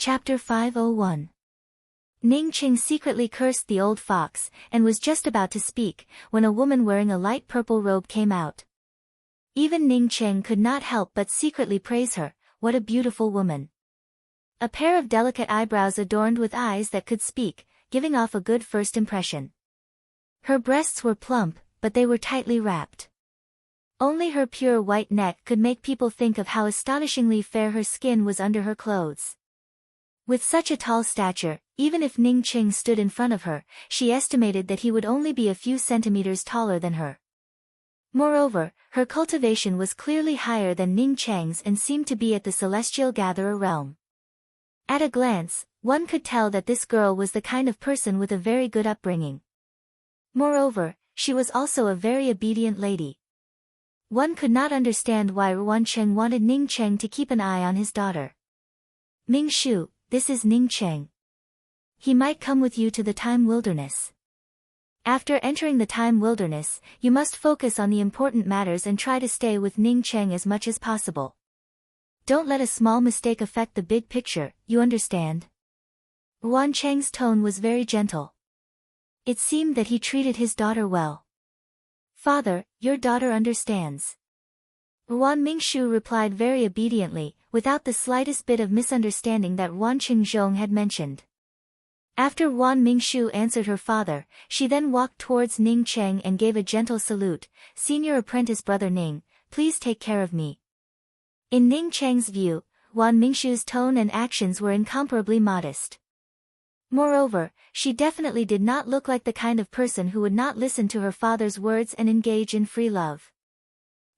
Chapter 501. Ning Qing secretly cursed the old fox, and was just about to speak, when a woman wearing a light purple robe came out. Even Ning Qing could not help but secretly praise her. What a beautiful woman. A pair of delicate eyebrows adorned with eyes that could speak, giving off a good first impression. Her breasts were plump, but they were tightly wrapped. Only her pure white neck could make people think of how astonishingly fair her skin was under her clothes. With such a tall stature, even if Ning Qing stood in front of her, she estimated that he would only be a few centimeters taller than her. Moreover, her cultivation was clearly higher than Ning Cheng's and seemed to be at the celestial gatherer realm. At a glance, one could tell that this girl was the kind of person with a very good upbringing. Moreover, she was also a very obedient lady. One could not understand why Ruan Cheng wanted Ning Cheng to keep an eye on his daughter. Ming Shu, this is Ning Cheng. He might come with you to the Time Wilderness. After entering the Time Wilderness, you must focus on the important matters and try to stay with Ning Cheng as much as possible. Don't let a small mistake affect the big picture, you understand? Ruan Cheng's tone was very gentle. It seemed that he treated his daughter well. Father, your daughter understands. Ruan Mingshu replied very obediently, without the slightest bit of misunderstanding that Ruan Qingzhong had mentioned. After Ruan Mingshu answered her father, she then walked towards Ning Cheng and gave a gentle salute. Senior apprentice brother Ning, please take care of me. In Ning Cheng's view, Ruan Mingshu's tone and actions were incomparably modest. Moreover, she definitely did not look like the kind of person who would not listen to her father's words and engage in free love.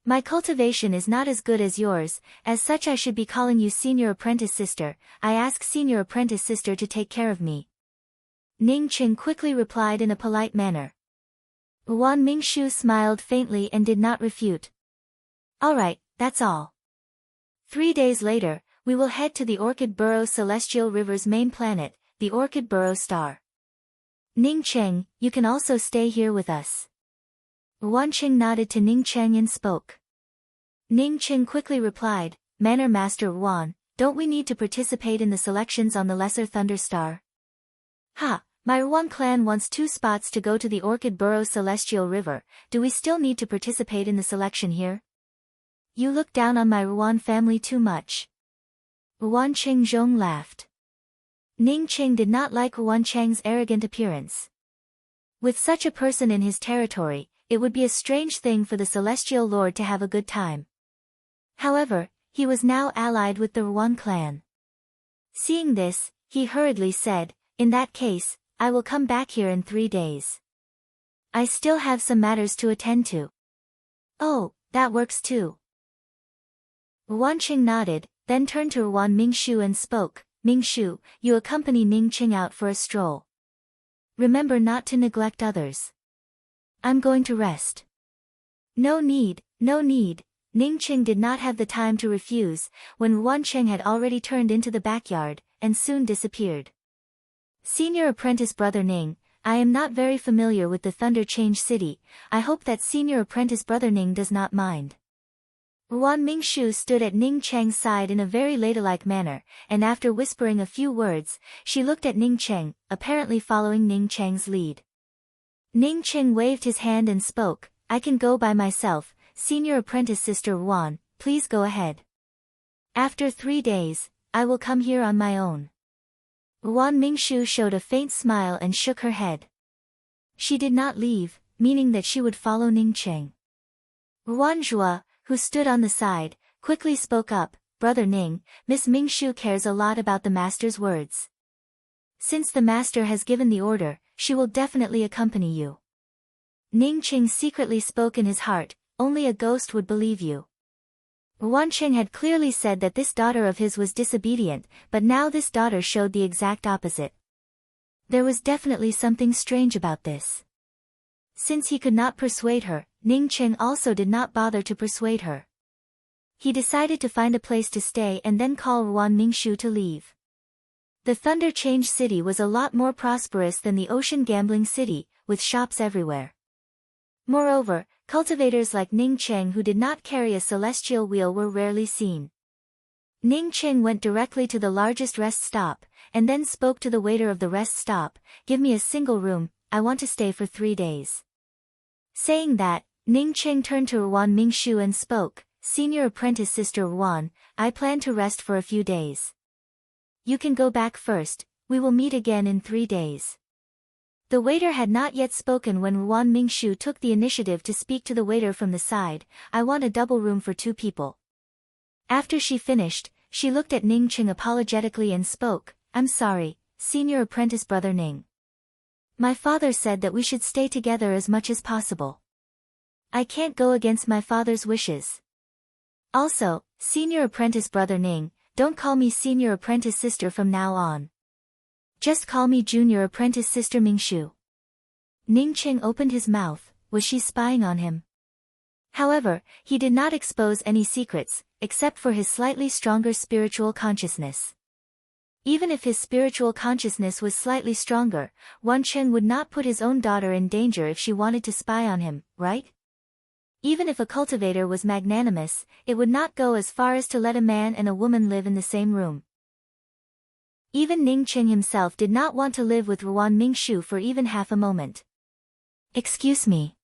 My cultivation is not as good as yours, as such I should be calling you senior apprentice sister. I ask senior apprentice sister to take care of me. Ning Qing quickly replied in a polite manner. Ruan Mingshu smiled faintly and did not refute. All right, that's all. 3 days later, we will head to the Orchid Burrow Celestial River's main planet, the Orchid Burrow Star. Ning Cheng, you can also stay here with us. Ruan Qing nodded to Ning Cheng and spoke. Ning Cheng quickly replied, Manor Master Ruan, don't we need to participate in the selections on the Lesser Thunder Star? Ha, my Ruan clan wants 2 spots to go to the Orchid Burrow Celestial River. Do we still need to participate in the selection here? You look down on my Ruan family too much. Ruan Qingzhong laughed. Ning Qing did not like Ruan Cheng's arrogant appearance. With such a person in his territory, it would be a strange thing for the Celestial Lord to have a good time. However, he was now allied with the Ruan clan. Seeing this, he hurriedly said, in that case, I will come back here in 3 days. I still have some matters to attend to. Oh, that works too. Ruan Qing nodded, then turned to Ruan Mingshu and spoke, Mingshu, you accompany Ning Qing out for a stroll. Remember not to neglect others. I'm going to rest. No need, no need. Ning Qing did not have the time to refuse, when Ruan Qing had already turned into the backyard, and soon disappeared. Senior apprentice brother Ning, I am not very familiar with the Thunder Change City. I hope that senior apprentice brother Ning does not mind. Ruan Mingshu stood at Ning Cheng's side in a very ladylike manner, and after whispering a few words, she looked at Ning Cheng, apparently following Ning Cheng's lead. Ning Cheng waved his hand and spoke, I can go by myself, senior apprentice sister Ruan, please go ahead. After 3 days, I will come here on my own. Ruan Mingshu showed a faint smile and shook her head. She did not leave, meaning that she would follow Ning Cheng. Ruan Zhua, who stood on the side, quickly spoke up, Brother Ning, Miss Mingshu cares a lot about the master's words. Since the master has given the order, she will definitely accompany you. Ning Qing secretly spoke in his heart, only a ghost would believe you. Ruan Qing had clearly said that this daughter of his was disobedient, but now this daughter showed the exact opposite. There was definitely something strange about this. Since he could not persuade her, Ning Qing also did not bother to persuade her. He decided to find a place to stay and then call Ruan Mingshu to leave. The Thunder Change City was a lot more prosperous than the Ocean Gambling City, with shops everywhere. Moreover, cultivators like Ning Cheng who did not carry a celestial wheel were rarely seen. Ning Ching went directly to the largest rest stop, and then spoke to the waiter of the rest stop, "Give me a single room, I want to stay for 3 days." Saying that, Ning Ching turned to Ruan Mingshu and spoke, "Senior apprentice Sister Ruan, I plan to rest for a few days. You can go back first, we will meet again in 3 days." The waiter had not yet spoken when Ruan Mingshu took the initiative to speak to the waiter from the side, "I want a double room for 2 people. After she finished, she looked at Ning Ching apologetically and spoke, "I'm sorry, Senior Apprentice Brother Ning. My father said that we should stay together as much as possible. I can't go against my father's wishes. Also, Senior Apprentice Brother Ning, don't call me Senior Apprentice Sister from now on. Just call me Junior Apprentice Sister Mingshu." Ning Ching opened his mouth. Was she spying on him? However, he did not expose any secrets, except for his slightly stronger spiritual consciousness. Even if his spiritual consciousness was slightly stronger, Wan Cheng would not put his own daughter in danger if she wanted to spy on him, right? Even if a cultivator was magnanimous, it would not go as far as to let a man and a woman live in the same room. Even Ning Ching himself did not want to live with Ruan Mingshu for even half a moment. "Excuse me."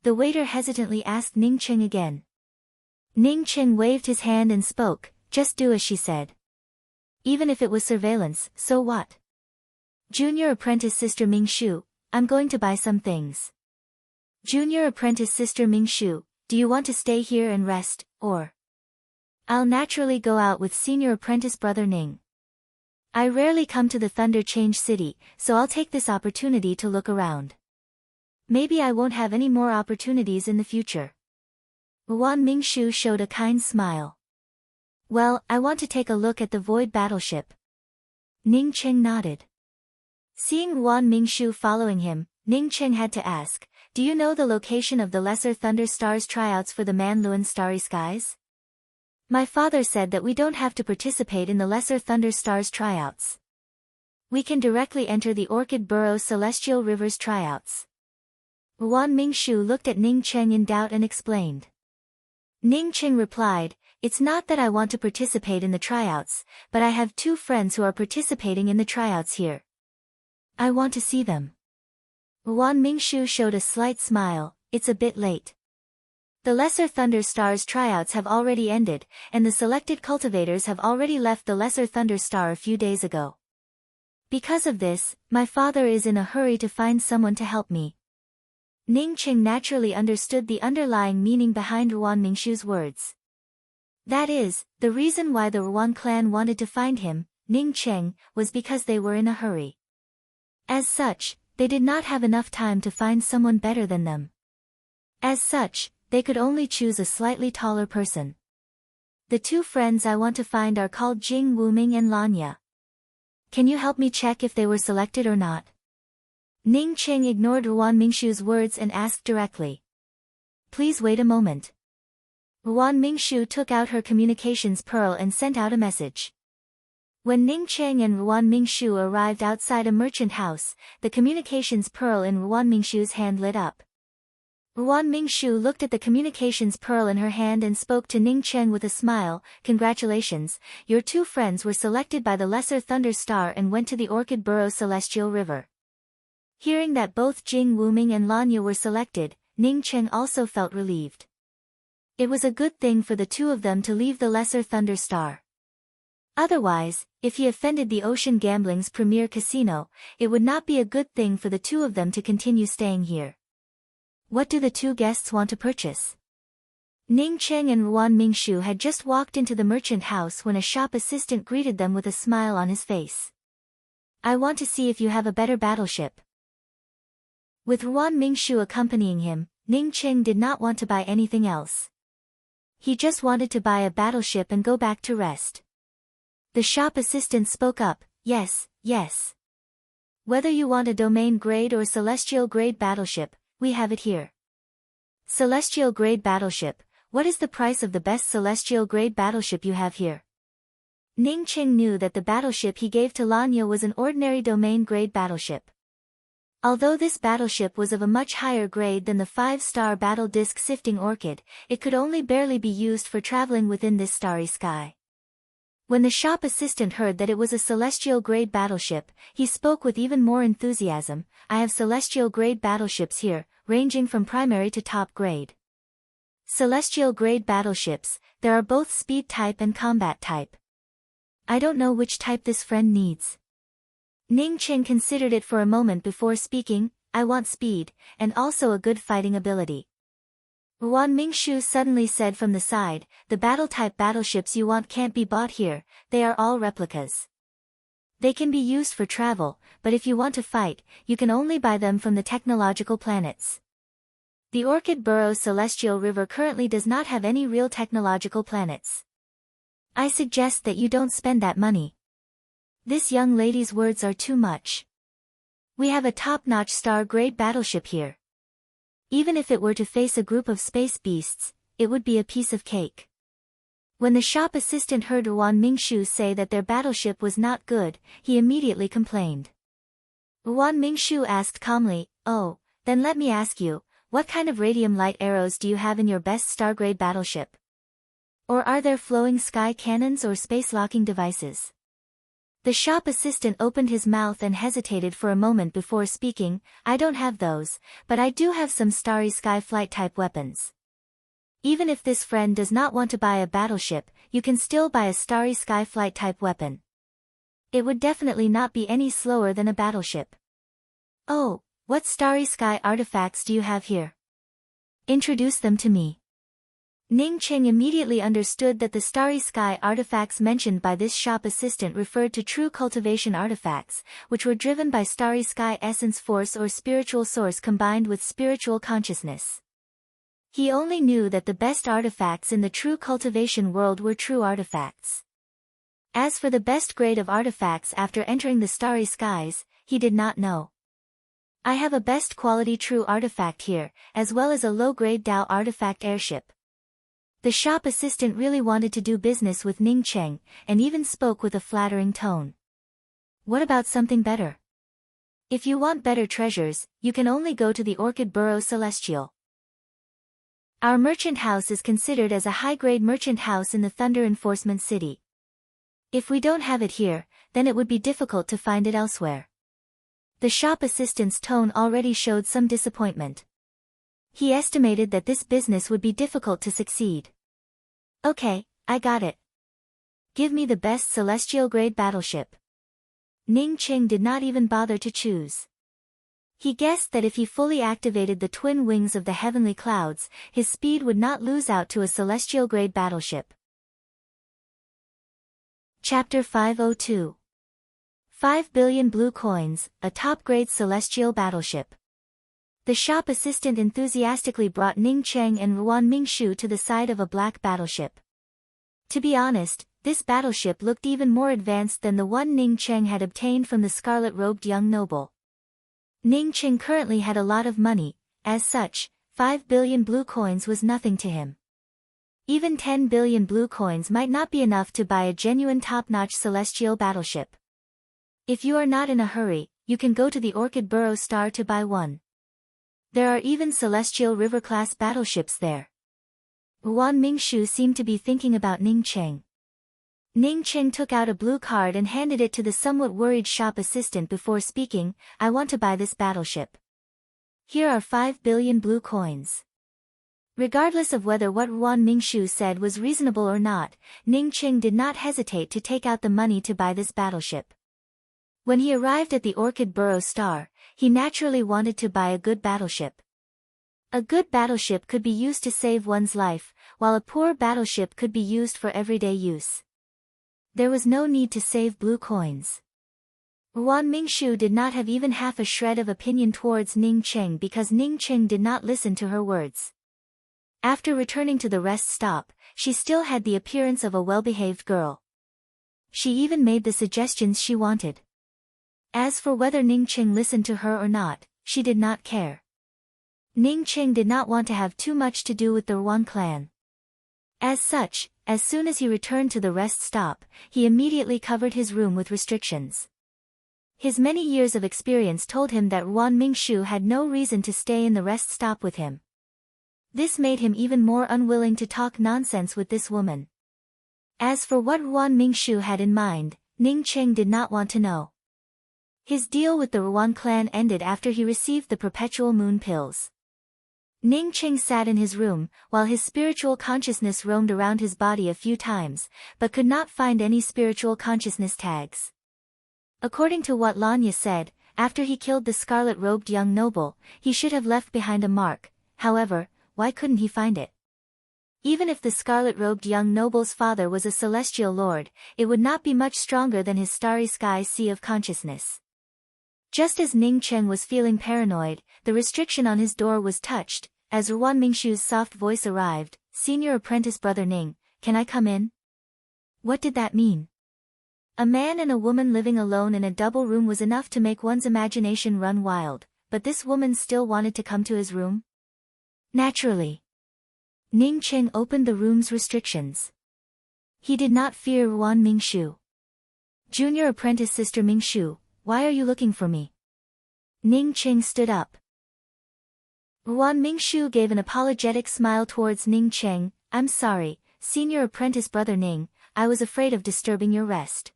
The waiter hesitantly asked Ning Ching again. Ning Ching waved his hand and spoke, "Just do as she said. Even if it was surveillance, so what? Junior Apprentice Sister Mingshu, I'm going to buy some things. Junior Apprentice Sister Mingshu, do you want to stay here and rest, or? I'll naturally go out with Senior Apprentice Brother Ning. I rarely come to the Thunder Change City, so I'll take this opportunity to look around. Maybe I won't have any more opportunities in the future." Ruan Mingshu showed a kind smile. "Well, I want to take a look at the Void Battleship." Ning Cheng nodded. Seeing Ruan Mingshu following him, Ning Cheng had to ask, "Do you know the location of the Lesser Thunder Stars tryouts for the Manluan Starry Skies? My father said that we don't have to participate in the Lesser Thunder Stars tryouts. We can directly enter the Orchid Burrow Celestial Rivers tryouts." Ruan Mingshu looked at Ning Cheng in doubt and explained. Ning Cheng replied, "It's not that I want to participate in the tryouts, but I have 2 friends who are participating in the tryouts here. I want to see them." Ruan Mingshu showed a slight smile. "It's a bit late. The Lesser Thunder Stars tryouts have already ended, and the selected cultivators have already left the Lesser Thunder Star a few days ago. Because of this, my father is in a hurry to find someone to help me." Ning Cheng naturally understood the underlying meaning behind Ruan Mingshu's words. That is, the reason why the Ruan clan wanted to find him, Ning Cheng, was because they were in a hurry. As such, they did not have enough time to find someone better than them. As such, they could only choose a slightly taller person. The 2 friends I want to find are called Jing Wuming and Lanya. Can you help me check if they were selected or not? Ning Cheng ignored Ruan Mingshu's words and asked directly. Please wait a moment. Ruan Mingshu took out her communications pearl and sent out a message. When Ning Cheng and Ruan Mingshu arrived outside a merchant house, the communications pearl in Ruan Mingshu's hand lit up. Ruan Mingshu looked at the communications pearl in her hand and spoke to Ning Cheng with a smile, "Congratulations, your 2 friends were selected by the Lesser Thunder Star and went to the Orchid Burrow Celestial River." Hearing that both Jing Wuming and Lanya were selected, Ning Cheng also felt relieved. It was a good thing for the 2 of them to leave the Lesser Thunder Star. Otherwise, if he offended the Ocean Gambling's premier casino, it would not be a good thing for the 2 of them to continue staying here. What do the 2 guests want to purchase? Ning Cheng and Ruan Mingshu had just walked into the merchant house when a shop assistant greeted them with a smile on his face. "I want to see if you have a better battleship." With Ruan Mingshu accompanying him, Ning Cheng did not want to buy anything else. He just wanted to buy a battleship and go back to rest. The shop assistant spoke up, "Yes, yes. Whether you want a domain grade or celestial grade battleship, we have it here." "Celestial grade battleship, what is the price of the best celestial grade battleship you have here?" Ning Cheng knew that the battleship he gave to Lanya was an ordinary domain grade battleship. Although this battleship was of a much higher grade than the 5-star battle disc sifting Orchid, it could only barely be used for traveling within this starry sky. When the shop assistant heard that it was a celestial-grade battleship, he spoke with even more enthusiasm. I have celestial-grade battleships here, ranging from primary to top grade. Celestial-grade battleships, there are both speed type and combat type. I don't know which type this friend needs. Ning Qing considered it for a moment before speaking. I want speed, and also a good fighting ability. Wan Mingshu suddenly said from the side, the battle-type battleships you want can't be bought here, they are all replicas. They can be used for travel, but if you want to fight, you can only buy them from the technological planets. The Orchid Burrows Celestial River currently does not have any real technological planets. I suggest that you don't spend that money. This young lady's words are too much. We have a top-notch star-grade battleship here. Even if it were to face a group of space beasts, it would be a piece of cake. When the shop assistant heard Wan Mingshu say that their battleship was not good, he immediately complained. Wan Mingshu asked calmly, oh, then let me ask you, what kind of radium light arrows do you have in your best star-grade battleship? Or are there flowing sky cannons or space-locking devices? The shop assistant opened his mouth and hesitated for a moment before speaking. I don't have those, but I do have some starry sky flight type weapons. Even if this friend does not want to buy a battleship, you can still buy a starry sky flight type weapon. It would definitely not be any slower than a battleship. Oh, what starry sky artifacts do you have here? Introduce them to me. Ning Qing immediately understood that the starry sky artifacts mentioned by this shop assistant referred to true cultivation artifacts, which were driven by starry sky essence force or spiritual source combined with spiritual consciousness. He only knew that the best artifacts in the true cultivation world were true artifacts. As for the best grade of artifacts after entering the starry skies, he did not know. I have a best quality true artifact here, as well as a low-grade Dao artifact airship. The shop assistant really wanted to do business with Ning Cheng, and even spoke with a flattering tone. What about something better? If you want better treasures, you can only go to the Orchid Burrow Celestial. Our merchant house is considered as a high-grade merchant house in the Thunder Enforcement City. If we don't have it here, then it would be difficult to find it elsewhere. The shop assistant's tone already showed some disappointment. He estimated that this business would be difficult to succeed. Okay, I got it. Give me the best celestial-grade battleship. Ning Qing did not even bother to choose. He guessed that if he fully activated the twin wings of the heavenly clouds, his speed would not lose out to a celestial-grade battleship. Chapter 502. 5 billion blue coins, a top-grade celestial battleship. The shop assistant enthusiastically brought Ning Cheng and Ruan Mingshu to the side of a black battleship. To be honest, this battleship looked even more advanced than the one Ning Cheng had obtained from the scarlet-robed young noble. Ning Cheng currently had a lot of money, as such, 5 billion blue coins was nothing to him. Even 10 billion blue coins might not be enough to buy a genuine top-notch celestial battleship. If you are not in a hurry, you can go to the Orchid Burrow Star to buy one. There are even celestial river-class battleships there. Wan Mingshu seemed to be thinking about Ning Cheng. Ning Cheng took out a blue card and handed it to the somewhat worried shop assistant before speaking. I want to buy this battleship. Here are 5 billion blue coins. Regardless of whether what Wan Mingshu said was reasonable or not, Ning Cheng did not hesitate to take out the money to buy this battleship. When he arrived at the Orchid Burrow Star, he naturally wanted to buy a good battleship. A good battleship could be used to save one's life, while a poor battleship could be used for everyday use. There was no need to save blue coins. Wan Mingshu did not have even half a shred of opinion towards Ning Cheng because Ning Cheng did not listen to her words. After returning to the rest stop, she still had the appearance of a well-behaved girl. She even made the suggestions she wanted. As for whether Ning Cheng listened to her or not, she did not care. Ning Cheng did not want to have too much to do with the Ruan clan. As such, as soon as he returned to the rest stop, he immediately covered his room with restrictions. His many years of experience told him that Ruan Mingshu had no reason to stay in the rest stop with him. This made him even more unwilling to talk nonsense with this woman. As for what Ruan Mingshu had in mind, Ning Cheng did not want to know. His deal with the Ruan clan ended after he received the perpetual moon pills. Ning Cheng sat in his room, while his spiritual consciousness roamed around his body a few times, but could not find any spiritual consciousness tags. According to what Lanya said, after he killed the scarlet-robed young noble, he should have left behind a mark. However, why couldn't he find it? Even if the scarlet-robed young noble's father was a celestial lord, it would not be much stronger than his starry sky sea of consciousness. Just as Ning Cheng was feeling paranoid, the restriction on his door was touched. As Ruan Mingshu's soft voice arrived, "Senior apprentice brother Ning, can I come in?" What did that mean? A man and a woman living alone in a double room was enough to make one's imagination run wild, but this woman still wanted to come to his room? Naturally. Ning Cheng opened the room's restrictions. He did not fear Ruan Mingshu. "Junior apprentice sister Mingshu, why are you looking for me?" Ning Cheng stood up. Ruan Mingshu gave an apologetic smile towards Ning Cheng. "I'm sorry, senior apprentice brother Ning, I was afraid of disturbing your rest.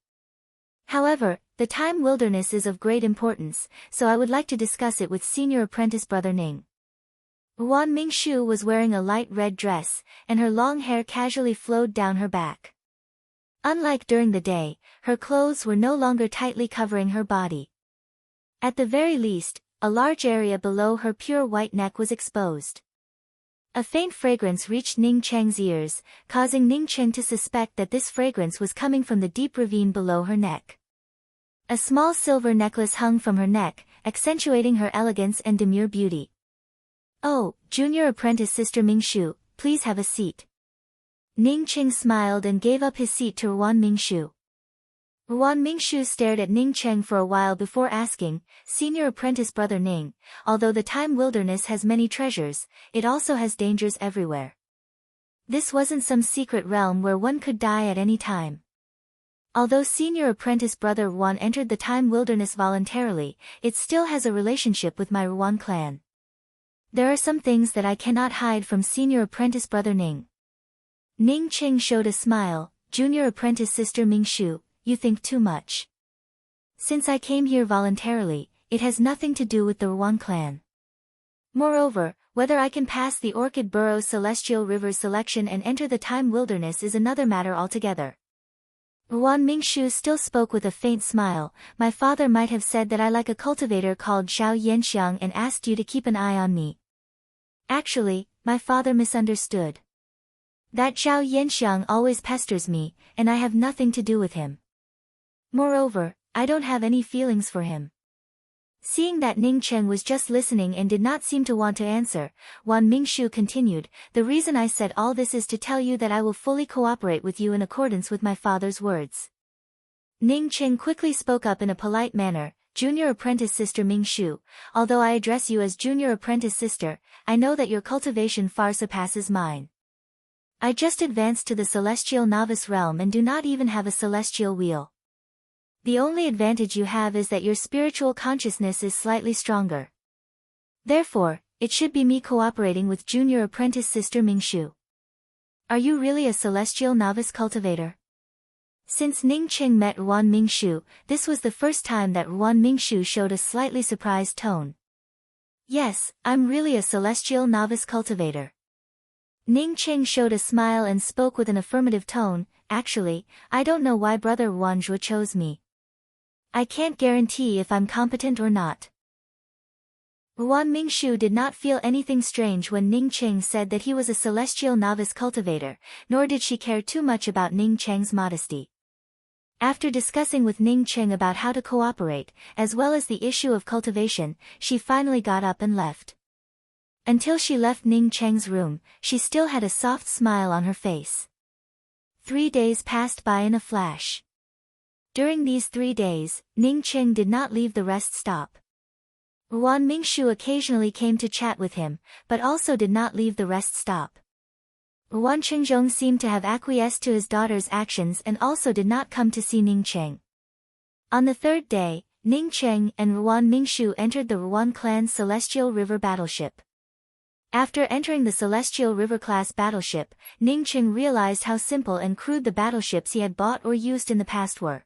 However, the time wilderness is of great importance, so I would like to discuss it with senior apprentice brother Ning." Ruan Mingshu was wearing a light red dress, and her long hair casually flowed down her back. Unlike during the day, her clothes were no longer tightly covering her body. At the very least, a large area below her pure white neck was exposed. A faint fragrance reached Ning Cheng's ears, causing Ning Cheng to suspect that this fragrance was coming from the deep ravine below her neck. A small silver necklace hung from her neck, accentuating her elegance and demure beauty. "Oh, junior apprentice sister Mingshu, please have a seat." Ning Cheng smiled and gave up his seat to Ruan Mingshu. Ruan Mingshu stared at Ning Cheng for a while before asking, "Senior apprentice brother Ning, although the time wilderness has many treasures, it also has dangers everywhere. This wasn't some secret realm where one could die at any time. Although senior apprentice brother Ruan entered the time wilderness voluntarily, it still has a relationship with my Ruan clan. There are some things that I cannot hide from senior apprentice brother Ning." Ning Cheng showed a smile. "Junior apprentice sister Mingshu, you think too much. Since I came here voluntarily, it has nothing to do with the Ruan clan. Moreover, whether I can pass the Orchid Burrow Celestial River's selection and enter the time wilderness is another matter altogether." Ruan Mingshu still spoke with a faint smile. "My father might have said that I like a cultivator called Zhao Yanxiang and asked you to keep an eye on me. Actually, my father misunderstood. That Zhao Yanxiang always pesters me, and I have nothing to do with him. Moreover, I don't have any feelings for him." Seeing that Ning Cheng was just listening and did not seem to want to answer, Ruan Mingshu continued, "The reason I said all this is to tell you that I will fully cooperate with you in accordance with my father's words." Ning Cheng quickly spoke up in a polite manner, "Junior apprentice sister Mingshu, although I address you as junior apprentice sister, I know that your cultivation far surpasses mine. I just advanced to the celestial novice realm and do not even have a celestial wheel. The only advantage you have is that your spiritual consciousness is slightly stronger. Therefore, it should be me cooperating with junior apprentice sister Mingshu. Are you really a celestial novice cultivator?" Since Ning Cheng met Ruan Mingshu, this was the first time that Ruan Mingshu showed a slightly surprised tone. "Yes, I'm really a celestial novice cultivator." Ning Cheng showed a smile and spoke with an affirmative tone. "Actually, I don't know why brother Ruanzhua chose me. I can't guarantee if I'm competent or not." Ruan Mingshu did not feel anything strange when Ning Cheng said that he was a celestial novice cultivator, nor did she care too much about Ning Cheng's modesty. After discussing with Ning Cheng about how to cooperate, as well as the issue of cultivation, she finally got up and left. Until she left Ning Cheng's room, she still had a soft smile on her face. 3 days passed by in a flash. During these 3 days, Ning Cheng did not leave the rest stop. Ruan Mingshu occasionally came to chat with him, but also did not leave the rest stop. Ruan Chengjong seemed to have acquiesced to his daughter's actions and also did not come to see Ning Cheng. On the 3rd day, Ning Cheng and Ruan Mingshu entered the Ruan clan's Celestial River battleship. After entering the Celestial River-class battleship, Ning Cheng realized how simple and crude the battleships he had bought or used in the past were.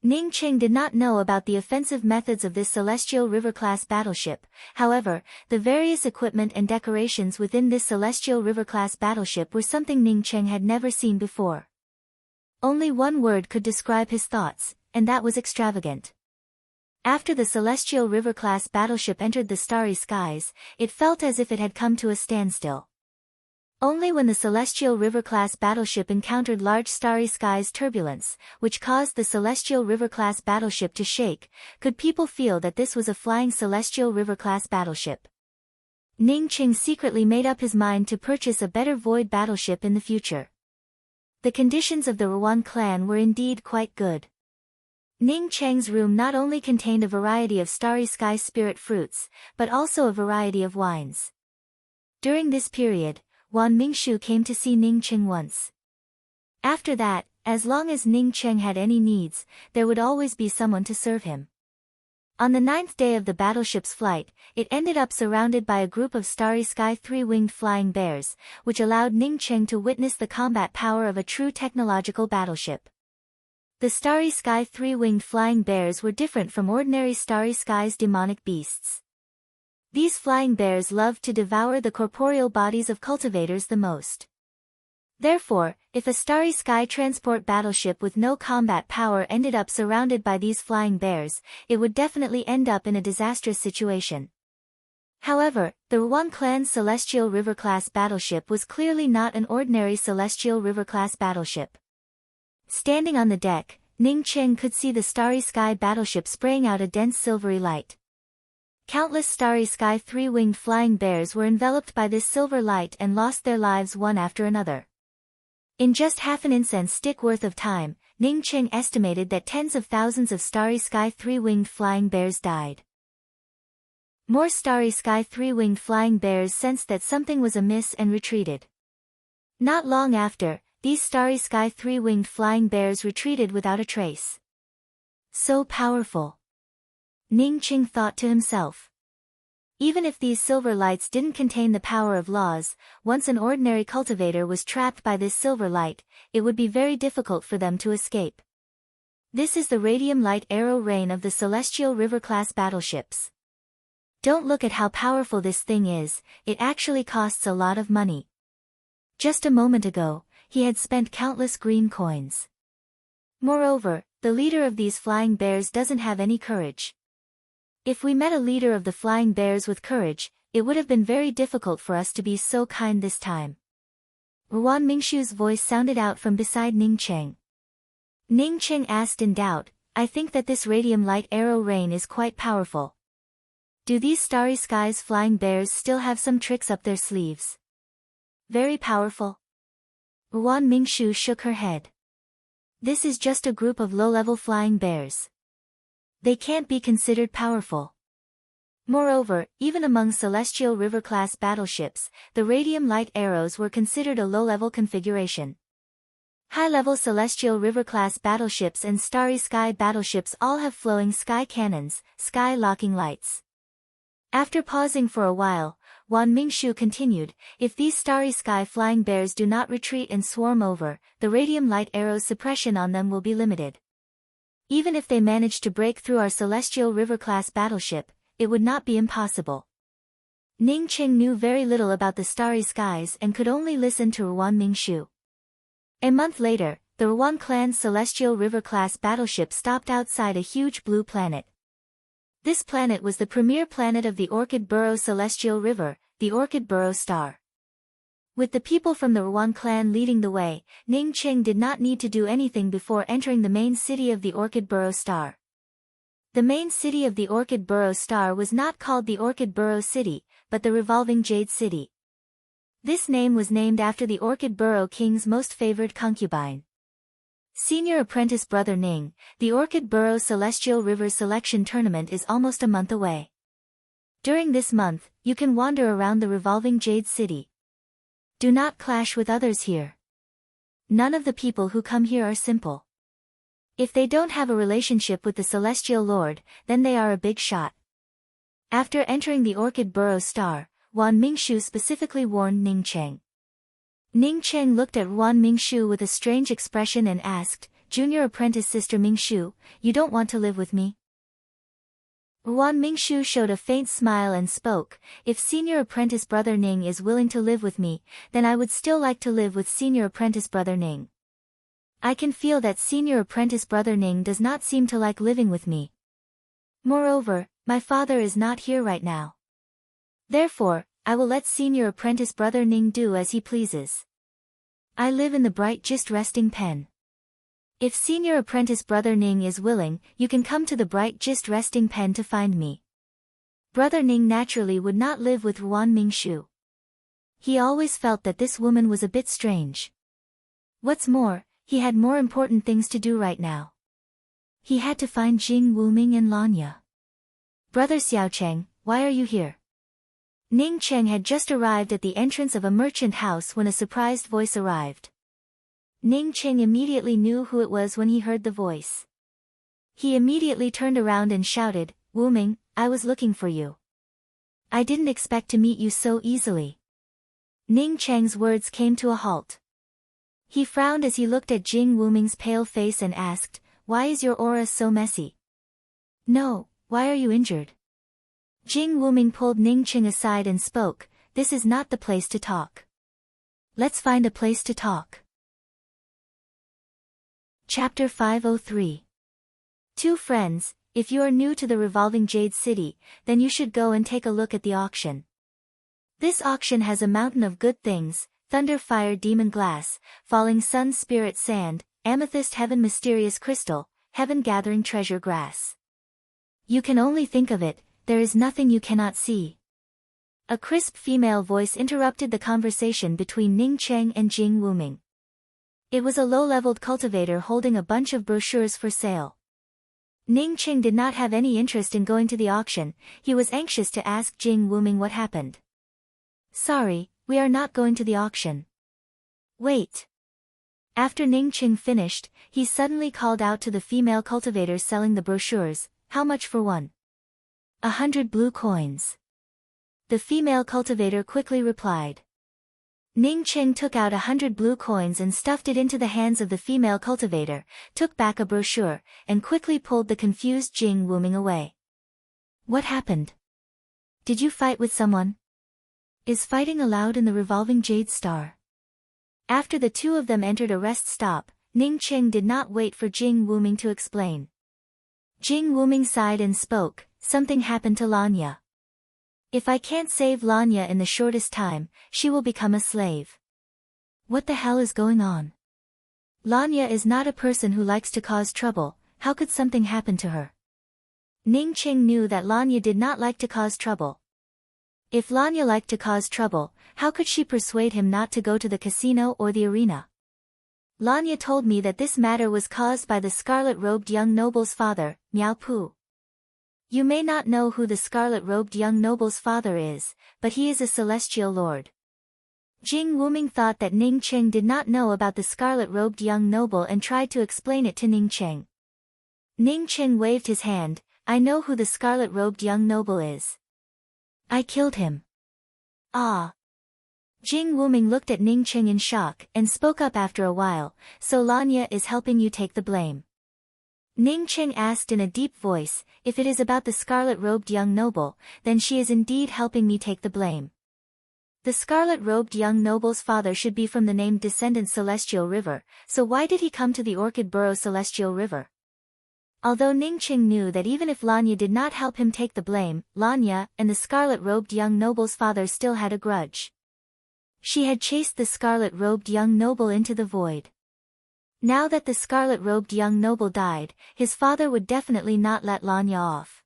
Ning Cheng did not know about the offensive methods of this Celestial River-class battleship. However, the various equipment and decorations within this Celestial River-class battleship were something Ning Cheng had never seen before. Only one word could describe his thoughts, and that was extravagant. After the Celestial River-class battleship entered the starry skies, it felt as if it had come to a standstill. Only when the Celestial River-class battleship encountered large starry skies turbulence, which caused the Celestial River-class battleship to shake, could people feel that this was a flying Celestial River-class battleship. Ning Cheng secretly made up his mind to purchase a better Void battleship in the future. The conditions of the Rowan clan were indeed quite good. Ning Cheng's room not only contained a variety of starry sky spirit fruits, but also a variety of wines. During this period, Wan Mingshu came to see Ning Cheng once. After that, as long as Ning Cheng had any needs, there would always be someone to serve him. On the 9th day of the battleship's flight, it ended up surrounded by a group of starry sky three-winged flying bears, which allowed Ning Cheng to witness the combat power of a true technological battleship. The starry sky three-winged flying bears were different from ordinary starry skies demonic beasts. These flying bears loved to devour the corporeal bodies of cultivators the most. Therefore, if a starry sky transport battleship with no combat power ended up surrounded by these flying bears, it would definitely end up in a disastrous situation. However, the Rowan clan's Celestial River-class battleship was clearly not an ordinary Celestial River-class battleship. Standing on the deck, Ning Cheng could see the starry sky battleship spraying out a dense silvery light. Countless starry sky three-winged flying bears were enveloped by this silver light and lost their lives one after another. In just half an incense stick worth of time, Ning Cheng estimated that tens of thousands of starry sky three-winged flying bears died. More starry sky three-winged flying bears sensed that something was amiss and retreated. Not long after, these starry sky three-winged flying bears retreated without a trace. So powerful. Ning Cheng thought to himself. Even if these silver lights didn't contain the power of laws, once an ordinary cultivator was trapped by this silver light, it would be very difficult for them to escape. This is the radium light arrow rain of the Celestial River-class battleships. Don't look at how powerful this thing is, it actually costs a lot of money. Just a moment ago, he had spent countless green coins. Moreover, the leader of these flying bears doesn't have any courage. If we met a leader of the flying bears with courage, it would have been very difficult for us to be so kind this time. Wan Mingshu's voice sounded out from beside Ning Cheng. Ning Cheng asked in doubt, I think that this radium light arrow rain is quite powerful. Do these starry skies flying bears still have some tricks up their sleeves? Very powerful. Wan Mingshu shook her head. This is just a group of low-level flying bears. They can't be considered powerful. Moreover, even among Celestial River-class battleships, the radium light arrows were considered a low-level configuration. High-level Celestial River-class battleships and Starry Sky battleships all have flowing sky cannons, sky-locking lights. After pausing for a while, Wan Mingshu continued, if these starry sky flying bears do not retreat and swarm over, the radium light arrows' suppression on them will be limited. Even if they managed to break through our Celestial River-class battleship, it would not be impossible. Ning Cheng knew very little about the starry skies and could only listen to Wan Mingshu. A month later, the Rowan clan's Celestial River-class battleship stopped outside a huge blue planet. This planet was the premier planet of the Orchid Burrow Celestial River, the Orchid Burrow Star. With the people from the Rowan clan leading the way, Ning Cheng did not need to do anything before entering the main city of the Orchid Burrow Star. The main city of the Orchid Burrow Star was not called the Orchid Burrow City, but the Revolving Jade City. This name was named after the Orchid Burrow King's most favored concubine. Senior apprentice brother Ning, the Orchid Burrow Celestial River Selection Tournament is almost a month away. During this month, you can wander around the Revolving Jade City. Do not clash with others here. None of the people who come here are simple. If they don't have a relationship with the Celestial Lord, then they are a big shot. After entering the Orchid Burrow Star, Wan Mingshu specifically warned Ning Cheng. Ning Cheng looked at Wan Mingshu with a strange expression and asked, "Junior apprentice sister Mingshu, you don't want to live with me?" Wan Mingshu showed a faint smile and spoke, "If senior apprentice brother Ning is willing to live with me, then I would still like to live with senior apprentice brother Ning. I can feel that senior apprentice brother Ning does not seem to like living with me. Moreover, my father is not here right now. Therefore, I will let senior apprentice brother Ning do as he pleases. I live in the bright just resting pen. If senior apprentice brother Ning is willing, you can come to the bright just resting pen to find me." Brother Ning naturally would not live with Wan Mingshu. He always felt that this woman was a bit strange. What's more, he had more important things to do right now. He had to find Jing Wuming and Lanya. "Brother Xiaocheng, why are you here?" Ning Cheng had just arrived at the entrance of a merchant house when a surprised voice arrived. Ning Cheng immediately knew who it was when he heard the voice. He immediately turned around and shouted, "Wuming, I was looking for you. I didn't expect to meet you so easily." Ning Cheng's words came to a halt. He frowned as he looked at Jing Wuming's pale face and asked, "Why is your aura so messy?" "No, why are you injured?" Jing Wuming pulled Ning Cheng aside and spoke, "This is not the place to talk. Let's find a place to talk." Chapter 503. Two friends. If you are new to the revolving Jade City, then you should go and take a look at the auction. This auction has a mountain of good things: thunder fire demon glass, falling sun spirit sand, amethyst heaven mysterious crystal, heaven gathering treasure grass. You can only think of it, there is nothing you cannot see. A crisp female voice interrupted the conversation between Ning Cheng and Jing Wuming. It was a low-leveled cultivator holding a bunch of brochures for sale. Ning Cheng did not have any interest in going to the auction, he was anxious to ask Jing Wuming what happened. "Sorry, we are not going to the auction." "Wait." After Ning Cheng finished, he suddenly called out to the female cultivators selling the brochures, "How much for one?" 100 blue coins. The female cultivator quickly replied. Ning Cheng took out 100 blue coins and stuffed it into the hands of the female cultivator, took back a brochure, and quickly pulled the confused Jing Wuming away. "What happened? Did you fight with someone? Is fighting allowed in the revolving Jade Star?" After the two of them entered a rest stop, Ning Cheng did not wait for Jing Wuming to explain. Jing Wuming sighed and spoke, "Something happened to Lanya. If I can't save Lanya in the shortest time, she will become a slave." "What the hell is going on? Lanya is not a person who likes to cause trouble, how could something happen to her?" Ning Cheng knew that Lanya did not like to cause trouble. If Lanya liked to cause trouble, how could she persuade him not to go to the casino or the arena? "Lanya told me that this matter was caused by the scarlet-robed young noble's father, Miao Pu. You may not know who the scarlet-robed young noble's father is, but he is a celestial lord." Jing Wuming thought that Ning Cheng did not know about the scarlet-robed young noble and tried to explain it to Ning Cheng. Ning Cheng waved his hand, "I know who the scarlet-robed young noble is. I killed him." "Ah." Jing Wuming looked at Ning Cheng in shock and spoke up after a while, "So Lanya is helping you take the blame?" Ning Cheng asked in a deep voice, "If it is about the scarlet-robed young noble, then she is indeed helping me take the blame. The scarlet-robed young noble's father should be from the named descendant Celestial River, so why did he come to the Orchid Burrow Celestial River?" Although Ning Cheng knew that even if Lanya did not help him take the blame, Lanya and the scarlet-robed young noble's father still had a grudge. She had chased the scarlet-robed young noble into the void. Now that the scarlet-robed young noble died, his father would definitely not let Lanya off.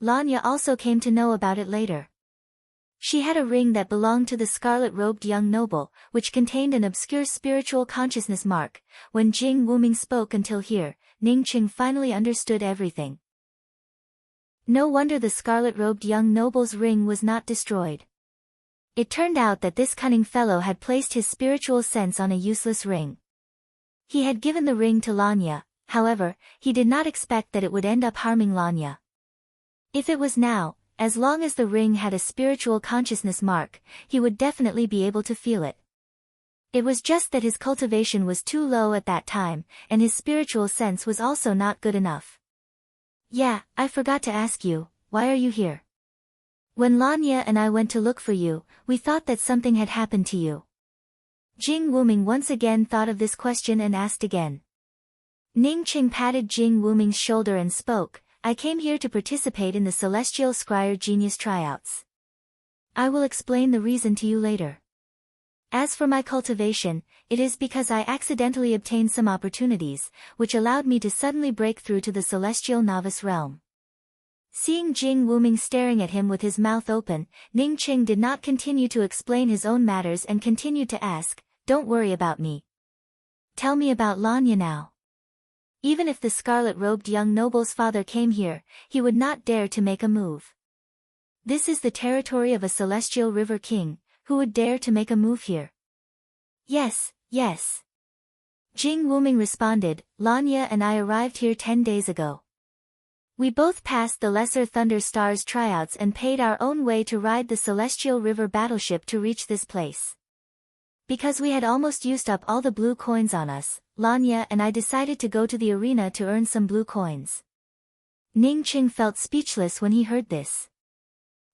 Lanya also came to know about it later. She had a ring that belonged to the scarlet-robed young noble, which contained an obscure spiritual consciousness mark. When Jing Wuming spoke until here, Ning Cheng finally understood everything. No wonder the scarlet-robed young noble's ring was not destroyed. It turned out that this cunning fellow had placed his spiritual sense on a useless ring. He had given the ring to Lanya, however, he did not expect that it would end up harming Lanya. If it was now, as long as the ring had a spiritual consciousness mark, he would definitely be able to feel it. It was just that his cultivation was too low at that time, and his spiritual sense was also not good enough. Yeah, I forgot to ask you, why are you here? When Lanya and I went to look for you, we thought that something had happened to you. Jing Wuming once again thought of this question and asked again. Ning Qing patted Jing Wuming's shoulder and spoke, I came here to participate in the Celestial Scryer Genius tryouts. I will explain the reason to you later. As for my cultivation, it is because I accidentally obtained some opportunities, which allowed me to suddenly break through to the Celestial Novice realm. Seeing Jing Wuming staring at him with his mouth open, Ning Qing did not continue to explain his own matters and continued to ask, don't worry about me. Tell me about Lanya now. Even if the scarlet-robed young noble's father came here, he would not dare to make a move. This is the territory of a celestial river king, who would dare to make a move here? Yes, yes. Jing Wuming responded, Lanya and I arrived here 10 days ago. We both passed the Lesser Thunder Stars tryouts and paid our own way to ride the Celestial River battleship to reach this place. Because we had almost used up all the blue coins on us, Lanya and I decided to go to the arena to earn some blue coins. Ning Qing felt speechless when he heard this.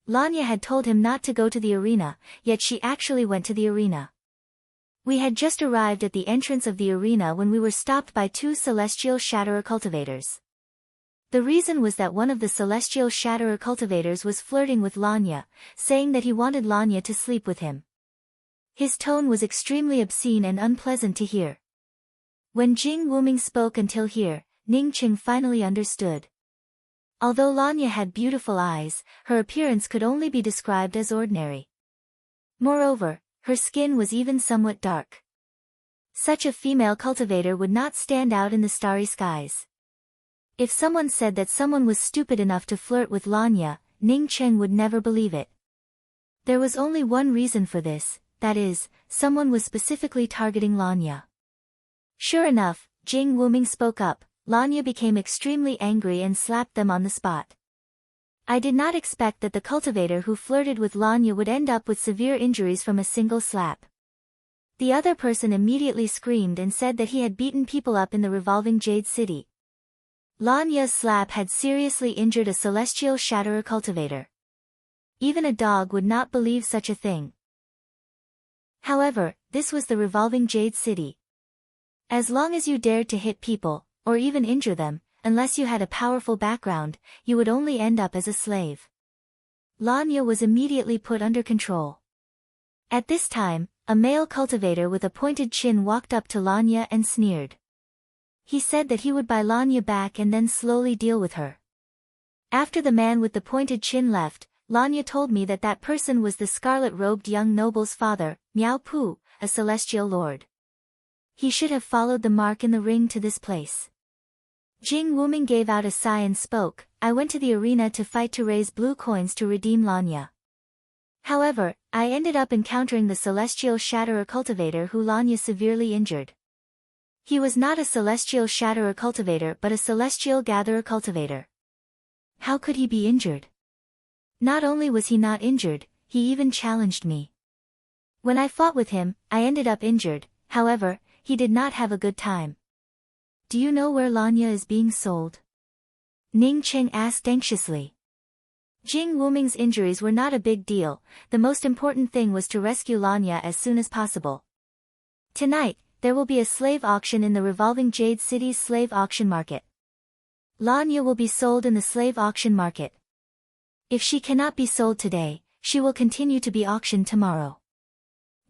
Lanya had told him not to go to the arena, yet she actually went to the arena. We had just arrived at the entrance of the arena when we were stopped by two Celestial Shatterer cultivators. The reason was that one of the Celestial Shatterer cultivators was flirting with Lanya, saying that he wanted Lanya to sleep with him. His tone was extremely obscene and unpleasant to hear. When Jing Wuming spoke until here, Ning Qing finally understood. Although Lanya had beautiful eyes, her appearance could only be described as ordinary. Moreover, her skin was even somewhat dark. Such a female cultivator would not stand out in the starry skies. If someone said that someone was stupid enough to flirt with Lanya, Ning Qing would never believe it. There was only one reason for this, that is, someone was specifically targeting Lanya. Sure enough, Jing Wuming spoke up. Lanya became extremely angry and slapped them on the spot. I did not expect that the cultivator who flirted with Lanya would end up with severe injuries from a single slap. The other person immediately screamed and said that he had beaten people up in the revolving Jade City. Lanya's slap had seriously injured a Celestial Shatterer cultivator. Even a dog would not believe such a thing. However, this was the revolving Jade City. As long as you dared to hit people, or even injure them, unless you had a powerful background, you would only end up as a slave. Lanya was immediately put under control. At this time, a male cultivator with a pointed chin walked up to Lanya and sneered. He said that he would buy Lanya back and then slowly deal with her. After the man with the pointed chin left, Lanya told me that that person was the scarlet-robed young noble's father, Miao Pu, a celestial lord. He should have followed the mark in the ring to this place. Jing Wuming gave out a sigh and spoke, I went to the arena to fight to raise blue coins to redeem Lanya. However, I ended up encountering the Celestial Shatterer cultivator who Lanya severely injured. He was not a Celestial Shatterer cultivator but a Celestial Gatherer cultivator. How could he be injured? Not only was he not injured, he even challenged me. When I fought with him, I ended up injured, however, he did not have a good time. Do you know where Lanya is being sold? Ning Qing asked anxiously. Jing Wuming's injuries were not a big deal, the most important thing was to rescue Lanya as soon as possible. Tonight, there will be a slave auction in the revolving Jade City's slave auction market. Lanya will be sold in the slave auction market. If she cannot be sold today, she will continue to be auctioned tomorrow.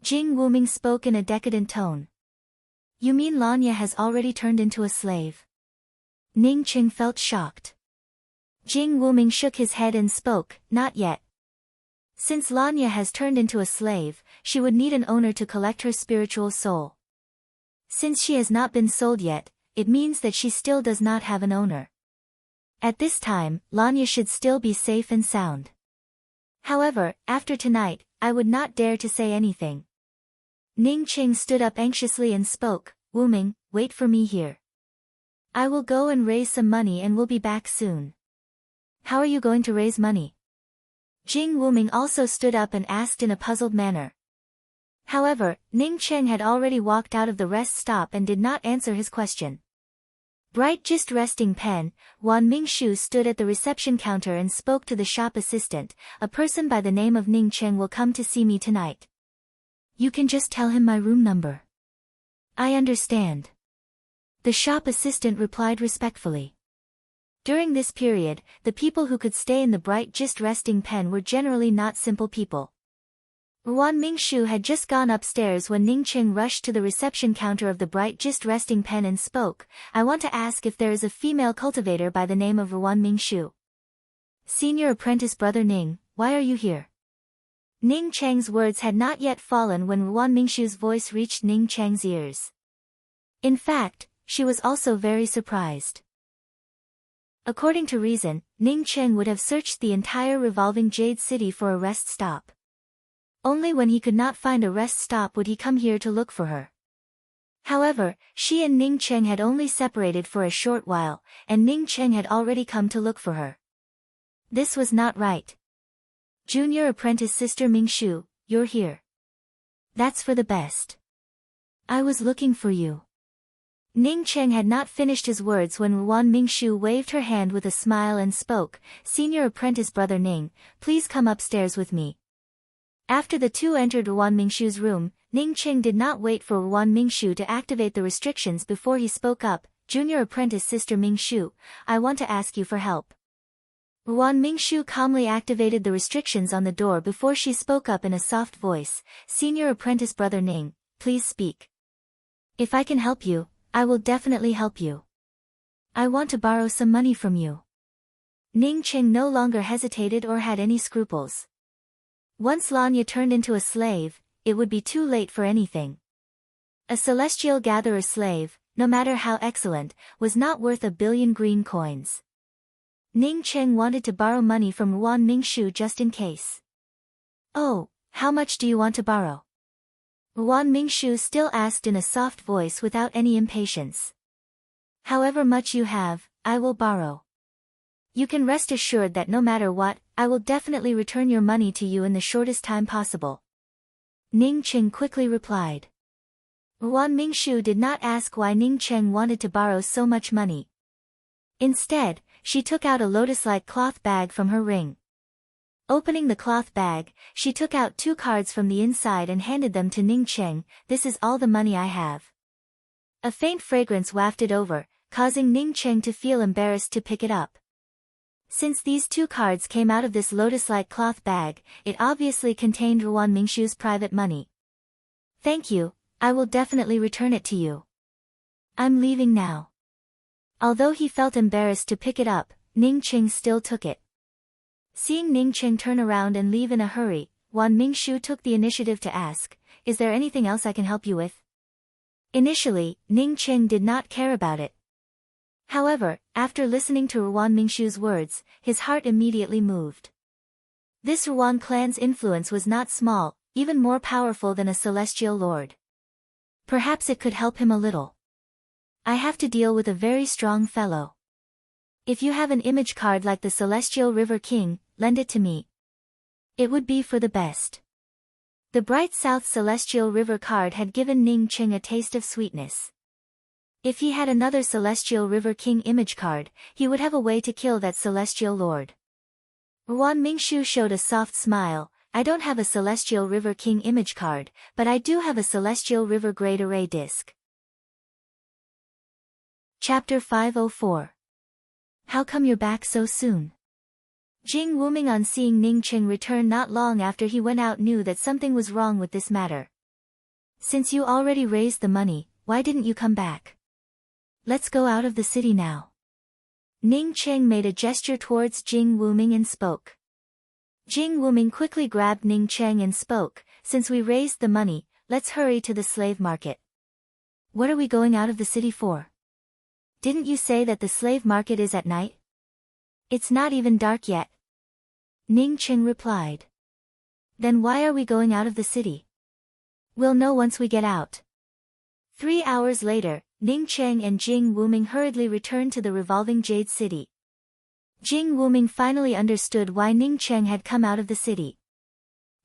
Jing Wuming spoke in a decadent tone. You mean Lanya has already turned into a slave? Ning Qing felt shocked. Jing Wuming shook his head and spoke, not yet. Since Lanya has turned into a slave, she would need an owner to collect her spiritual soul. Since she has not been sold yet, it means that she still does not have an owner. At this time, Lanya should still be safe and sound. However, after tonight, I would not dare to say anything. Ning Qing stood up anxiously and spoke, Wuming, wait for me here. I will go and raise some money and will be back soon. How are you going to raise money? Jing Wuming also stood up and asked in a puzzled manner. However, Ning Cheng had already walked out of the rest stop and did not answer his question. Bright Just Resting Pen, Wan Mingshu stood at the reception counter and spoke to the shop assistant. A person by the name of Ning Cheng will come to see me tonight. You can just tell him my room number. I understand. The shop assistant replied respectfully. During this period, the people who could stay in the Bright Just Resting Pen were generally not simple people. Wan Mingshu had just gone upstairs when Ning Cheng rushed to the reception counter of the Bright Just Resting Pen and spoke. I want to ask if there is a female cultivator by the name of Wan Mingshu. Senior apprentice brother Ning, why are you here? Ning Cheng's words had not yet fallen when Wan Mingshu's voice reached Ning Cheng's ears. In fact, she was also very surprised. According to reason, Ning Cheng would have searched the entire revolving Jade City for a rest stop. Only when he could not find a rest stop would he come here to look for her. However, she and Ning Cheng had only separated for a short while, and Ning Cheng had already come to look for her. This was not right. Junior apprentice sister Mingshu, you're here. That's for the best. I was looking for you. Ning Cheng had not finished his words when Wan Mingshu waved her hand with a smile and spoke. Senior apprentice brother Ning, please come upstairs with me. After the two entered Wan Mingshu's room, Ning Cheng did not wait for Wan Mingshu to activate the restrictions before he spoke up. Junior apprentice sister Mingshu, I want to ask you for help. Wan Mingshu calmly activated the restrictions on the door before she spoke up in a soft voice. Senior apprentice brother Ning, please speak. If I can help you, I will definitely help you. I want to borrow some money from you. Ning Cheng no longer hesitated or had any scruples. Once Lanya turned into a slave, it would be too late for anything. A celestial gatherer slave, no matter how excellent, was not worth 1 billion green coins. Ning Cheng wanted to borrow money from Wan Mingshu just in case. Oh, how much do you want to borrow? Wan Mingshu still asked in a soft voice without any impatience. However much you have, I will borrow. You can rest assured that no matter what, I will definitely return your money to you in the shortest time possible. Ning Cheng quickly replied. Wan Mingshu did not ask why Ning Cheng wanted to borrow so much money. Instead, she took out a lotus-like cloth bag from her ring. Opening the cloth bag, she took out 2 cards from the inside and handed them to Ning Cheng. This is all the money I have. A faint fragrance wafted over, causing Ning Cheng to feel embarrassed to pick it up. Since these 2 cards came out of this lotus-like cloth bag, it obviously contained Wan Mingshu's private money. Thank you, I will definitely return it to you. I'm leaving now. Although he felt embarrassed to pick it up, Ning Cheng still took it. Seeing Ning Cheng turn around and leave in a hurry, Wan Mingshu took the initiative to ask, is there anything else I can help you with? Initially, Ning Cheng did not care about it. However, after listening to Wan Mingshu's words, his heart immediately moved. This Ruan clan's influence was not small, even more powerful than a celestial lord. Perhaps it could help him a little. I have to deal with a very strong fellow. If you have an image card like the Celestial River King, lend it to me. It would be for the best. The Bright South Celestial River card had given Ning Cheng a taste of sweetness. If he had another Celestial River King image card, he would have a way to kill that Celestial Lord. Wan Mingshu showed a soft smile. I don't have a Celestial River King image card, but I do have a Celestial River Great Array disc. Chapter 504. How come you're back so soon? Jing Wuming on seeing Ning Cheng return not long after he went out knew that something was wrong with this matter. Since you already raised the money, why didn't you come back? Let's go out of the city now. Ning Cheng made a gesture towards Jing Wuming and spoke. Jing Wuming quickly grabbed Ning Cheng and spoke, since we raised the money, let's hurry to the slave market. What are we going out of the city for? Didn't you say that the slave market is at night? It's not even dark yet. Ning Cheng replied. Then why are we going out of the city? We'll know once we get out. 3 hours later, Ning Cheng and Jing Wuming hurriedly returned to the revolving Jade City. Jing Wuming finally understood why Ning Cheng had come out of the city.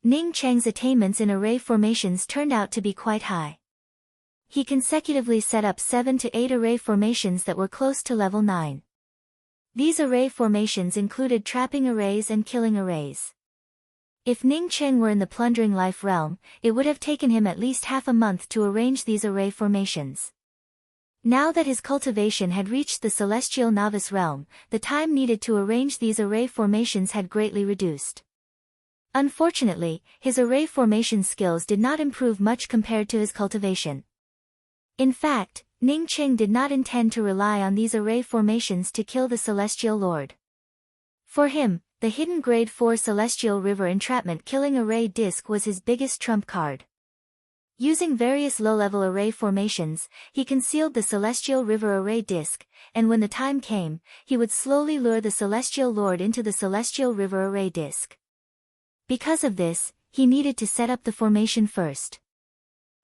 Ning Cheng's attainments in array formations turned out to be quite high. He consecutively set up 7 to 8 array formations that were close to level 9. These array formations included trapping arrays and killing arrays. If Ning Cheng were in the plundering life realm, it would have taken him at least half a month to arrange these array formations. Now that his cultivation had reached the celestial novice realm, the time needed to arrange these array formations had greatly reduced. Unfortunately, his array formation skills did not improve much compared to his cultivation. In fact, Ning Cheng did not intend to rely on these array formations to kill the Celestial Lord. For him, the hidden Grade 4 Celestial River Entrapment Killing Array Disc was his biggest trump card. Using various low-level array formations, he concealed the Celestial River Array Disc, and when the time came, he would slowly lure the Celestial Lord into the Celestial River Array Disc. Because of this, he needed to set up the formation first.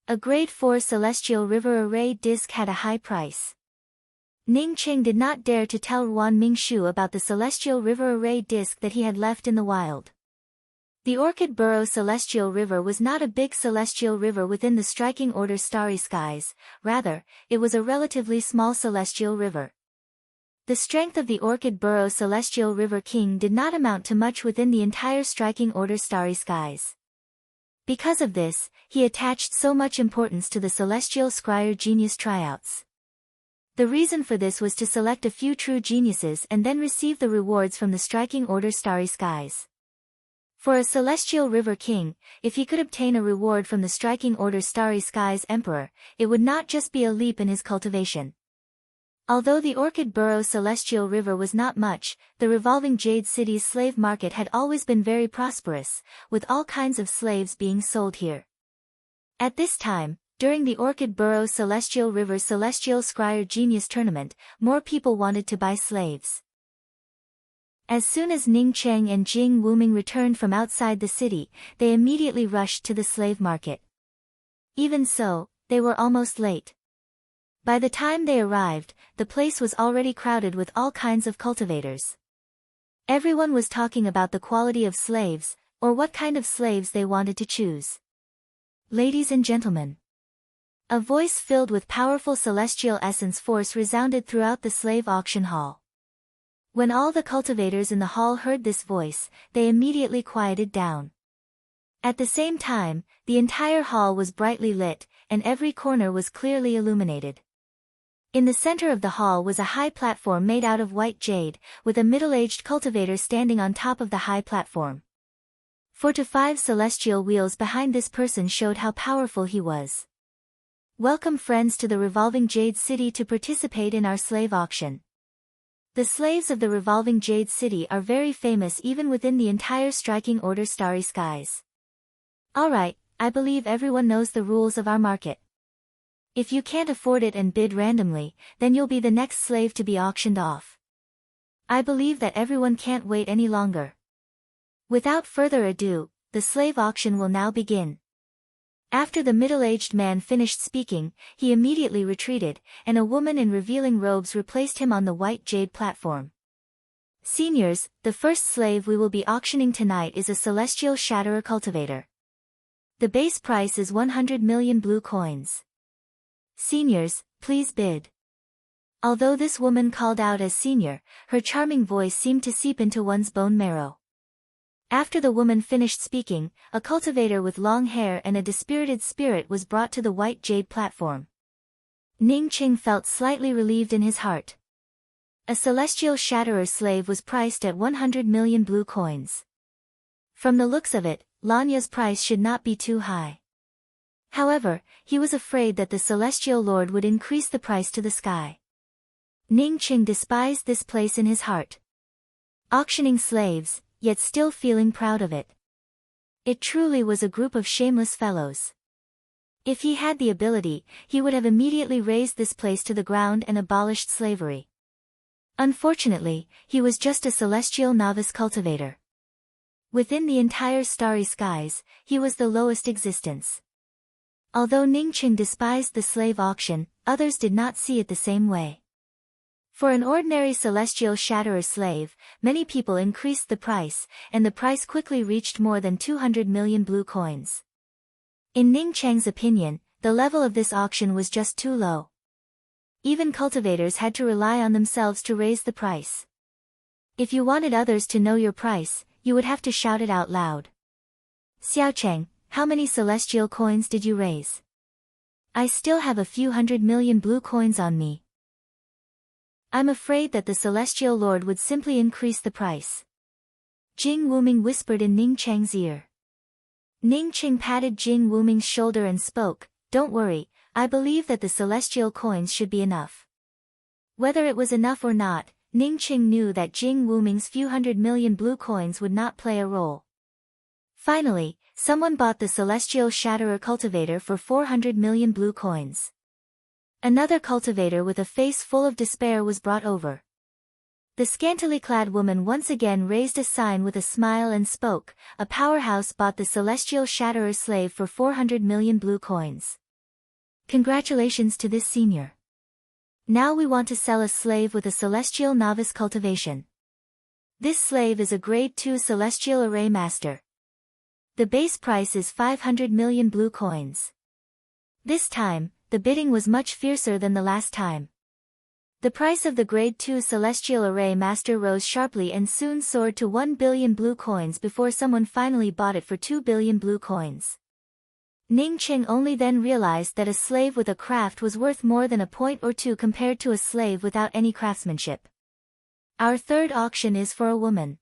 A Grade 4 Celestial River Array Disc had a high price. Ning Cheng did not dare to tell Ruan Mingshu about the Celestial River Array Disc that he had left in the wild. The Orchid Burrow Celestial River was not a big celestial river within the striking order Starry Skies, rather, it was a relatively small celestial river. The strength of the Orchid Burrow Celestial River King did not amount to much within the entire striking order Starry Skies. Because of this, he attached so much importance to the Celestial Scryer Genius tryouts. The reason for this was to select a few true geniuses and then receive the rewards from the striking order Starry Skies. For a Celestial River King, if he could obtain a reward from the striking order Starry Skies Emperor, it would not just be a leap in his cultivation. Although the Orchid Burrow Celestial River was not much, the revolving Jade City's slave market had always been very prosperous, with all kinds of slaves being sold here. At this time, during the Orchid Burrow Celestial River Celestial Scryer Genius Tournament, more people wanted to buy slaves. As soon as Ning Cheng and Jing Wuming returned from outside the city, they immediately rushed to the slave market. Even so, they were almost late. By the time they arrived, the place was already crowded with all kinds of cultivators. Everyone was talking about the quality of slaves, or what kind of slaves they wanted to choose. Ladies and gentlemen. A voice filled with powerful celestial essence force resounded throughout the slave auction hall. When all the cultivators in the hall heard this voice, they immediately quieted down. At the same time, the entire hall was brightly lit, and every corner was clearly illuminated. In the center of the hall was a high platform made out of white jade, with a middle-aged cultivator standing on top of the high platform. 4 to 5 celestial wheels behind this person showed how powerful he was. Welcome friends to the Revolving Jade City to participate in our slave auction. The slaves of the Revolving Jade City are very famous even within the entire striking order Starry Skies. Alright, I believe everyone knows the rules of our market. If you can't afford it and bid randomly, then you'll be the next slave to be auctioned off. I believe that everyone can't wait any longer. Without further ado, the slave auction will now begin. After the middle-aged man finished speaking, he immediately retreated, and a woman in revealing robes replaced him on the white jade platform. Seniors, the first slave we will be auctioning tonight is a Celestial Shatterer Cultivator. The base price is 100 million blue coins. Seniors, please bid. Although this woman called out as senior, her charming voice seemed to seep into one's bone marrow. After the woman finished speaking, a cultivator with long hair and a dispirited spirit was brought to the white jade platform. Ning Cheng felt slightly relieved in his heart. A Celestial Shatterer slave was priced at 100 million blue coins. From the looks of it, Lanya's price should not be too high. However, he was afraid that the Celestial Lord would increase the price to the sky. Ning Cheng despised this place in his heart. Auctioning slaves, yet still feeling proud of it. It truly was a group of shameless fellows. If he had the ability, he would have immediately razed this place to the ground and abolished slavery. Unfortunately, he was just a celestial novice cultivator. Within the entire Starry Skies, he was the lowest existence. Although Ning Cheng despised the slave auction, others did not see it the same way. For an ordinary celestial shatterer slave, many people increased the price, and the price quickly reached more than 200 million blue coins. In Ning Cheng's opinion, the level of this auction was just too low. Even cultivators had to rely on themselves to raise the price. If you wanted others to know your price, you would have to shout it out loud. Xiaocheng, how many celestial coins did you raise? I still have a few 100 million blue coins on me. I'm afraid that the celestial lord would simply increase the price. Jing Wuming whispered in Ning Cheng's ear. Ning Cheng patted Jing Wuming's shoulder and spoke, "Don't worry, I believe that the celestial coins should be enough." Whether it was enough or not, Ning Cheng knew that Jing Wuming's few 100 million blue coins would not play a role. Finally, someone bought the celestial shatterer cultivator for 400 million blue coins. Another cultivator with a face full of despair was brought over. The scantily clad woman once again raised a sign with a smile and spoke, "A powerhouse bought the celestial shatterer slave for 400 million blue coins. Congratulations to this senior. Now we want to sell a slave with a celestial novice cultivation. This slave is a grade 2 celestial array master. The base price is 500 million blue coins." This time, the bidding was much fiercer than the last time. The price of the grade 2 celestial array master rose sharply and soon soared to 1 billion blue coins before someone finally bought it for 2 billion blue coins. Ning Cheng only then realized that a slave with a craft was worth more than a point or two compared to a slave without any craftsmanship. Our third auction is for a woman.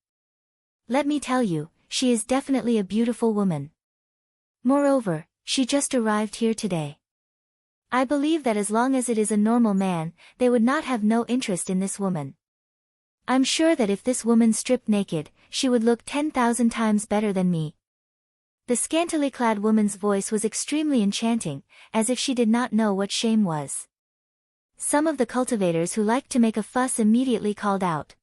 Let me tell you, she is definitely a beautiful woman. Moreover, she just arrived here today. I believe that as long as it is a normal man, they would not have no interest in this woman. I'm sure that if this woman stripped naked, she would look 10,000 times better than me. The scantily clad woman's voice was extremely enchanting, as if she did not know what shame was. Some of the cultivators who liked to make a fuss immediately called out.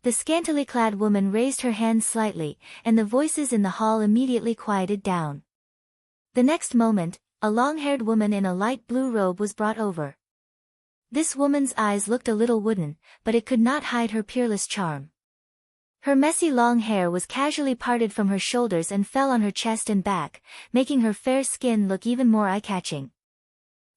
The scantily clad woman raised her hand slightly, and the voices in the hall immediately quieted down. The next moment, a long-haired woman in a light blue robe was brought over. This woman's eyes looked a little wooden, but it could not hide her peerless charm. Her messy long hair was casually parted from her shoulders and fell on her chest and back, making her fair skin look even more eye-catching.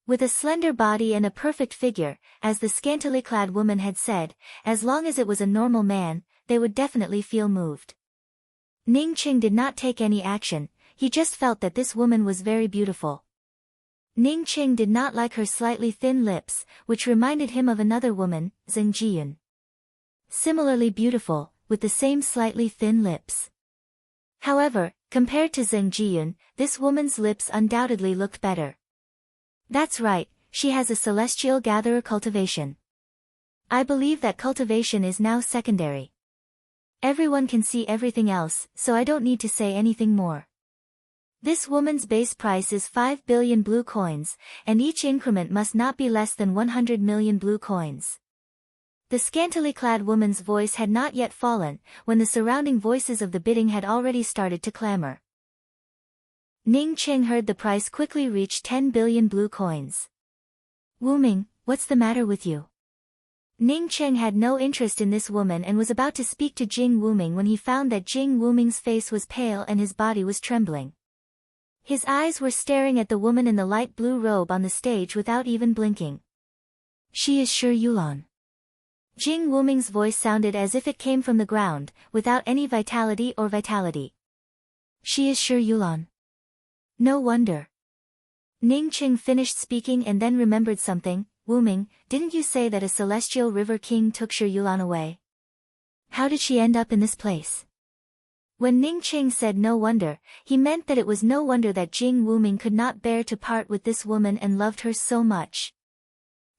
With a slender body and a perfect figure, as the scantily clad woman had said, as long as it was a normal man, they would definitely feel moved. Ning Cheng did not take any action, he just felt that this woman was very beautiful. Ning Cheng did not like her slightly thin lips, which reminded him of another woman, Zheng Jiyun. Similarly beautiful, with the same slightly thin lips. However, compared to Zheng Jiyun, this woman's lips undoubtedly looked better. That's right, she has a celestial gatherer cultivation. I believe that cultivation is now secondary. Everyone can see everything else, so I don't need to say anything more. This woman's base price is 5 billion blue coins, and each increment must not be less than 100 million blue coins. The scantily clad woman's voice had not yet fallen, when the surrounding voices of the bidding had already started to clamor. Ning Cheng heard the price quickly reach 10 billion blue coins. "Wuming, what's the matter with you?" Ning Cheng had no interest in this woman and was about to speak to Jing Wuming when he found that Jing Wuming's face was pale and his body was trembling. His eyes were staring at the woman in the light blue robe on the stage without even blinking. "She is sure Yulan." Jing Wuming's voice sounded as if it came from the ground, without any vitality. "She is sure Yulan." No wonder. Ning Cheng finished speaking and then remembered something. "Wuming, didn't you say that a celestial river king took Sure Yulan away? How did she end up in this place?" When Ning Cheng said no wonder, he meant that it was no wonder that Jing Wuming could not bear to part with this woman and loved her so much.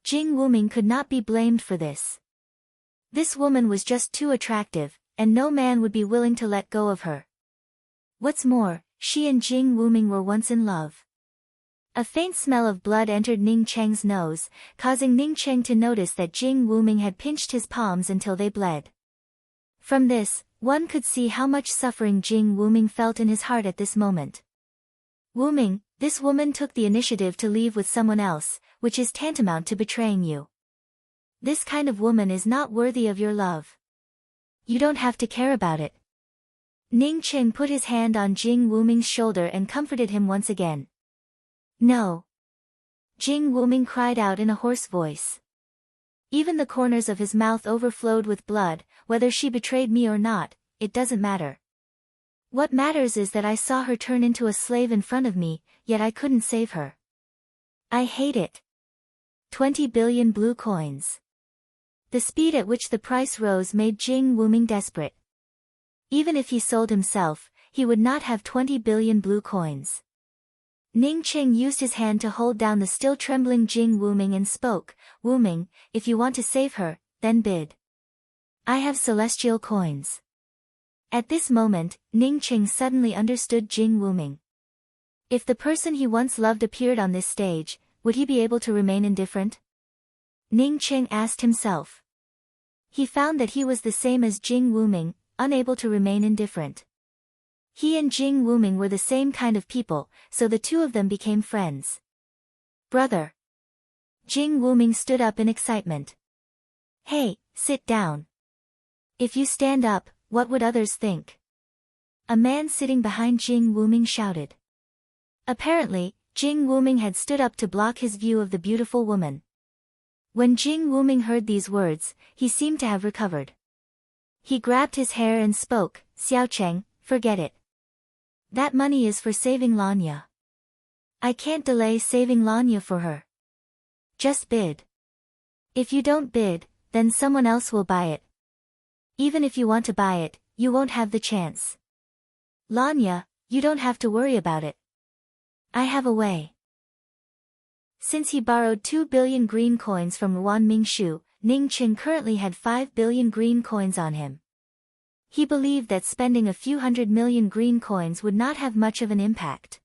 Jing Wuming could not be blamed for this. This woman was just too attractive, and no man would be willing to let go of her. What's more, she and Jing Wuming were once in love. A faint smell of blood entered Ning Cheng's nose, causing Ning Cheng to notice that Jing Wuming had pinched his palms until they bled. From this, one could see how much suffering Jing Wuming felt in his heart at this moment. "Wuming, this woman took the initiative to leave with someone else, which is tantamount to betraying you. This kind of woman is not worthy of your love. You don't have to care about it. Ning Qing put his hand on Jing Wuming's shoulder and comforted him once again. No. Jing Wuming cried out in a hoarse voice. Even the corners of his mouth overflowed with blood. Whether she betrayed me or not, it doesn't matter. What matters is that I saw her turn into a slave in front of me, yet I couldn't save her. I hate it. 20 billion blue coins. The speed at which the price rose made Jing Wuming desperate. Even if he sold himself, he would not have 20 billion blue coins. Ning Qing used his hand to hold down the still trembling Jing Wuming and spoke, Wuming, if you want to save her, then bid. I have celestial coins. At this moment, Ning Qing suddenly understood Jing Wuming. If the person he once loved appeared on this stage, would he be able to remain indifferent? Ning Qing asked himself. He found that he was the same as Jing Wuming, unable to remain indifferent. He and Jing Wuming were the same kind of people, so the two of them became friends. Brother. Jing Wuming stood up in excitement. Hey, sit down. If you stand up, what would others think? A man sitting behind Jing Wuming shouted. Apparently, Jing Wuming had stood up to block his view of the beautiful woman. When Jing Wuming heard these words, he seemed to have recovered. He grabbed his hair and spoke, Xiaocheng, forget it. That money is for saving Lanya. I can't delay saving Lanya for her. Just bid. If you don't bid, then someone else will buy it. Even if you want to buy it, you won't have the chance. Lanya, you don't have to worry about it. I have a way. Since he borrowed 2 billion green coins from Yuan Mingshu, Ning Qing currently had 5 billion green coins on him. He believed that spending a few 100 million green coins would not have much of an impact.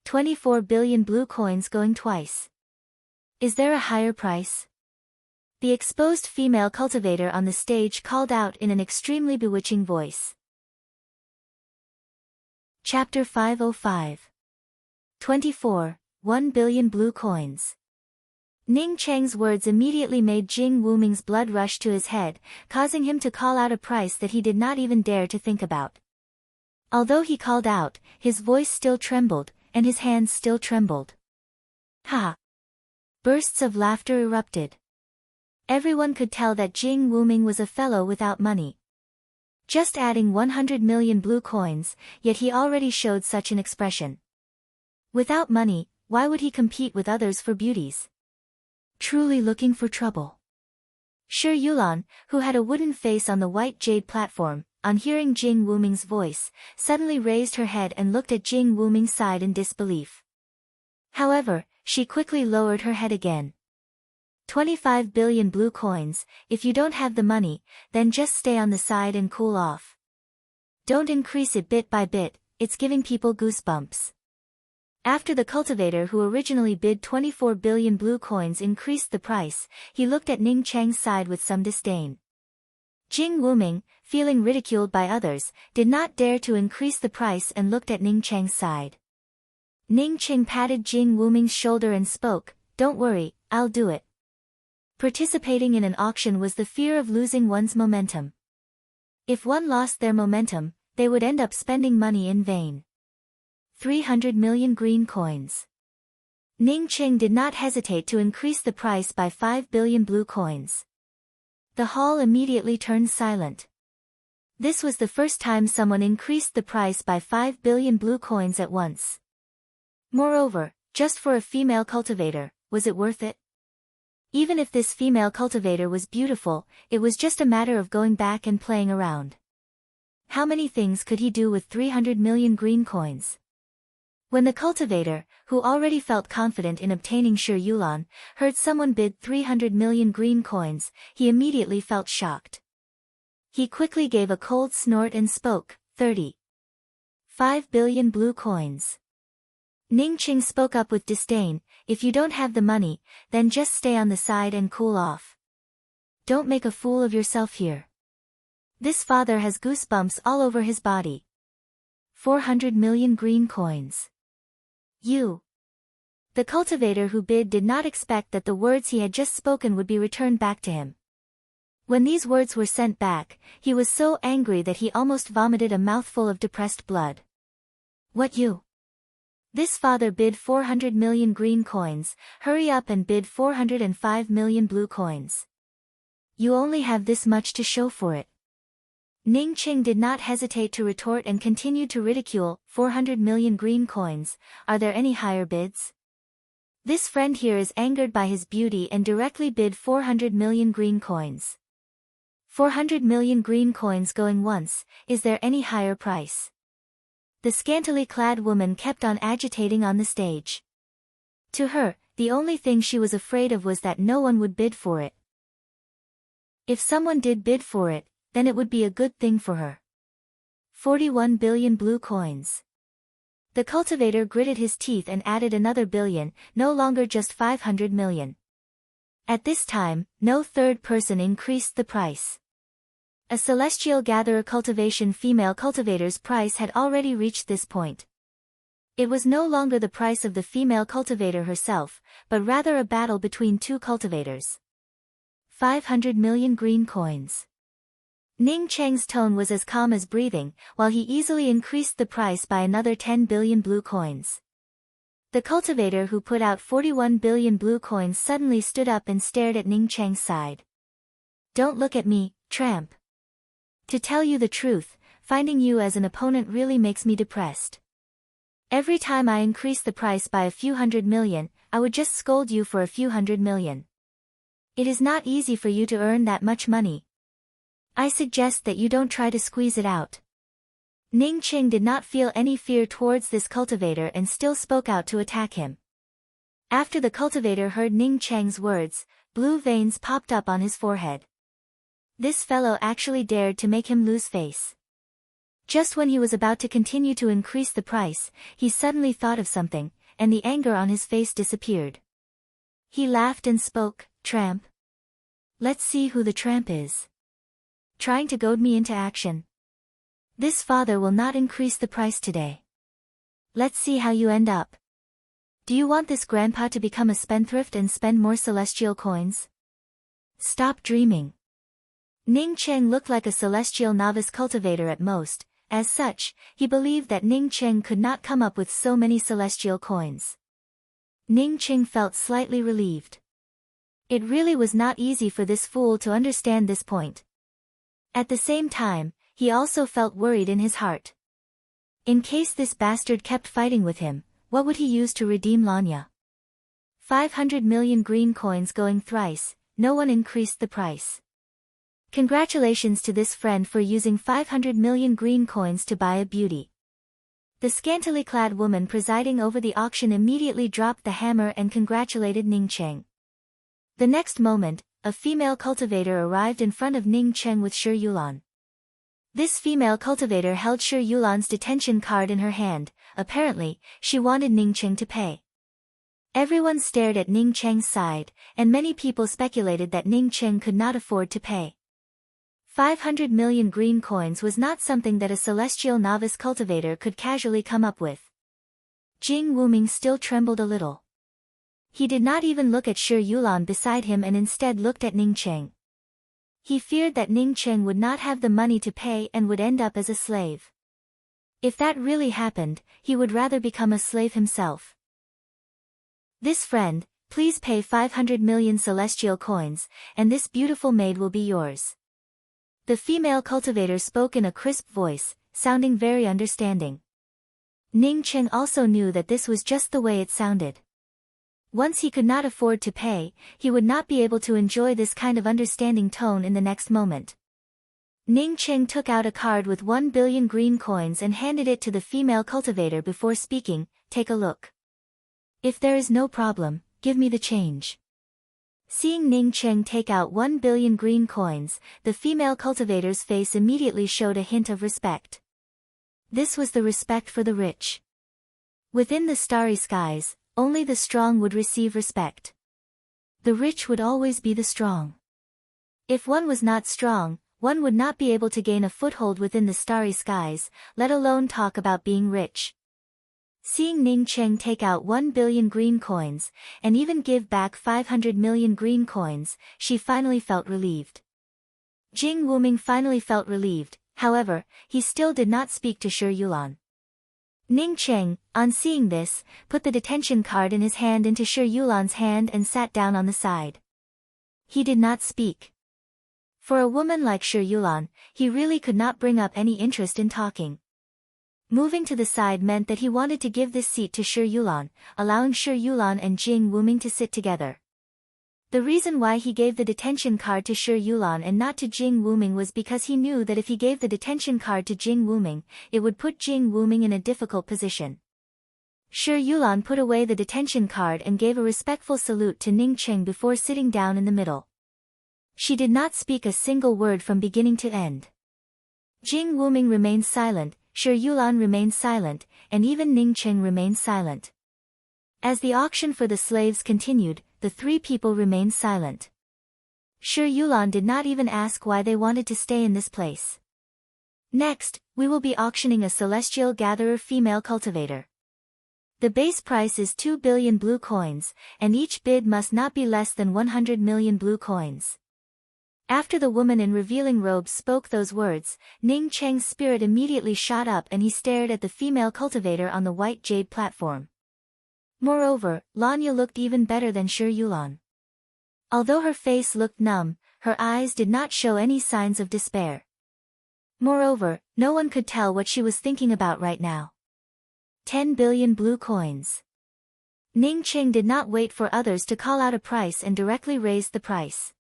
24 billion blue coins going twice. Is there a higher price? The exposed female cultivator on the stage called out in an extremely bewitching voice. Chapter 505. 24, 1 billion blue coins. Ning Cheng's words immediately made Jing Wuming's blood rush to his head, causing him to call out a price that he did not even dare to think about. Although he called out, his voice still trembled, and his hands still trembled. Ha! Bursts of laughter erupted. Everyone could tell that Jing Wuming was a fellow without money. Just adding 100 million blue coins, yet he already showed such an expression. Without money, why would he compete with others for beauties? Truly looking for trouble. Shi Yulan, who had a wooden face on the white jade platform, on hearing Jing Wuming's voice, suddenly raised her head and looked at Jing Wuming's side in disbelief. However, she quickly lowered her head again. 25 billion blue coins, if you don't have the money, then just stay on the side and cool off. Don't increase it bit by bit, it's giving people goosebumps. After the cultivator who originally bid 24 billion blue coins increased the price, he looked at Ning Cheng's side with some disdain. Jing Wuming, feeling ridiculed by others, did not dare to increase the price and looked at Ning Cheng's side. Ning Cheng patted Jing Wuming's shoulder and spoke, "Don't worry, I'll do it." Participating in an auction was the fear of losing one's momentum. If one lost their momentum, they would end up spending money in vain. 300 million green coins. Ning Cheng did not hesitate to increase the price by 5 billion blue coins. The hall immediately turned silent. This was the first time someone increased the price by 5 billion blue coins at once. Moreover, just for a female cultivator, was it worth it? Even if this female cultivator was beautiful, it was just a matter of going back and playing around. How many things could he do with 300 million green coins? When the cultivator, who already felt confident in obtaining Shi Yulan, heard someone bid 300 million green coins, he immediately felt shocked. He quickly gave a cold snort and spoke, 5 billion blue coins. Ning Cheng spoke up with disdain, "If you don't have the money, then just stay on the side and cool off. Don't make a fool of yourself here." This father has goosebumps all over his body. 400 million green coins. You. The cultivator who bid did not expect that the words he had just spoken would be returned back to him. When these words were sent back, he was so angry that he almost vomited a mouthful of depressed blood. What you? This father bid 400 million green coins, hurry up and bid 405 million blue coins. You only have this much to show for it. Ning Qing did not hesitate to retort and continued to ridicule, 400 million green coins, are there any higher bids? This friend here is angered by his beauty and directly bid 400 million green coins. 400 million green coins going once, is there any higher price? The scantily clad woman kept on agitating on the stage. To her, the only thing she was afraid of was that no one would bid for it. If someone did bid for it, then it would be a good thing for her. 41 billion blue coins. The cultivator gritted his teeth and added another billion, no longer just 500 million. At this time, no third person increased the price. A celestial gatherer cultivation female cultivator's price had already reached this point. It was no longer the price of the female cultivator herself, but rather a battle between two cultivators. 500 million green coins. Ning Cheng's tone was as calm as breathing, while he easily increased the price by another 10 billion blue coins. The cultivator who put out 41 billion blue coins suddenly stood up and stared at Ning Cheng's side. Don't look at me, tramp. To tell you the truth, finding you as an opponent really makes me depressed. Every time I increase the price by a few hundred million, I would just scold you for a few hundred million. It is not easy for you to earn that much money. I suggest that you don't try to squeeze it out. Ning Qing did not feel any fear towards this cultivator and still spoke out to attack him. After the cultivator heard Ning Cheng's words, blue veins popped up on his forehead. This fellow actually dared to make him lose face. Just when he was about to continue to increase the price, he suddenly thought of something, and the anger on his face disappeared. He laughed and spoke, tramp. Let's see who the tramp is. Trying to goad me into action. This father will not increase the price today. Let's see how you end up. Do you want this grandpa to become a spendthrift and spend more celestial coins? Stop dreaming. Ning Cheng looked like a celestial novice cultivator at most. As such, he believed that Ning Cheng could not come up with so many celestial coins. Ning Cheng felt slightly relieved. It really was not easy for this fool to understand this point. At the same time, he also felt worried in his heart. In case this bastard kept fighting with him, what would he use to redeem Lanya? 500 million green coins going thrice, no one increased the price. Congratulations to this friend for using 500 million green coins to buy a beauty. The scantily clad woman presiding over the auction immediately dropped the hammer and congratulated Ning Cheng. The next moment, a female cultivator arrived in front of Ning Cheng with Shi Yulan. This female cultivator held Shi Yulan's detention card in her hand. Apparently, she wanted Ning Cheng to pay. Everyone stared at Ning Cheng's side, and many people speculated that Ning Cheng could not afford to pay. 500 million green coins was not something that a celestial novice cultivator could casually come up with. Jing Wuming still trembled a little. He did not even look at Shi Yulan beside him and instead looked at Ning Cheng. He feared that Ning Cheng would not have the money to pay and would end up as a slave. If that really happened, he would rather become a slave himself. This friend, please pay 500 million celestial coins, and this beautiful maid will be yours. The female cultivator spoke in a crisp voice, sounding very understanding. Ning Cheng also knew that this was just the way it sounded. Once he could not afford to pay, he would not be able to enjoy this kind of understanding tone in the next moment. Ning Cheng took out a card with 1 billion green coins and handed it to the female cultivator before speaking, take a look. If there is no problem, give me the change. Seeing Ning Cheng take out 1 billion green coins, the female cultivator's face immediately showed a hint of respect. This was the respect for the rich. Within the starry skies, only the strong would receive respect. The rich would always be the strong. If one was not strong, one would not be able to gain a foothold within the starry skies, let alone talk about being rich. Seeing Ning Cheng take out 1 billion green coins, and even give back 500 million green coins, she finally felt relieved. Jing Wuming finally felt relieved, however, he still did not speak to Shi Yulan. Ning Cheng, on seeing this, put the detention card in his hand into Shi Yulan's hand and sat down on the side. He did not speak. For a woman like Shi Yulan, he really could not bring up any interest in talking. Moving to the side meant that he wanted to give this seat to Shi Yulan, allowing Shi Yulan and Jing Wuming to sit together. The reason why he gave the detention card to Shi Yulan and not to Jing Wuming was because he knew that if he gave the detention card to Jing Wuming, it would put Jing Wuming in a difficult position. Shi Yulan put away the detention card and gave a respectful salute to Ning Cheng before sitting down in the middle. She did not speak a single word from beginning to end. Jing Wuming remained silent, Shi Yulan remained silent, and even Ning Cheng remained silent. As the auction for the slaves continued, the three people remained silent. Shi Yulan did not even ask why they wanted to stay in this place. Next, we will be auctioning a celestial gatherer female cultivator. The base price is 2 billion blue coins, and each bid must not be less than 100 million blue coins. After the woman in revealing robes spoke those words, Ning Cheng's spirit immediately shot up and he stared at the female cultivator on the white jade platform. Moreover, Lanya looked even better than Shi Yulan. Although her face looked numb, her eyes did not show any signs of despair. Moreover, no one could tell what she was thinking about right now. 10 billion blue coins. Ning Cheng did not wait for others to call out a price and directly raised the price.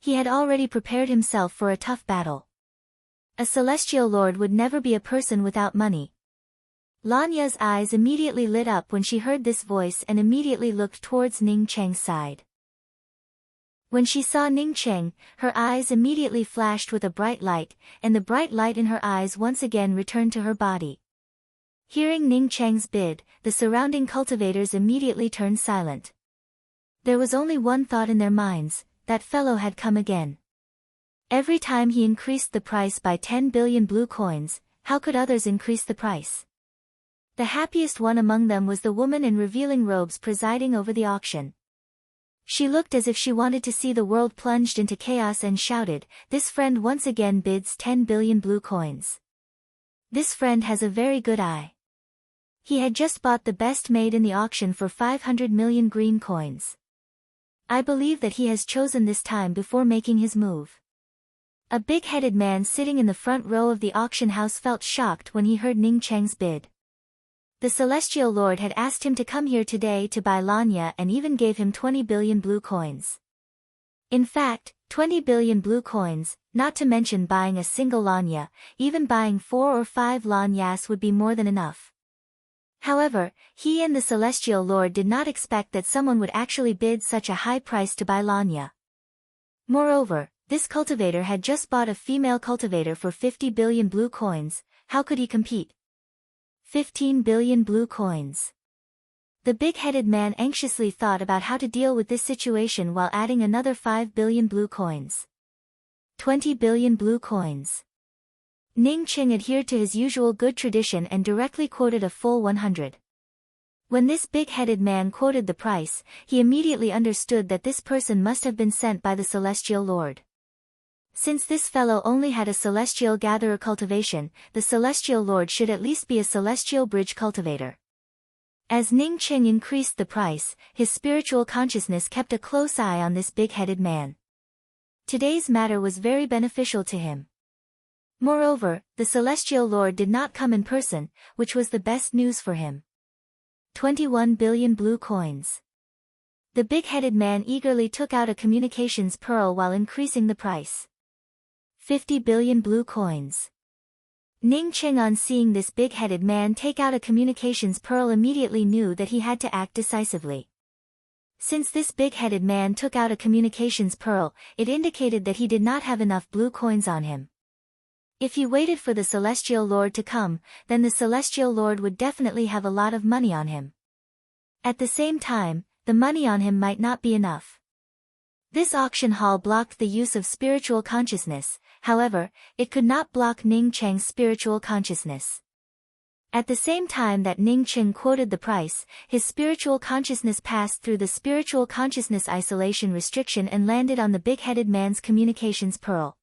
He had already prepared himself for a tough battle. A celestial lord would never be a person without money. Lanya's eyes immediately lit up when she heard this voice and immediately looked towards Ning Cheng's side. When she saw Ning Cheng, her eyes immediately flashed with a bright light, and the bright light in her eyes once again returned to her body. Hearing Ning Cheng's bid, the surrounding cultivators immediately turned silent. There was only one thought in their minds: that fellow had come again. Every time he increased the price by 10 billion blue coins, how could others increase the price? The happiest one among them was the woman in revealing robes presiding over the auction. She looked as if she wanted to see the world plunged into chaos and shouted, "This friend once again bids 10 billion blue coins. This friend has a very good eye. He had just bought the best made in the auction for 500 million green coins. I believe that he has chosen this time before making his move." A big-headed man sitting in the front row of the auction house felt shocked when he heard Ning Cheng's bid. The celestial lord had asked him to come here today to buy Lanya and even gave him 20 billion blue coins. In fact, 20 billion blue coins, not to mention buying a single Lanya, even buying 4 or 5 Lanyas would be more than enough. However, he and the celestial lord did not expect that someone would actually bid such a high price to buy Lanya. Moreover, this cultivator had just bought a female cultivator for 50 billion blue coins. How could he compete? 15 billion blue coins. The big-headed man anxiously thought about how to deal with this situation while adding another 5 billion blue coins. 20 billion blue coins. Ning Cheng adhered to his usual good tradition and directly quoted a full 100. When this big-headed man quoted the price, he immediately understood that this person must have been sent by the celestial lord. Since this fellow only had a celestial gatherer cultivation, the celestial lord should at least be a celestial bridge cultivator. As Ning Cheng increased the price, his spiritual consciousness kept a close eye on this big-headed man. Today's matter was very beneficial to him. Moreover, the celestial lord did not come in person, which was the best news for him. 21 billion blue coins. The big-headed man eagerly took out a communications pearl while increasing the price. 50 billion blue coins. Ning Cheng, on seeing this big-headed man take out a communications pearl, immediately knew that he had to act decisively. Since this big-headed man took out a communications pearl, it indicated that he did not have enough blue coins on him. If he waited for the celestial lord to come, then the celestial lord would definitely have a lot of money on him. At the same time, the money on him might not be enough. This auction hall blocked the use of spiritual consciousness, however, it could not block Ning Cheng's spiritual consciousness. At the same time that Ning Cheng quoted the price, his spiritual consciousness passed through the spiritual consciousness isolation restriction and landed on the big-headed man's communications pearl.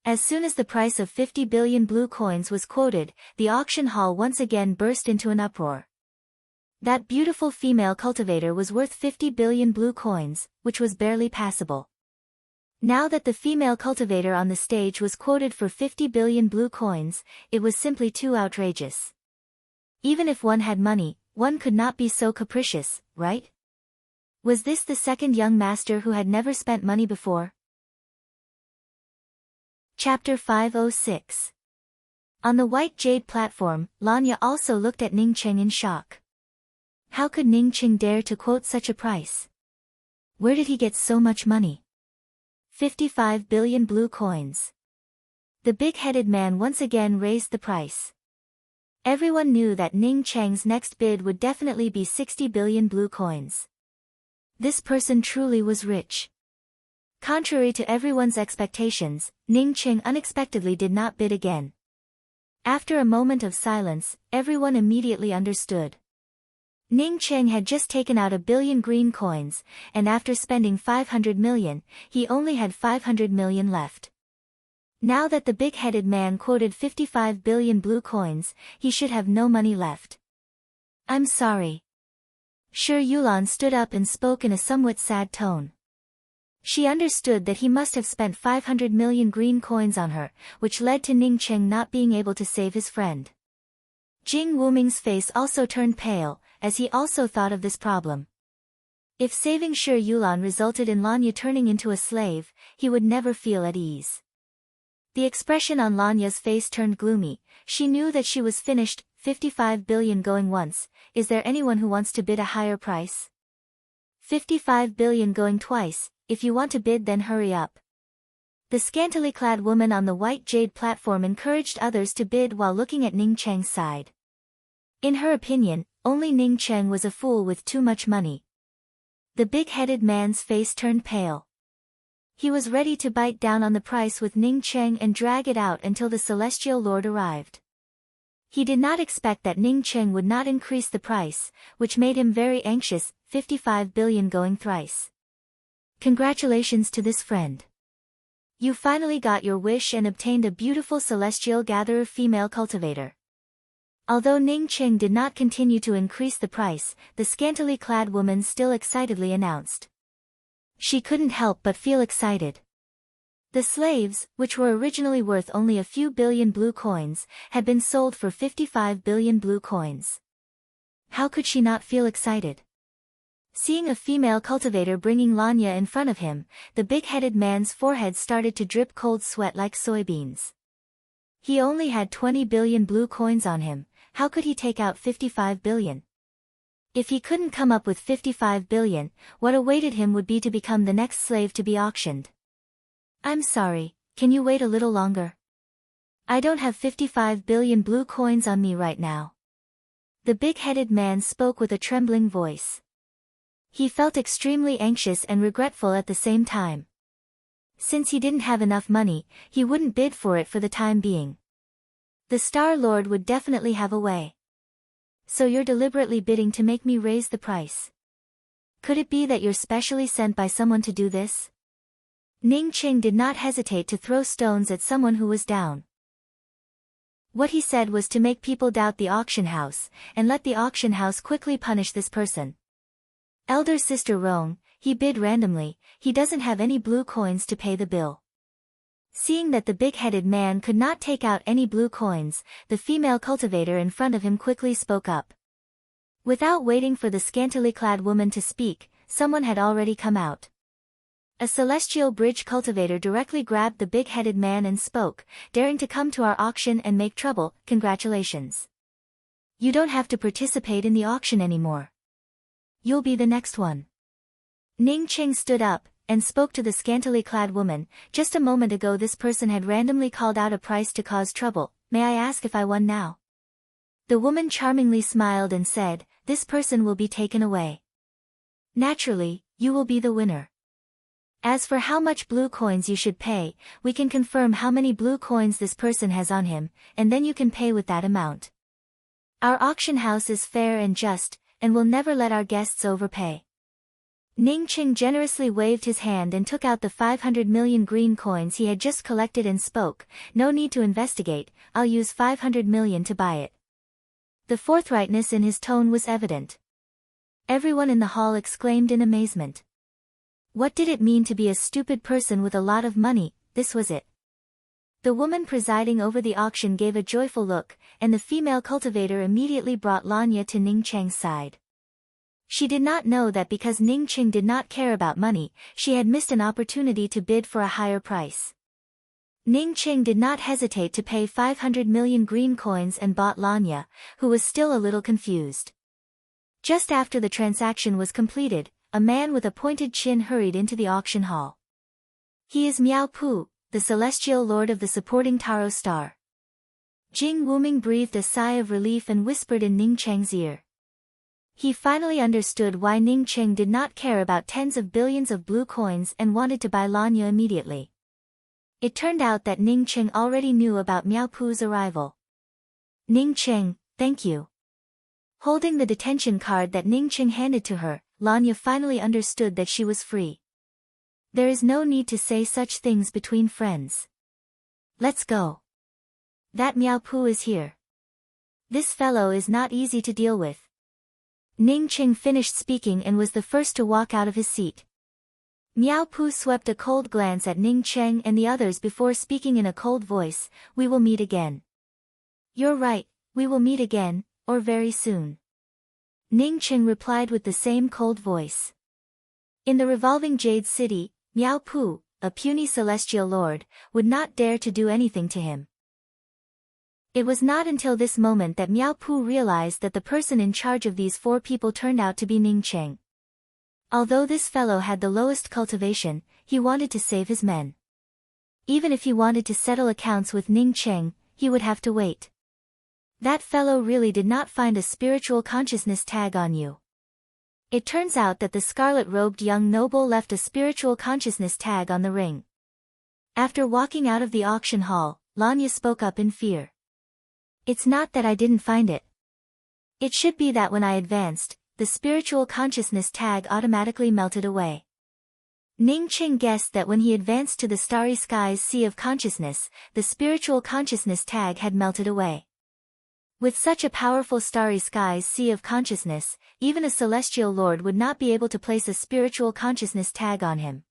As soon as the price of 50 billion blue coins was quoted, the auction hall once again burst into an uproar. That beautiful female cultivator was worth 50 billion blue coins, which was barely passable. Now that the female cultivator on the stage was quoted for 50 billion blue coins, it was simply too outrageous. Even if one had money, one could not be so capricious, right? Was this the second young master who had never spent money before? Chapter 506. On the white jade platform, Lanya also looked at Ning Cheng in shock. How could Ning Cheng dare to quote such a price? Where did he get so much money? 55 billion blue coins. The big-headed man once again raised the price. Everyone knew that Ning Cheng's next bid would definitely be 60 billion blue coins. This person truly was rich. Contrary to everyone's expectations, Ning Cheng unexpectedly did not bid again. After a moment of silence, everyone immediately understood. Ning Cheng had just taken out 1 billion green coins, and after spending 500 million, he only had 500 million left. Now that the big-headed man quoted 55 billion blue coins, he should have no money left. I'm sorry. Shi Yulan stood up and spoke in a somewhat sad tone. She understood that he must have spent 500 million green coins on her, which led to Ning Cheng not being able to save his friend. Jing Wuming's face also turned pale, as he also thought of this problem. If saving Shi Yulan resulted in Lanya turning into a slave, he would never feel at ease. The expression on Lanya's face turned gloomy. She knew that she was finished. 55 billion going once. Is there anyone who wants to bid a higher price? 55 billion going twice. If you want to bid, then hurry up. The scantily clad woman on the white jade platform encouraged others to bid while looking at Ning Cheng's side. In her opinion, only Ning Cheng was a fool with too much money. The big-headed man's face turned pale. He was ready to bite down on the price with Ning Cheng and drag it out until the celestial lord arrived. He did not expect that Ning Cheng would not increase the price, which made him very anxious. 55 billion going thrice. Congratulations to this friend. You finally got your wish and obtained a beautiful celestial gatherer female cultivator. Although Ning Cheng did not continue to increase the price, the scantily clad woman still excitedly announced. She couldn't help but feel excited. The slaves, which were originally worth only a few billion blue coins, had been sold for 55 billion blue coins. How could she not feel excited? Seeing a female cultivator bringing Lanya in front of him, the big-headed man's forehead started to drip cold sweat like soybeans. He only had 20 billion blue coins on him. How could he take out 55 billion? If he couldn't come up with 55 billion, what awaited him would be to become the next slave to be auctioned. I'm sorry, can you wait a little longer? I don't have 55 billion blue coins on me right now. The big-headed man spoke with a trembling voice. He felt extremely anxious and regretful at the same time. Since he didn't have enough money, he wouldn't bid for it for the time being. The Star Lord would definitely have a way. So you're deliberately bidding to make me raise the price. Could it be that you're specially sent by someone to do this? Ning Cheng did not hesitate to throw stones at someone who was down. What he said was to make people doubt the auction house, and let the auction house quickly punish this person. Elder Sister Rong, he bid randomly, he doesn't have any blue coins to pay the bill. Seeing that the big-headed man could not take out any blue coins, the female cultivator in front of him quickly spoke up. Without waiting for the scantily clad woman to speak, someone had already come out. A celestial bridge cultivator directly grabbed the big-headed man and spoke, daring to come to our auction and make trouble. Congratulations. You don't have to participate in the auction anymore. You'll be the next one. Ning Cheng stood up and spoke to the scantily clad woman. Just a moment ago this person had randomly called out a price to cause trouble. May I ask if I won now? The woman charmingly smiled and said, this person will be taken away. Naturally, you will be the winner. As for how much blue coins you should pay, we can confirm how many blue coins this person has on him, and then you can pay with that amount. Our auction house is fair and just, and will never let our guests overpay. Ning Qing generously waved his hand and took out the 500 million green coins he had just collected and spoke, "No need to investigate, I'll use 500 million to buy it." The forthrightness in his tone was evident. Everyone in the hall exclaimed in amazement. What did it mean to be a stupid person with a lot of money? This was it. The woman presiding over the auction gave a joyful look, and the female cultivator immediately brought Lanya to Ning Cheng's side. She did not know that because Ning Qing did not care about money, she had missed an opportunity to bid for a higher price. Ning Qing did not hesitate to pay 500 million green coins and bought Lanya, who was still a little confused. Just after the transaction was completed, a man with a pointed chin hurried into the auction hall. He is Miao Pu, the celestial lord of the supporting Taro star. Jing Wuming breathed a sigh of relief and whispered in Ning Cheng's ear. He finally understood why Ning Cheng did not care about tens of billions of blue coins and wanted to buy Lanya immediately. It turned out that Ning Cheng already knew about Miao Pu's arrival. "Ning Cheng, thank you." Holding the detention card that Ning Cheng handed to her, Lanya finally understood that she was free. There is no need to say such things between friends. Let's go. That Miao Pu is here. This fellow is not easy to deal with. Ning Cheng finished speaking and was the first to walk out of his seat. Miao Pu swept a cold glance at Ning Cheng and the others before speaking in a cold voice, "We will meet again." "You're right, we will meet again, or very soon." Ning Cheng replied with the same cold voice. In the revolving Jade City, Miao Pu, a puny celestial lord, would not dare to do anything to him. It was not until this moment that Miao Pu realized that the person in charge of these four people turned out to be Ning Cheng. Although this fellow had the lowest cultivation, he wanted to save his men. Even if he wanted to settle accounts with Ning Cheng, he would have to wait. That fellow really did not find a spiritual consciousness tag on you. It turns out that the scarlet-robed young noble left a spiritual consciousness tag on the ring. After walking out of the auction hall, Lanya spoke up in fear. "It's not that I didn't find it. It should be that when I advanced, the spiritual consciousness tag automatically melted away." Ning Cheng guessed that when he advanced to the starry sky's sea of consciousness, the spiritual consciousness tag had melted away. With such a powerful starry sky's sea of consciousness, even a celestial lord would not be able to place a spiritual consciousness tag on him.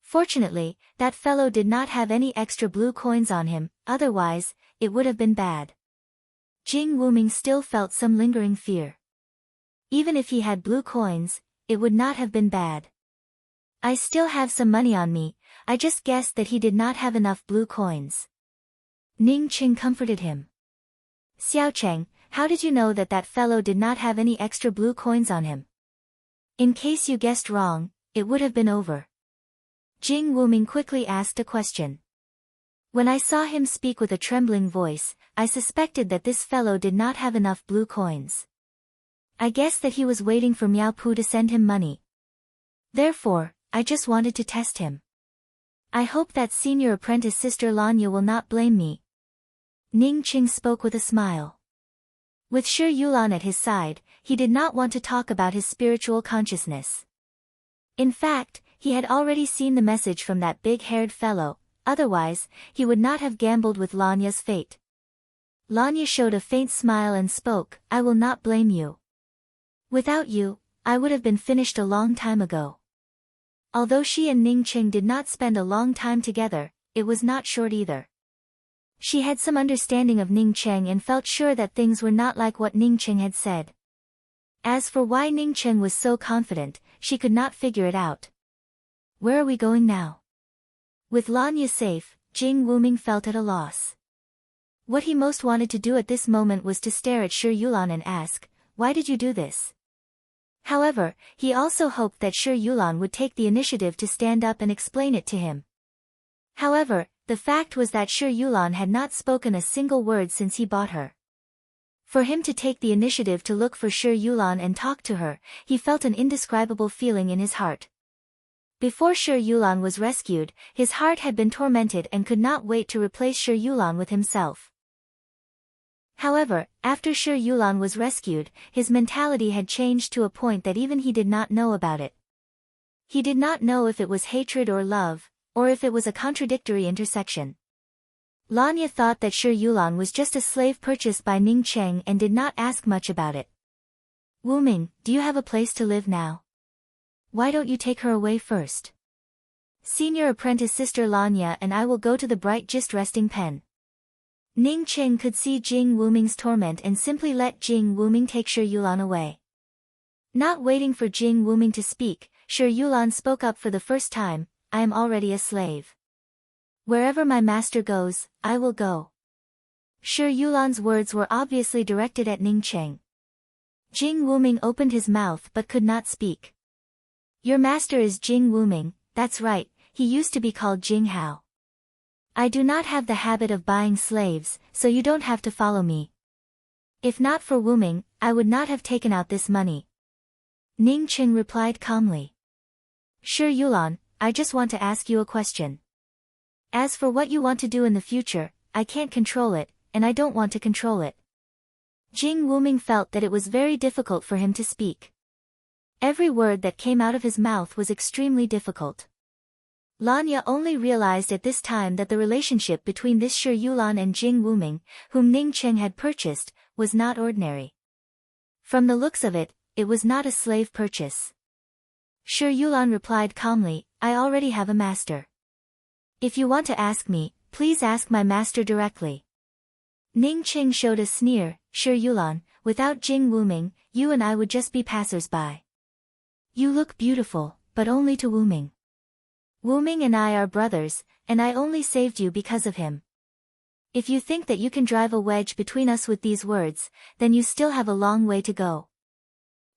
Fortunately, that fellow did not have any extra blue coins on him, otherwise, it would have been bad. Jing Wuming still felt some lingering fear. Even if he had blue coins, it would not have been bad. "I still have some money on me, I just guessed that he did not have enough blue coins." Ning Cheng comforted him. "Xiao Cheng, how did you know that that fellow did not have any extra blue coins on him? In case you guessed wrong, it would have been over." Jing Wuming quickly asked a question. "When I saw him speak with a trembling voice, I suspected that this fellow did not have enough blue coins. I guessed that he was waiting for Miao Pu to send him money. Therefore, I just wanted to test him. I hope that senior apprentice sister Lanya will not blame me." Ning Cheng spoke with a smile. With Shi Yulan at his side, he did not want to talk about his spiritual consciousness. In fact, he had already seen the message from that big-haired fellow, otherwise, he would not have gambled with Lanya's fate. Lanya showed a faint smile and spoke, "I will not blame you. Without you, I would have been finished a long time ago." Although she and Ning Cheng did not spend a long time together, it was not short either. She had some understanding of Ning Cheng and felt sure that things were not like what Ning Cheng had said. As for why Ning Cheng was so confident, she could not figure it out. "Where are we going now?" With Lanya safe, Jing Wuming felt at a loss. What he most wanted to do at this moment was to stare at Shi Yulan and ask, "Why did you do this?" However, he also hoped that Shi Yulan would take the initiative to stand up and explain it to him. However, the fact was that Shi Yulan had not spoken a single word since he bought her. For him to take the initiative to look for Shi Yulan and talk to her, he felt an indescribable feeling in his heart. Before Shi Yulan was rescued, his heart had been tormented and could not wait to replace Shi Yulan with himself. However, after Shi Yulan was rescued, his mentality had changed to a point that even he did not know about it. He did not know if it was hatred or love, or if it was a contradictory intersection. Lanya thought that Shi Yulan was just a slave purchased by Ning Cheng and did not ask much about it. Wu Ming, do you have a place to live now? Why don't you take her away first? Senior apprentice sister Lanya and I will go to the bright gist resting pen. Ning Cheng could see Jing Wuming's torment and simply let Jing Wuming take Shi Yulan away. Not waiting for Jing Wuming to speak, Shi Yulan spoke up for the first time, I am already a slave. Wherever my master goes, I will go. Shi Yulan's words were obviously directed at Ning Cheng. Jing Wuming opened his mouth but could not speak. Your master is Jing Wuming, that's right, he used to be called Jing Hao. I do not have the habit of buying slaves, so you don't have to follow me. If not for Wuming, I would not have taken out this money. Ning Cheng replied calmly. Shi Yulan, I just want to ask you a question. As for what you want to do in the future, I can't control it, and I don't want to control it. Jing Wuming felt that it was very difficult for him to speak. Every word that came out of his mouth was extremely difficult. Lanya only realized at this time that the relationship between this Shi Yulan and Jing Wuming, whom Ning Cheng had purchased, was not ordinary. From the looks of it, it was not a slave purchase. Shi Yulan replied calmly, I already have a master. If you want to ask me, please ask my master directly. Ning Cheng showed a sneer, Shi Yulan, without Jing Wuming, you and I would just be passers-by. You look beautiful, but only to Wuming. Wuming and I are brothers, and I only saved you because of him. If you think that you can drive a wedge between us with these words, then you still have a long way to go.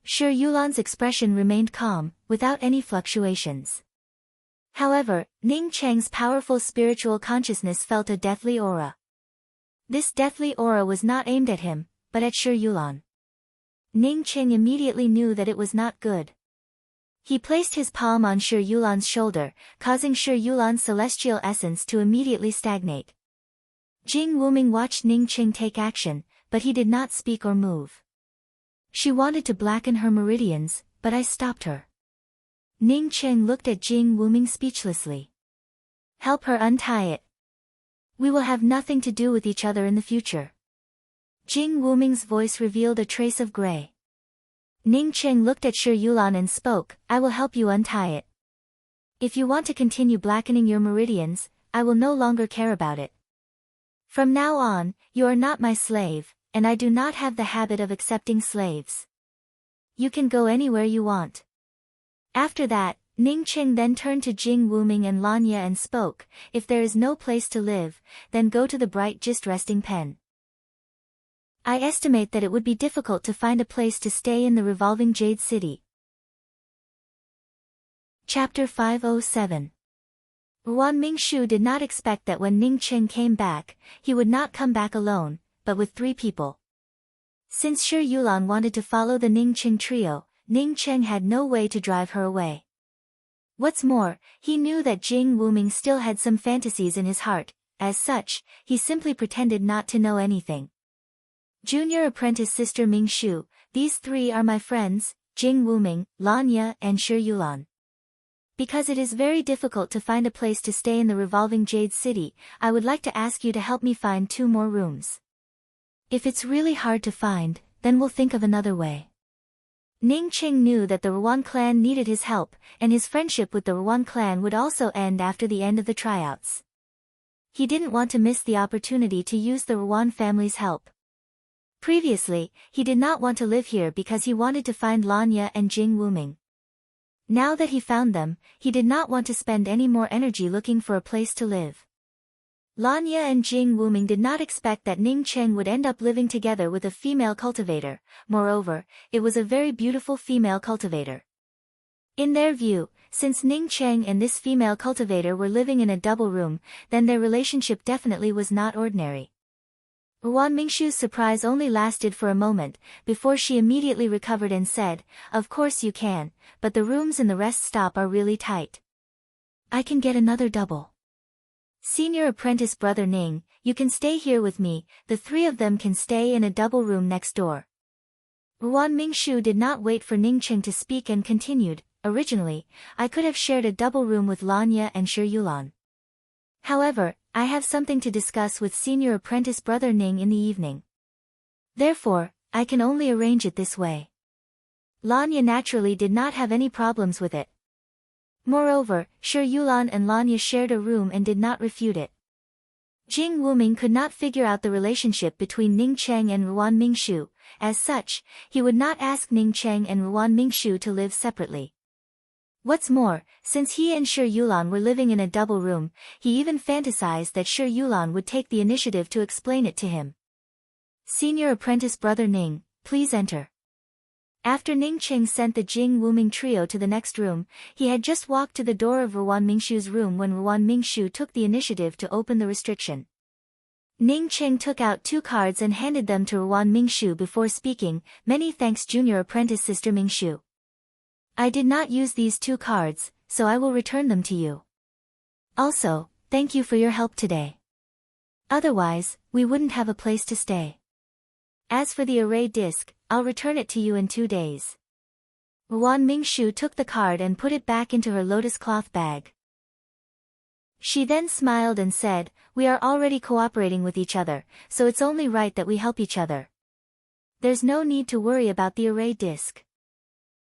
Shi Yulan's expression remained calm, without any fluctuations. However, Ning Cheng's powerful spiritual consciousness felt a deathly aura. This deathly aura was not aimed at him, but at Shi Yulan. Ning Cheng immediately knew that it was not good. He placed his palm on Shi Yulan's shoulder, causing Shi Yulan's celestial essence to immediately stagnate. Jing Wuming watched Ning Cheng take action, but he did not speak or move. She wanted to blacken her meridians, but I stopped her. Ning Cheng looked at Jing Wuming speechlessly. Help her untie it. We will have nothing to do with each other in the future. Jing Wuming's voice revealed a trace of gray. Ning Cheng looked at Shi Yulan and spoke, I will help you untie it. If you want to continue blackening your meridians, I will no longer care about it. From now on, you are not my slave, and I do not have the habit of accepting slaves. You can go anywhere you want. After that, Ning Cheng then turned to Jing Wuming and Lanya and spoke, if there is no place to live, then go to the bright gist resting pen. I estimate that it would be difficult to find a place to stay in the revolving Jade City. Chapter 507. Wan Mingshu did not expect that when Ning Cheng came back, he would not come back alone, but with 3 people. Since Shi Yulan wanted to follow the Ning Cheng trio, Ning Cheng had no way to drive her away. What's more, he knew that Jing Wuming still had some fantasies in his heart, as such, he simply pretended not to know anything. Junior apprentice sister Mingshu, these 3 are my friends, Jing Wuming, Lanya and Shi Yulan. Because it is very difficult to find a place to stay in the revolving Jade City, I would like to ask you to help me find 2 more rooms. If it's really hard to find, then we'll think of another way. Ning Cheng knew that the Ruan clan needed his help, and his friendship with the Ruan clan would also end after the end of the tryouts. He didn't want to miss the opportunity to use the Ruan family's help. Previously, he did not want to live here because he wanted to find Lanya and Jing Wuming. Now that he found them, he did not want to spend any more energy looking for a place to live. Lanya and Jing Wuming did not expect that Ning Cheng would end up living together with a female cultivator, moreover, it was a very beautiful female cultivator. In their view, since Ning Cheng and this female cultivator were living in a double room, then their relationship definitely was not ordinary. Wan Mingshu's surprise only lasted for a moment, before she immediately recovered and said, of course you can, but the rooms in the rest stop are really tight. I can get another double. Senior apprentice brother Ning, you can stay here with me, the three of them can stay in a double room next door. Ruan Mingshu did not wait for Ningcheng to speak and continued, originally, I could have shared a double room with Lanya and Shi Yulan. However, I have something to discuss with senior apprentice brother Ning in the evening. Therefore, I can only arrange it this way. Lanya naturally did not have any problems with it. Moreover, Shi Yulan and Lanya shared a room and did not refute it. Jing Wuming could not figure out the relationship between Ning Cheng and Ruan Mingshu. As such, he would not ask Ning Cheng and Ruan Mingshu to live separately. What's more, since he and Shi Yulan were living in a double room, he even fantasized that Shi Yulan would take the initiative to explain it to him. Senior apprentice brother Ning, please enter. After Ning Cheng sent the Jing Wuming trio to the next room, he had just walked to the door of Ruan Mingshu's room when Ruan Mingshu took the initiative to open the restriction. Ning Cheng took out 2 cards and handed them to Ruan Mingshu before speaking, many thanks junior apprentice sister Mingshu. I did not use these 2 cards, so I will return them to you. Also, thank you for your help today. Otherwise, we wouldn't have a place to stay. As for the array disc, I'll return it to you in 2 days. Ruan Mingshu took the card and put it back into her lotus cloth bag. She then smiled and said, we are already cooperating with each other, so it's only right that we help each other. There's no need to worry about the array disc.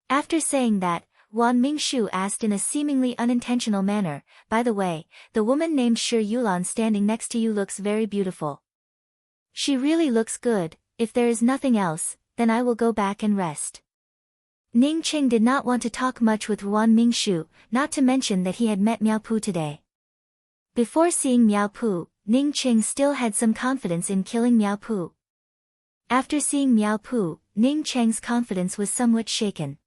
After saying that, Ruan Mingshu asked in a seemingly unintentional manner, by the way, the woman named Shi Yulan standing next to you looks very beautiful. She really looks good. If there is nothing else, then I will go back and rest. Ning Cheng did not want to talk much with Ruan Mingshu, not to mention that he had met Miao Pu today. Before seeing Miao Pu, Ning Cheng still had some confidence in killing Miao Pu. After seeing Miao Pu, Ning Cheng's confidence was somewhat shaken.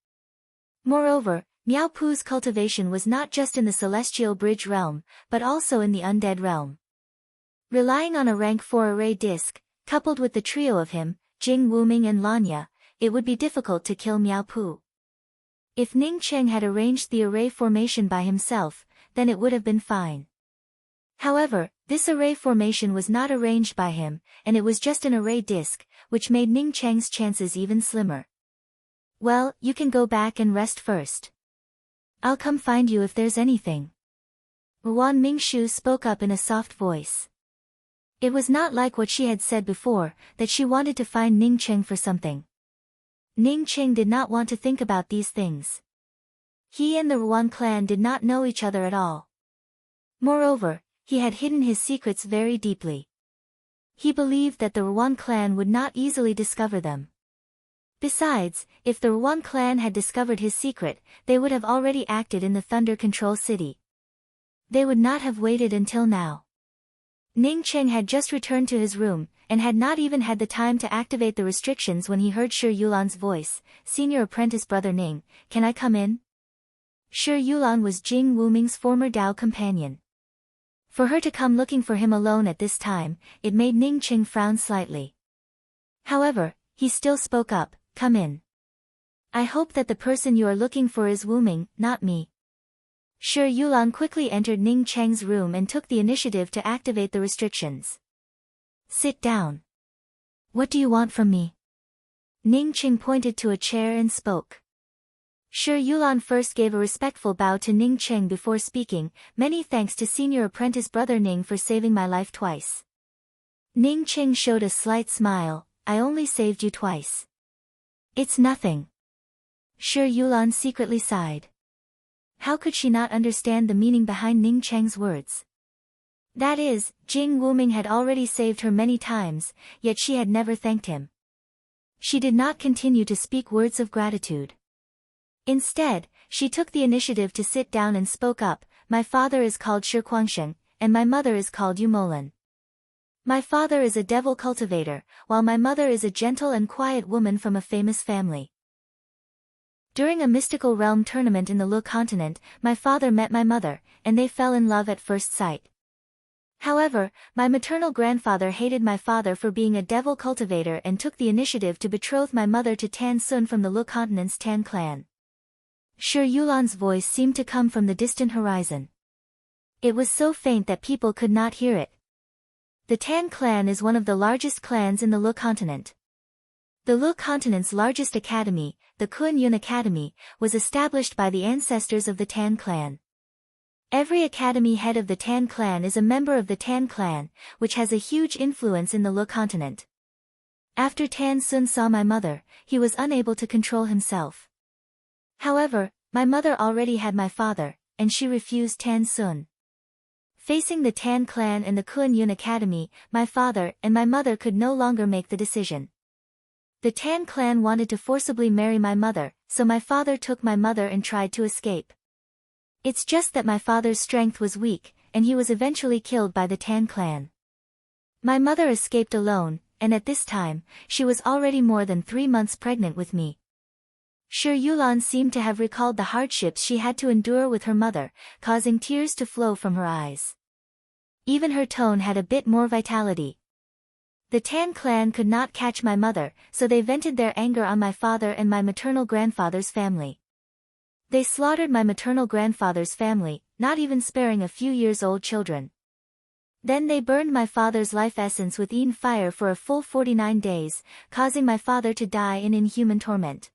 Moreover, Miao Pu's cultivation was not just in the Celestial Bridge realm, but also in the Undead realm. Relying on a rank 4 array disc, coupled with the trio of him, Jing Wuming and Lanya, it would be difficult to kill Miao Pu. If Ning Cheng had arranged the array formation by himself, then it would have been fine. However, this array formation was not arranged by him, and it was just an array disc, which made Ning Cheng's chances even slimmer. Well, you can go back and rest first. I'll come find you if there's anything. Ruan Mingshu spoke up in a soft voice. It was not like what she had said before, that she wanted to find Ning Cheng for something. Ning Cheng did not want to think about these things. He and the Ruan clan did not know each other at all. Moreover, he had hidden his secrets very deeply. He believed that the Ruan clan would not easily discover them. Besides, if the Ruan clan had discovered his secret, they would have already acted in the Thunder Control City. They would not have waited until now. Ning Cheng had just returned to his room, and had not even had the time to activate the restrictions when he heard Shi Yulan's voice, Senior Apprentice Brother Ning, can I come in? Shi Yulan was Jing Wuming's former Dao companion. For her to come looking for him alone at this time, it made Ning Cheng frown slightly. However, he still spoke up, come in. I hope that the person you are looking for is Wuming, not me. Shi Yulan quickly entered Ning Cheng's room and took the initiative to activate the restrictions. Sit down. What do you want from me? Ning Cheng pointed to a chair and spoke. Shi Yulan first gave a respectful bow to Ning Cheng before speaking, many thanks to Senior Apprentice Brother Ning for saving my life twice. Ning Cheng showed a slight smile, I only saved you twice. It's nothing. Shi Yulan secretly sighed. How could she not understand the meaning behind Ning Cheng's words? That is, Jing Wuming had already saved her many times, yet she had never thanked him. She did not continue to speak words of gratitude. Instead, she took the initiative to sit down and spoke up, my father is called Shi Guangsheng, and my mother is called Yu Molan. My father is a devil cultivator, while my mother is a gentle and quiet woman from a famous family. During a mystical realm tournament in the Lu continent, my father met my mother, and they fell in love at first sight. However, my maternal grandfather hated my father for being a devil cultivator and took the initiative to betroth my mother to Tan Sun from the Lu continent's Tan clan. Shi Yulan's voice seemed to come from the distant horizon. It was so faint that people could not hear it. The Tan clan is one of the largest clans in the Lu continent. The Lu continent's largest academy, the Kun Yun Academy, was established by the ancestors of the Tan clan. Every academy head of the Tan clan is a member of the Tan clan, which has a huge influence in the Lu continent. After Tan Sun saw my mother, he was unable to control himself. However, my mother already had my father, and she refused Tan Sun. Facing the Tan clan and the Kun Yun Academy, my father and my mother could no longer make the decision. The Tan clan wanted to forcibly marry my mother, so my father took my mother and tried to escape. It's just that my father's strength was weak, and he was eventually killed by the Tan clan. My mother escaped alone, and at this time, she was already more than 3 months pregnant with me. Shi Yulan seemed to have recalled the hardships she had to endure with her mother, causing tears to flow from her eyes. Even her tone had a bit more vitality. The Tan clan could not catch my mother, so they vented their anger on my father and my maternal grandfather's family. They slaughtered my maternal grandfather's family, not even sparing a few years old children. Then they burned my father's life essence within fire for a full 49 days, causing my father to die in inhuman torment.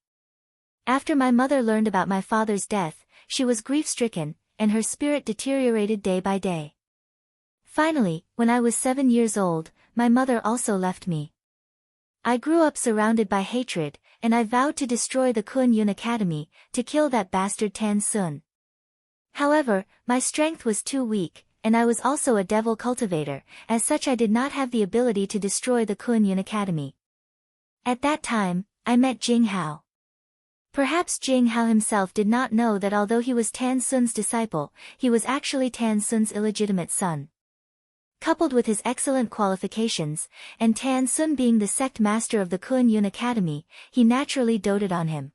After my mother learned about my father's death, she was grief-stricken, and her spirit deteriorated day by day. Finally, when I was 7 years old, my mother also left me. I grew up surrounded by hatred, and I vowed to destroy the Kun Yun Academy, to kill that bastard Tan Sun. However, my strength was too weak, and I was also a devil cultivator, as such I did not have the ability to destroy the Kun Yun Academy. At that time, I met Jing Hao. Perhaps Jing Hao himself did not know that although he was Tan Sun's disciple, he was actually Tan Sun's illegitimate son. Coupled with his excellent qualifications, and Tan Sun being the sect master of the Kun Yun Academy, he naturally doted on him.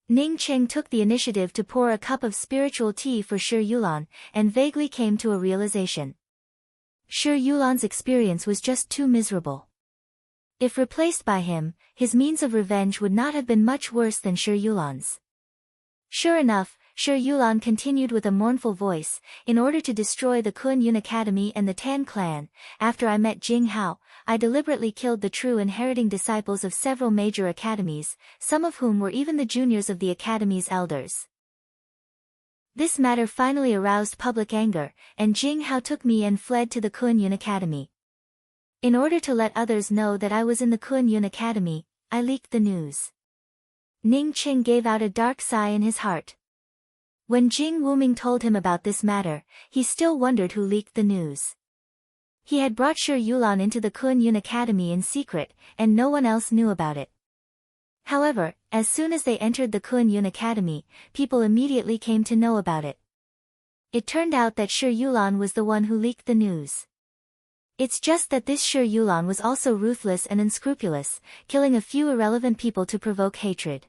Ning Cheng took the initiative to pour a cup of spiritual tea for Shi Yulan, and vaguely came to a realization. Shi Yulan's experience was just too miserable. If replaced by him, his means of revenge would not have been much worse than Shi Yulan's. Sure enough, Shi Yulan continued with a mournful voice, in order to destroy the Kun Yun Academy and the Tan clan, after I met Jing Hao, I deliberately killed the true inheriting disciples of several major academies, some of whom were even the juniors of the academy's elders. This matter finally aroused public anger, and Jing Hao took me and fled to the Kun Yun Academy. In order to let others know that I was in the Kun Yun Academy, I leaked the news. Ning Cheng gave out a dark sigh in his heart. When Jing Wuming told him about this matter, he still wondered who leaked the news. He had brought Shi Yulan into the Kun Yun Academy in secret, and no one else knew about it. However, as soon as they entered the Kun Yun Academy, people immediately came to know about it. It turned out that Shi Yulan was the one who leaked the news. It's just that this Shi Yulan was also ruthless and unscrupulous, killing a few irrelevant people to provoke hatred.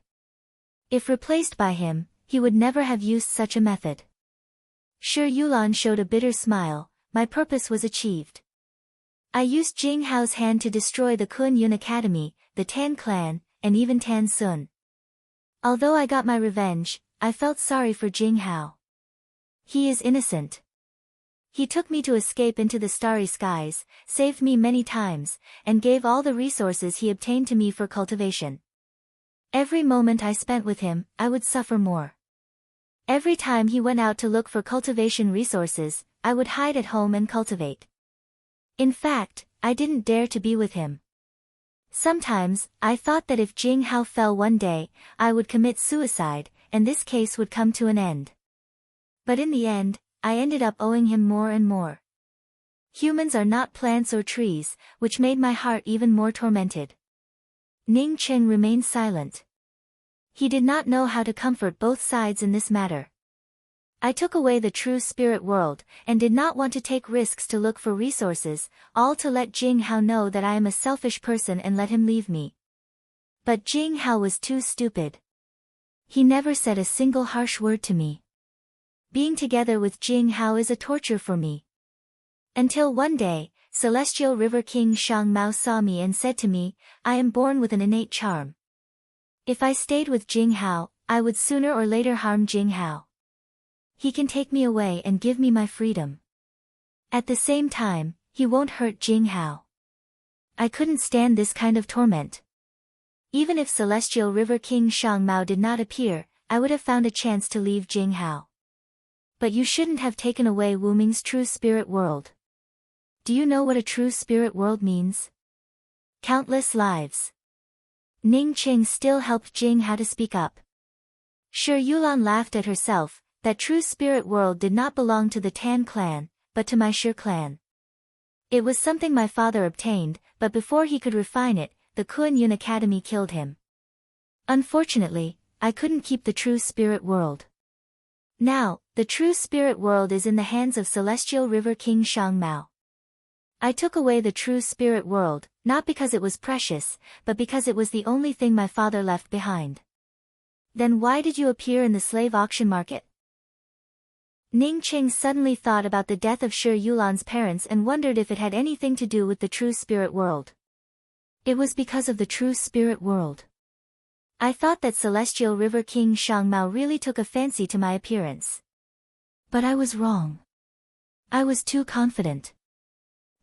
If replaced by him, he would never have used such a method. Shi Yulan showed a bitter smile. My purpose was achieved. I used Jing Hao's hand to destroy the Kun Yun Academy, the Tan clan, and even Tan Sun. Although I got my revenge, I felt sorry for Jing Hao. He is innocent. He took me to escape into the starry skies, saved me many times, and gave all the resources he obtained to me for cultivation. Every moment I spent with him, I would suffer more. Every time he went out to look for cultivation resources, I would hide at home and cultivate. In fact, I didn't dare to be with him. Sometimes, I thought that if Jing Hao fell one day, I would commit suicide, and this case would come to an end. But in the end, I ended up owing him more and more. Humans are not plants or trees, which made my heart even more tormented. Ning Cheng remained silent. He did not know how to comfort both sides in this matter. I took away the true spirit world, and did not want to take risks to look for resources, all to let Jing Hao know that I am a selfish person and let him leave me. But Jing Hao was too stupid. He never said a single harsh word to me. Being together with Jing Hao is a torture for me. Until one day, Celestial River King Shang Mao saw me and said to me, I am born with an innate charm. If I stayed with Jing Hao, I would sooner or later harm Jing Hao. He can take me away and give me my freedom. At the same time, he won't hurt Jing Hao. I couldn't stand this kind of torment. Even if Celestial River King Shang Mao did not appear, I would have found a chance to leave Jing Hao. But you shouldn't have taken away Wu Ming's true spirit world. Do you know what a true spirit world means? Countless lives. Ning Qing still helped Jing Hao to speak up. Shi Yulan laughed at herself. That true spirit world did not belong to the Tan clan, but to my Shi clan. It was something my father obtained, but before he could refine it, the Kuan Yin Academy killed him. Unfortunately, I couldn't keep the true spirit world. Now, the true spirit world is in the hands of Celestial River King Shang Mao. I took away the true spirit world, not because it was precious, but because it was the only thing my father left behind. Then why did you appear in the slave auction market? Ning Qing suddenly thought about the death of Shi Yulan's parents and wondered if it had anything to do with the true spirit world. It was because of the true spirit world. I thought that Celestial River King Shang Mao really took a fancy to my appearance. But I was wrong. I was too confident.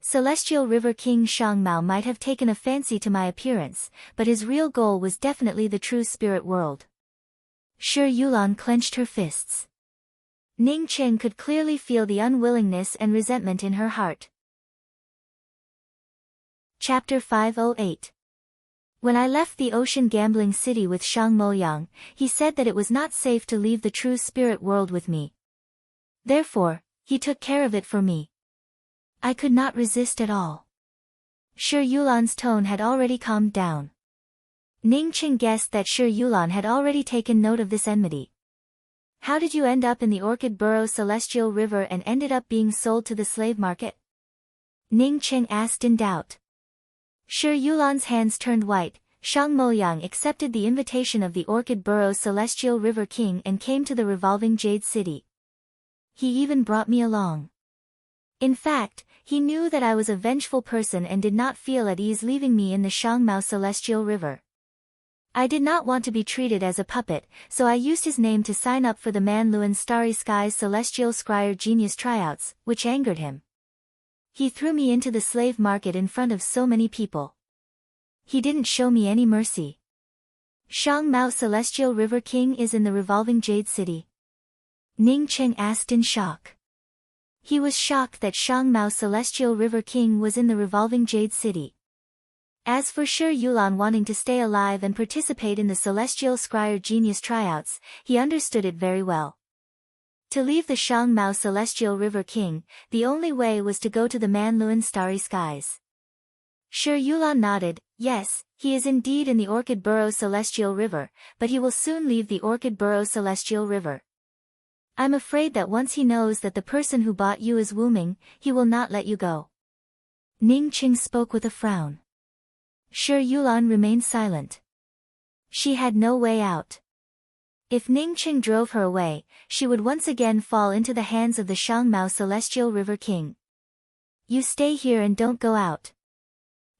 Celestial River King Shang Mao might have taken a fancy to my appearance, but his real goal was definitely the true spirit world. Shi Yulan clenched her fists. Ning Qing could clearly feel the unwillingness and resentment in her heart. Chapter 508. When I left the ocean gambling city with Shang Moyang, he said that it was not safe to leave the true spirit world with me. Therefore, he took care of it for me. I could not resist at all. Shi Yulan's tone had already calmed down. Ning Qing guessed that Shi Yulan had already taken note of this enmity. How did you end up in the Orchid Burrow Celestial River and ended up being sold to the slave market? Ning Qing asked in doubt. Shi Yulan's hands turned white. Shang Moyang accepted the invitation of the Orchid Burrow Celestial River King and came to the revolving Jade City. He even brought me along. In fact, he knew that I was a vengeful person and did not feel at ease leaving me in the Shangmao Celestial River. I did not want to be treated as a puppet, so I used his name to sign up for the Manluan Starry Skies Celestial Scryer Genius tryouts, which angered him. He threw me into the slave market in front of so many people. He didn't show me any mercy. Shangmao Celestial River King is in the revolving Jade City. Ning Qing asked in shock. He was shocked that Shangmao Celestial River King was in the revolving Jade City. As for Shi Yulan wanting to stay alive and participate in the Celestial Scryer Genius tryouts, he understood it very well. To leave the Shangmao Celestial River King, the only way was to go to the Manluan Starry Skies. Shi Yulan nodded. Yes, he is indeed in the Orchid Burrow Celestial River, but he will soon leave the Orchid Burrow Celestial River. I'm afraid that once he knows that the person who bought you is Wu Ming, he will not let you go. Ning Qing spoke with a frown. Shi Yulan remained silent. She had no way out. If Ning Qing drove her away, she would once again fall into the hands of the Shangmao Celestial River King. You stay here and don't go out.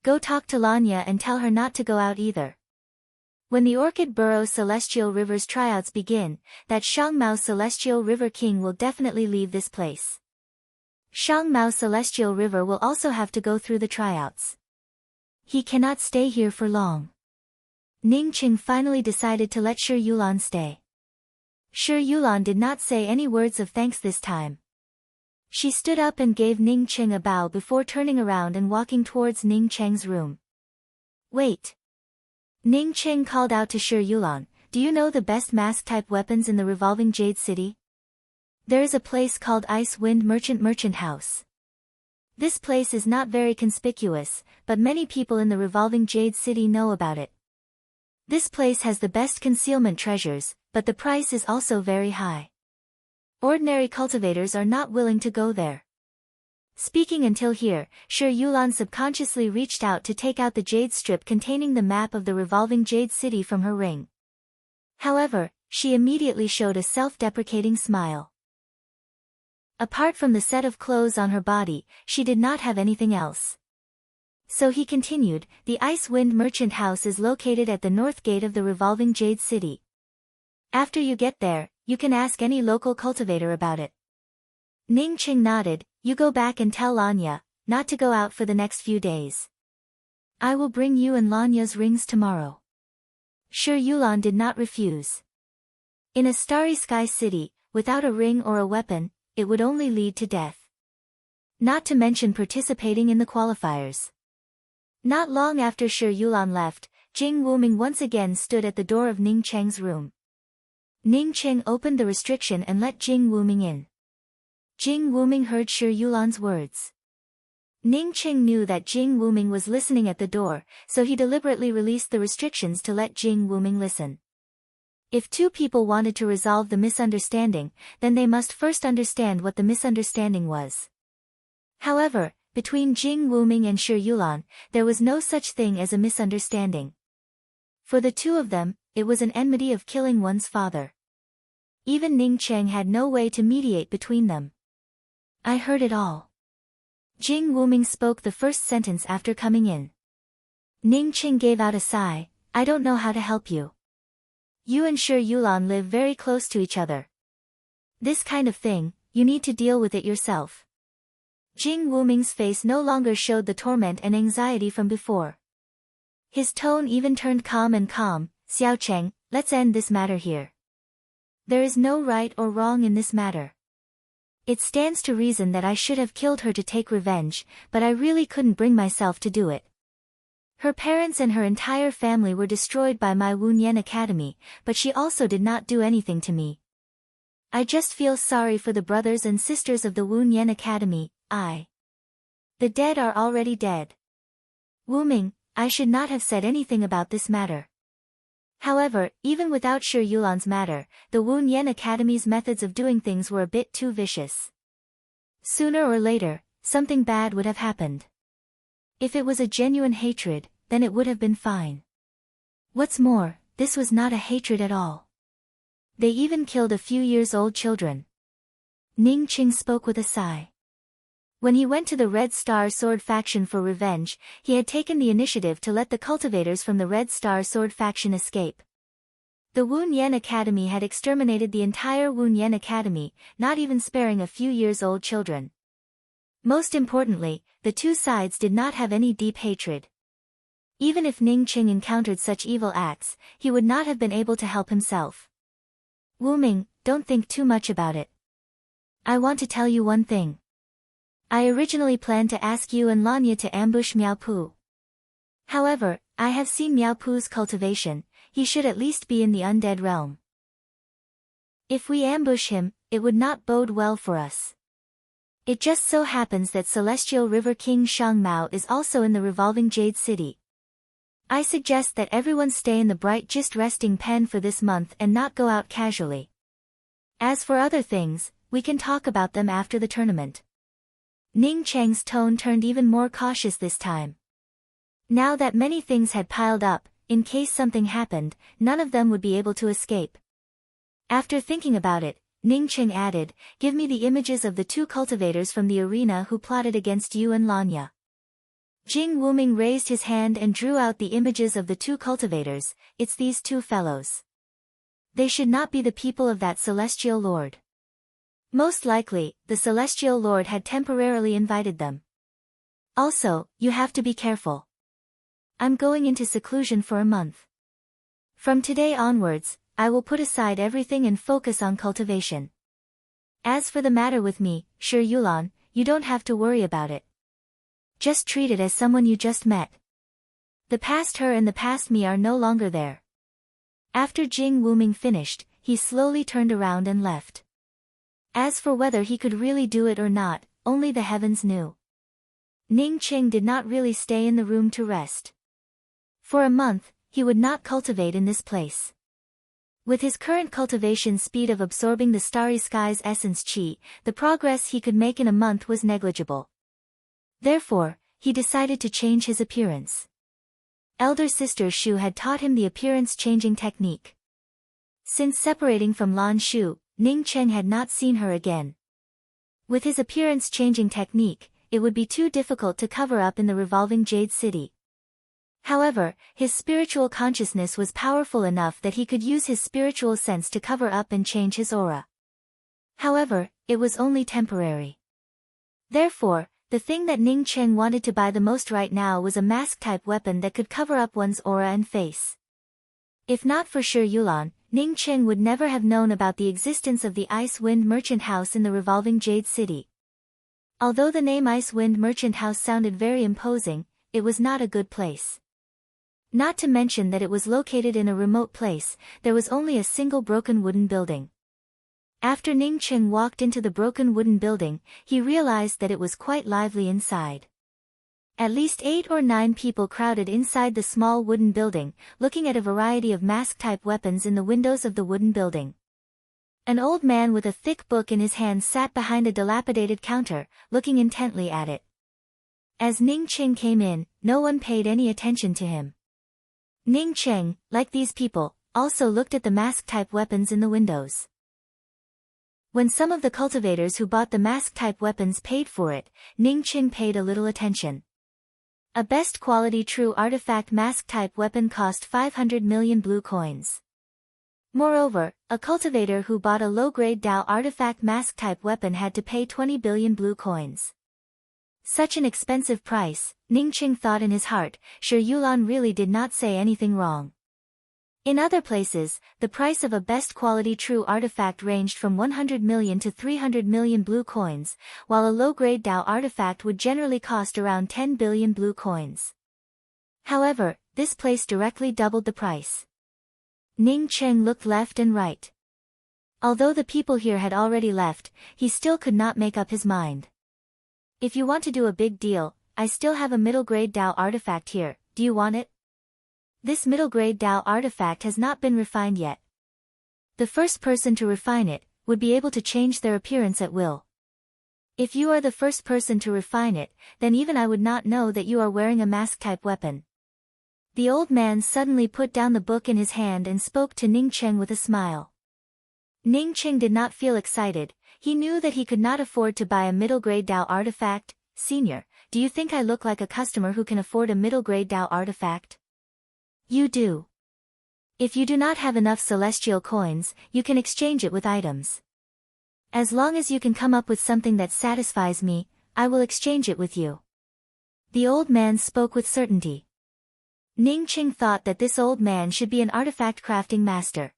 Go talk to Lanya and tell her not to go out either. When the Orchid Burrow Celestial River's tryouts begin, that Shangmao Celestial River King will definitely leave this place. Shangmao Celestial River will also have to go through the tryouts. He cannot stay here for long. Ning Qing finally decided to let Shi Yulan stay. Shi Yulan did not say any words of thanks this time. She stood up and gave Ning Qing a bow before turning around and walking towards Ning Cheng's room. Wait. Ning Qing called out to Shi Yulan, do you know the best mask-type weapons in the revolving Jade City? There is a place called Ice Wind Merchant House. This place is not very conspicuous, but many people in the revolving Jade City know about it. This place has the best concealment treasures, but the price is also very high. Ordinary cultivators are not willing to go there. Speaking until here, Shi Yulan subconsciously reached out to take out the jade strip containing the map of the revolving Jade City from her ring. However, she immediately showed a self-deprecating smile. Apart from the set of clothes on her body, she did not have anything else. So he continued, the Ice Wind Merchant House is located at the north gate of the revolving Jade City. After you get there, you can ask any local cultivator about it. Ning Qing nodded. You go back and tell Lanya, not to go out for the next few days. I will bring you and Lanya's rings tomorrow. Sure Yulan did not refuse. In a starry sky city, without a ring or a weapon, it would only lead to death. Not to mention participating in the qualifiers. Not long after Shi Yulan left, Jing Wuming once again stood at the door of Ning Cheng's room. Ning Cheng opened the restriction and let Jing Wuming in. Jing Wuming heard Shi Yulan's words. Ning Cheng knew that Jing Wuming was listening at the door, so he deliberately released the restrictions to let Jing Wuming listen. If two people wanted to resolve the misunderstanding, then they must first understand what the misunderstanding was. However, between Jing Wuming and Shi Yulan, there was no such thing as a misunderstanding. For the two of them, it was an enmity of killing one's father. Even Ning Cheng had no way to mediate between them. I heard it all. Jing Wuming spoke the first sentence after coming in. Ning Cheng gave out a sigh. I don't know how to help you. You and Shi Yulan live very close to each other. This kind of thing, you need to deal with it yourself. Jing Wuming's face no longer showed the torment and anxiety from before. His tone even turned calm and calm. Xiao Cheng, let's end this matter here. There is no right or wrong in this matter. It stands to reason that I should have killed her to take revenge, but I really couldn't bring myself to do it. Her parents and her entire family were destroyed by my Wunyan Academy, but she also did not do anything to me. I just feel sorry for the brothers and sisters of the Wunyan Academy. The dead are already dead. Wuming, I should not have said anything about this matter. However, even without Shi Yulan's matter, the Wunyan Academy's methods of doing things were a bit too vicious. Sooner or later, something bad would have happened. If it was a genuine hatred, then it would have been fine. What's more, this was not a hatred at all. They even killed a few years old children. Ning Cheng spoke with a sigh. When he went to the Red Star Sword faction for revenge, he had taken the initiative to let the cultivators from the Red Star Sword faction escape. The Wunyan Academy had exterminated the entire Wunyan Academy, not even sparing a few years old children. Most importantly, the two sides did not have any deep hatred. Even if Ning Cheng encountered such evil acts, he would not have been able to help himself. Wuming, don't think too much about it. I want to tell you one thing. I originally planned to ask you and Lanya to ambush Miao Pu. However, I have seen Miao Pu's cultivation. He should at least be in the undead realm. If we ambush him, it would not bode well for us. It just so happens that Celestial River King Shang Mao is also in the revolving Jade City. I suggest that everyone stay in the Bright Gist resting pen for this month and not go out casually. As for other things, we can talk about them after the tournament. Ning Cheng's tone turned even more cautious this time. Now that many things had piled up, in case something happened, none of them would be able to escape. After thinking about it, Ning Cheng added, give me the images of the two cultivators from the arena who plotted against you and Lanya. Jing Wuming raised his hand and drew out the images of the two cultivators. It's these two fellows. They should not be the people of that Celestial Lord. Most likely, the Celestial Lord had temporarily invited them. Also, you have to be careful. I'm going into seclusion for a month. From today onwards, I will put aside everything and focus on cultivation. As for the matter with me, Shi Yulan, you don't have to worry about it. Just treat it as someone you just met. The past her and the past me are no longer there. After Jing Wuming finished, he slowly turned around and left. As for whether he could really do it or not, only the heavens knew. Ning Cheng did not really stay in the room to rest. For a month, he would not cultivate in this place. With his current cultivation speed of absorbing the starry sky's essence chi, the progress he could make in a month was negligible. Therefore, he decided to change his appearance. Elder sister Shu had taught him the appearance-changing technique. Since separating from Lan Shu, Ning Cheng had not seen her again. With his appearance-changing technique, it would be too difficult to cover up in the revolving Jade City. However, his spiritual consciousness was powerful enough that he could use his spiritual sense to cover up and change his aura. However, it was only temporary. Therefore, The thing that Ning Cheng wanted to buy the most right now was a mask-type weapon that could cover up one's aura and face. If not for Shi Yulan, Ning Cheng would never have known about the existence of the Ice Wind Merchant House in the revolving Jade City. Although the name Ice Wind Merchant House sounded very imposing, it was not a good place. Not to mention that it was located in a remote place, there was only a single broken wooden building. After Ning Cheng walked into the broken wooden building, he realized that it was quite lively inside. At least 8 or 9 people crowded inside the small wooden building, looking at a variety of mask-type weapons in the windows of the wooden building. An old man with a thick book in his hand sat behind a dilapidated counter, looking intently at it. As Ning Cheng came in, no one paid any attention to him. Ning Cheng, like these people, also looked at the mask-type weapons in the windows. When some of the cultivators who bought the mask-type weapons paid for it, Ning Cheng paid a little attention. A best quality true artifact mask-type weapon cost 500 million blue coins. Moreover, a cultivator who bought a low-grade Dao artifact mask-type weapon had to pay 20 billion blue coins. Such an expensive price, Ning Cheng thought in his heart. Shi Yulan really did not say anything wrong. In other places, the price of a best quality true artifact ranged from 100 million to 300 million blue coins, while a low-grade Dao artifact would generally cost around 10 billion blue coins. However, this place directly doubled the price. Ning Cheng looked left and right. Although the people here had already left, he still could not make up his mind. If you want to do a big deal, I still have a middle-grade Dao artifact here, do you want it? This middle-grade Dao artifact has not been refined yet. The first person to refine it would be able to change their appearance at will. If you are the first person to refine it, then even I would not know that you are wearing a mask-type weapon. The old man suddenly put down the book in his hand and spoke to Ning Cheng with a smile. Ning Cheng did not feel excited. He knew that he could not afford to buy a middle-grade Dao artifact. Senior, do you think I look like a customer who can afford a middle-grade Dao artifact? You do. If you do not have enough celestial coins, you can exchange it with items. As long as you can come up with something that satisfies me, I will exchange it with you. The old man spoke with certainty. Ning Cheng thought that this old man should be an artifact crafting master.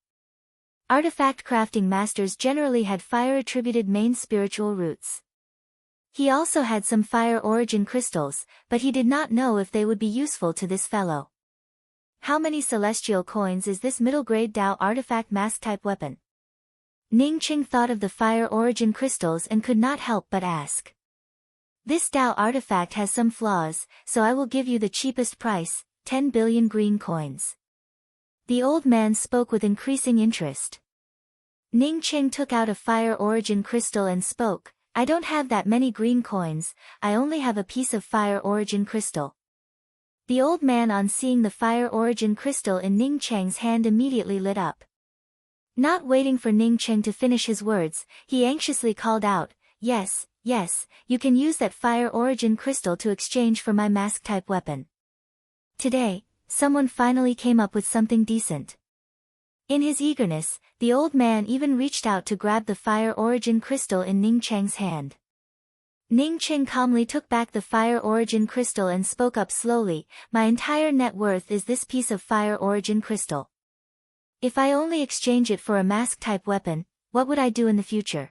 Artifact crafting masters generally had fire-attributed main spiritual roots. He also had some fire origin crystals, but he did not know if they would be useful to this fellow. How many celestial coins is this middle-grade Dao artifact mask-type weapon? Ning Cheng thought of the fire origin crystals and could not help but ask. This Dao artifact has some flaws, so I will give you the cheapest price, 10 billion green coins. The old man spoke with increasing interest. Ning Cheng took out a fire origin crystal and spoke, I don't have that many green coins, I only have a piece of fire origin crystal. The old man on seeing the fire origin crystal in Ning Cheng's hand immediately lit up. Not waiting for Ning Cheng to finish his words, he anxiously called out, yes, yes, you can use that fire origin crystal to exchange for my mask-type weapon. Today, someone finally came up with something decent. In his eagerness, the old man even reached out to grab the fire origin crystal in Ning Cheng's hand. Ning Cheng calmly took back the fire origin crystal and spoke up slowly, my entire net worth is this piece of fire origin crystal. If I only exchange it for a mask-type weapon, what would I do in the future?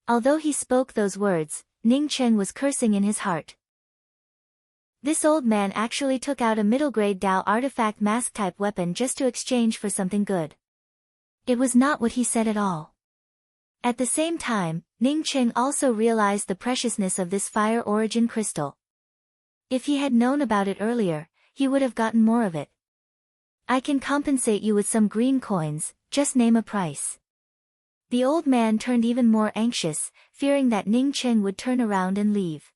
Although he spoke those words, Ning Cheng was cursing in his heart. This old man actually took out a middle-grade Dao artifact mask-type weapon just to exchange for something good. It was not what he said at all. At the same time, Ning Cheng also realized the preciousness of this fire origin crystal. If he had known about it earlier, he would have gotten more of it. I can compensate you with some green coins, just name a price. The old man turned even more anxious, fearing that Ning Cheng would turn around and leave.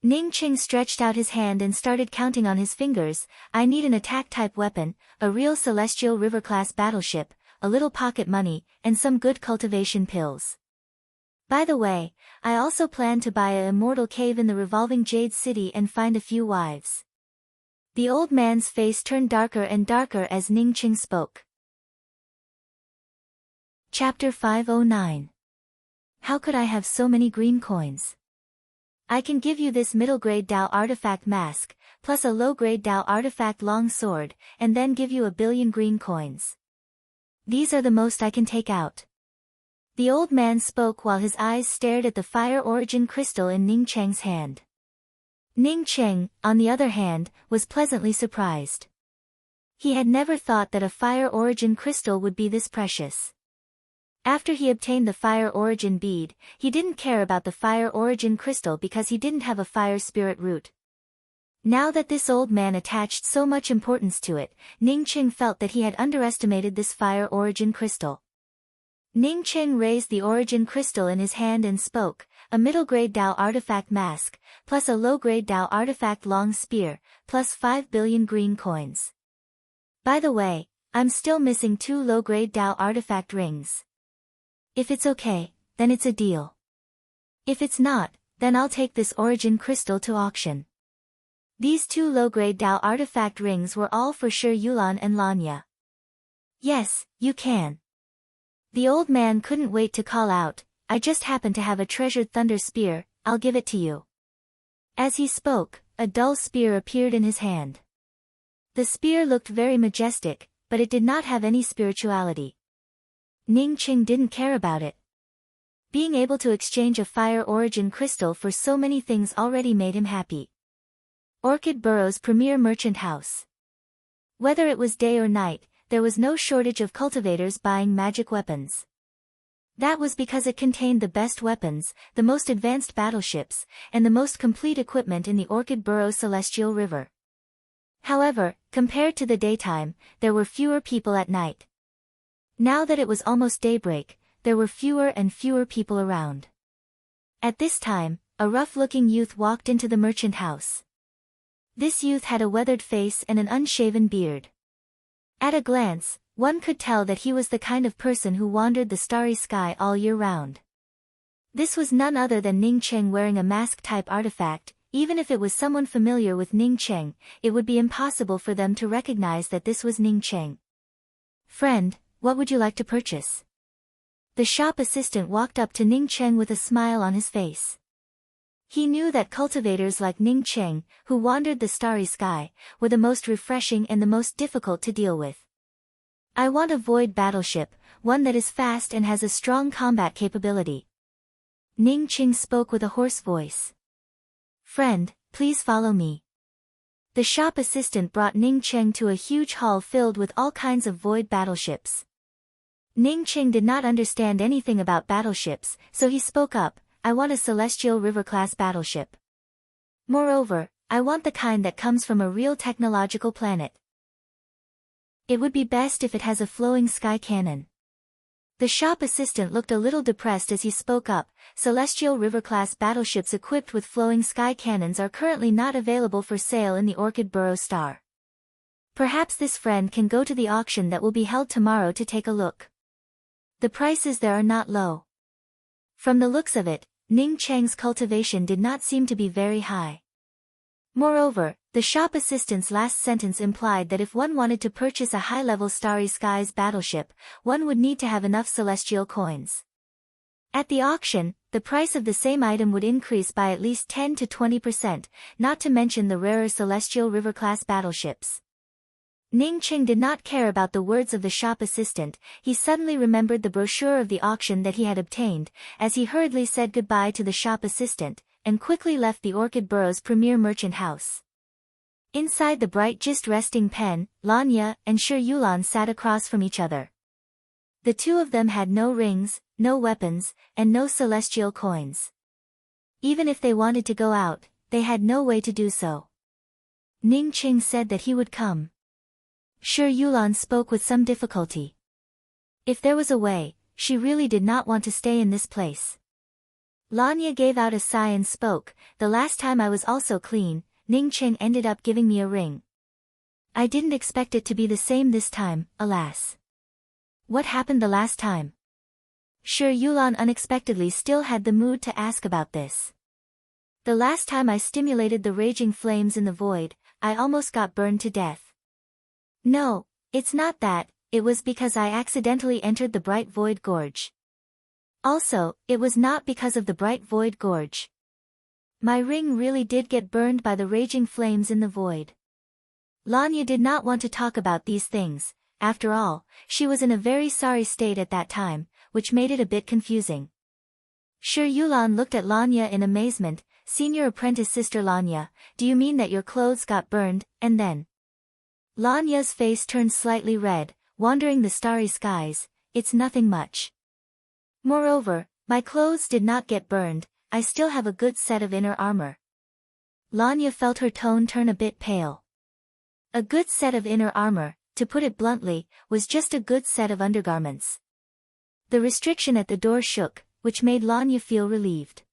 Ning Cheng stretched out his hand and started counting on his fingers, I need an attack-type weapon, a real celestial river-class battleship, a little pocket money, and some good cultivation pills. By the way, I also plan to buy an immortal cave in the revolving Jade City and find a few wives. The old man's face turned darker and darker as Ning Cheng spoke. Chapter 509. How could I have so many green coins? I can give you this middle-grade Dao artifact mask, plus a low-grade Dao artifact long sword, and then give you 1,000,000,000 green coins. These are the most I can take out. The old man spoke while his eyes stared at the fire origin crystal in Ning Cheng's hand. Ning Cheng, on the other hand, was pleasantly surprised. He had never thought that a fire origin crystal would be this precious. After he obtained the fire origin bead, he didn't care about the fire origin crystal because he didn't have a fire spirit root. Now that this old man attached so much importance to it, Ning Cheng felt that he had underestimated this fire origin crystal. Ning Cheng raised the origin crystal in his hand and spoke, a middle-grade Dao artifact mask, plus a low-grade Dao artifact long spear, plus 5,000,000,000 green coins. By the way, I'm still missing 2 low-grade Dao artifact rings. If it's okay, then it's a deal. If it's not, then I'll take this origin crystal to auction. These 2 low-grade Dao artifact rings were all for Shi Yulan and Lanya. Yes, you can. The old man couldn't wait to call out, I just happen to have a treasured thunder spear, I'll give it to you. As he spoke, a dull spear appeared in his hand. The spear looked very majestic, but it did not have any spirituality. Ning Cheng didn't care about it. Being able to exchange a fire origin crystal for so many things already made him happy. Orchid Burrow's premier merchant house. Whether it was day or night, there was no shortage of cultivators buying magic weapons. That was because it contained the best weapons, the most advanced battleships, and the most complete equipment in the Orchid Burrow Celestial River. However, compared to the daytime, there were fewer people at night. Now that it was almost daybreak, there were fewer and fewer people around. At this time, a rough-looking youth walked into the merchant house. This youth had a weathered face and an unshaven beard. At a glance, one could tell that he was the kind of person who wandered the starry sky all year round. This was none other than Ning Cheng wearing a mask-type artifact. Even if it was someone familiar with Ning Cheng, it would be impossible for them to recognize that this was Ning Cheng. Friend, what would you like to purchase? The shop assistant walked up to Ning Cheng with a smile on his face. He knew that cultivators like Ning Cheng, who wandered the starry sky, were the most refreshing and the most difficult to deal with. I want a void battleship, one that is fast and has a strong combat capability. Ning Cheng spoke with a hoarse voice. Friend, please follow me. The shop assistant brought Ning Cheng to a huge hall filled with all kinds of void battleships. Ning Cheng did not understand anything about battleships, so he spoke up, I want a Celestial River-class battleship. Moreover, I want the kind that comes from a real technological planet. It would be best if it has a flowing sky cannon. The shop assistant looked a little depressed as he spoke up, Celestial River-class battleships equipped with flowing sky cannons are currently not available for sale in the Orchid Burrow Star. Perhaps this friend can go to the auction that will be held tomorrow to take a look. The prices there are not low. From the looks of it, Ning Cheng's cultivation did not seem to be very high. Moreover, the shop assistant's last sentence implied that if one wanted to purchase a high-level Starry Skies battleship, one would need to have enough celestial coins. At the auction, the price of the same item would increase by at least 10 to 20%, not to mention the rarer Celestial River-class battleships. Ning Cheng did not care about the words of the shop assistant. He suddenly remembered the brochure of the auction that he had obtained, as he hurriedly said goodbye to the shop assistant, and quickly left the Orchid Burrow's premier merchant house. Inside the bright just resting pen, Lanya and Shi Yulan sat across from each other. The two of them had no rings, no weapons, and no celestial coins. Even if they wanted to go out, they had no way to do so. Ning Cheng said that he would come. Shi Yulan spoke with some difficulty. If there was a way, she really did not want to stay in this place. Lanya gave out a sigh and spoke, the last time I was also clean, Ning Cheng ended up giving me a ring. I didn't expect it to be the same this time, alas. What happened the last time? Shi Yulan unexpectedly still had the mood to ask about this. The last time I stimulated the raging flames in the void, I almost got burned to death. No, it's not that, it was because I accidentally entered the Bright Void Gorge. Also, it was not because of the Bright Void Gorge. My ring really did get burned by the raging flames in the void. Lanya did not want to talk about these things. After all, she was in a very sorry state at that time, which made it a bit confusing. Shi Yulan looked at Lanya in amazement. Senior apprentice sister Lanya, do you mean that your clothes got burned, and then? Lanya's face turned slightly red, wandering the starry skies. It's nothing much. Moreover, my clothes did not get burned, I still have a good set of inner armor. Lanya felt her tone turn a bit pale. A good set of inner armor, to put it bluntly, was just a good set of undergarments. The restriction at the door shook, which made Lanya feel relieved.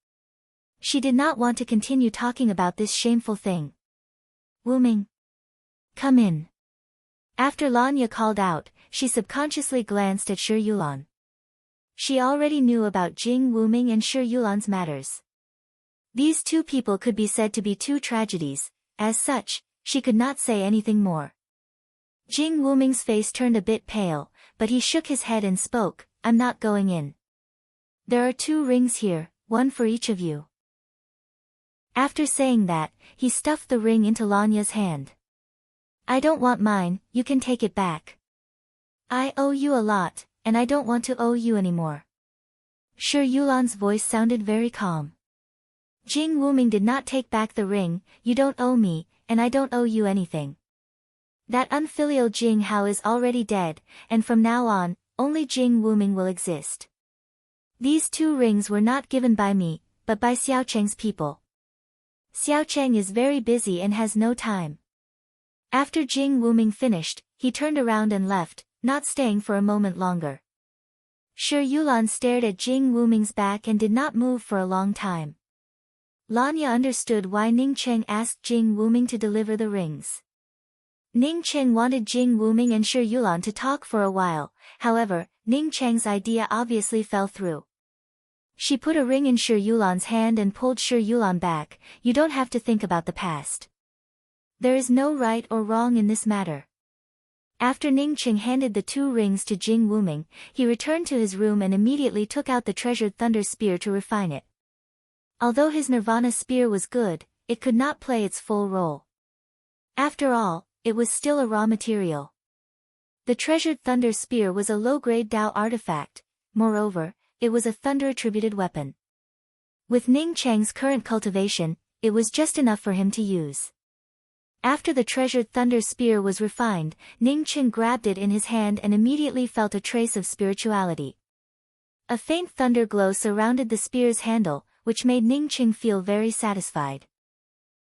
She did not want to continue talking about this shameful thing. Wuming. Come in. After Lanya called out, she subconsciously glanced at Shi Yulan. She already knew about Jing Wuming and Shi Yulan's matters. These two people could be said to be two tragedies. As such, she could not say anything more. Jing Wuming's face turned a bit pale, but he shook his head and spoke, I'm not going in. There are 2 rings here, one for each of you. After saying that, he stuffed the ring into Lanya's hand. I don't want mine, you can take it back. I owe you a lot, and I don't want to owe you anymore. Shi Yulan's voice sounded very calm. Jing Wuming did not take back the ring. You don't owe me, and I don't owe you anything. That unfilial Jing Hao is already dead, and from now on, only Jing Wuming will exist. These 2 rings were not given by me, but by Xiaocheng's people. Xiaocheng is very busy and has no time. After Jing Wuming finished, he turned around and left, not staying for a moment longer. Shi Yulan stared at Jing Wuming's back and did not move for a long time. Lanya understood why Ning Cheng asked Jing Wuming to deliver the rings. Ning Cheng wanted Jing Wuming and Shi Yulan to talk for a while, however, Ning Cheng's idea obviously fell through. She put a ring in Shi Yulan's hand and pulled Shi Yulan back. You don't have to think about the past. There is no right or wrong in this matter. After Ning Cheng handed the 2 rings to Jing Wuming, he returned to his room and immediately took out the treasured thunder spear to refine it. Although his Nirvana spear was good, it could not play its full role. After all, it was still a raw material. The treasured thunder spear was a low-grade Dao artifact. Moreover, it was a thunder-attributed weapon. With Ning Cheng's current cultivation, it was just enough for him to use. After the treasured thunder spear was refined, Ning Cheng grabbed it in his hand and immediately felt a trace of spirituality. A faint thunder glow surrounded the spear's handle, which made Ning Cheng feel very satisfied.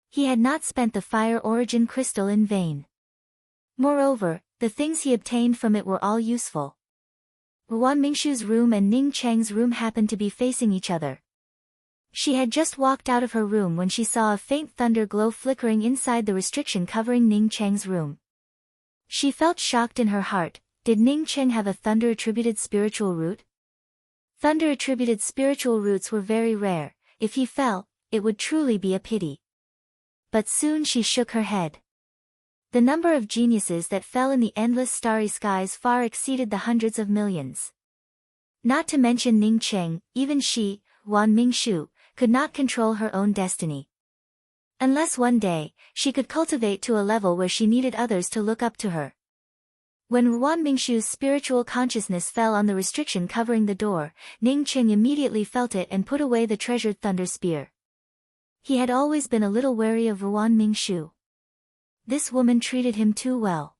He had not spent the fire origin crystal in vain. Moreover, the things he obtained from it were all useful. Wan Mingshu's room and Ning Cheng's room happened to be facing each other. She had just walked out of her room when she saw a faint thunder glow flickering inside the restriction covering Ning Cheng's room. She felt shocked in her heart. Did Ning Cheng have a thunder-attributed spiritual root? Thunder-attributed spiritual roots were very rare. If he fell, it would truly be a pity. But soon she shook her head. The number of geniuses that fell in the endless starry skies far exceeded the hundreds of millions. Not to mention Ning Cheng, even she, Wan Mingshu, could not control her own destiny. Unless one day, she could cultivate to a level where she needed others to look up to her. When Wan Mingshu's spiritual consciousness fell on the restriction covering the door, Ning Cheng immediately felt it and put away the treasured thunder spear. He had always been a little wary of Wan Mingshu. This woman treated him too well.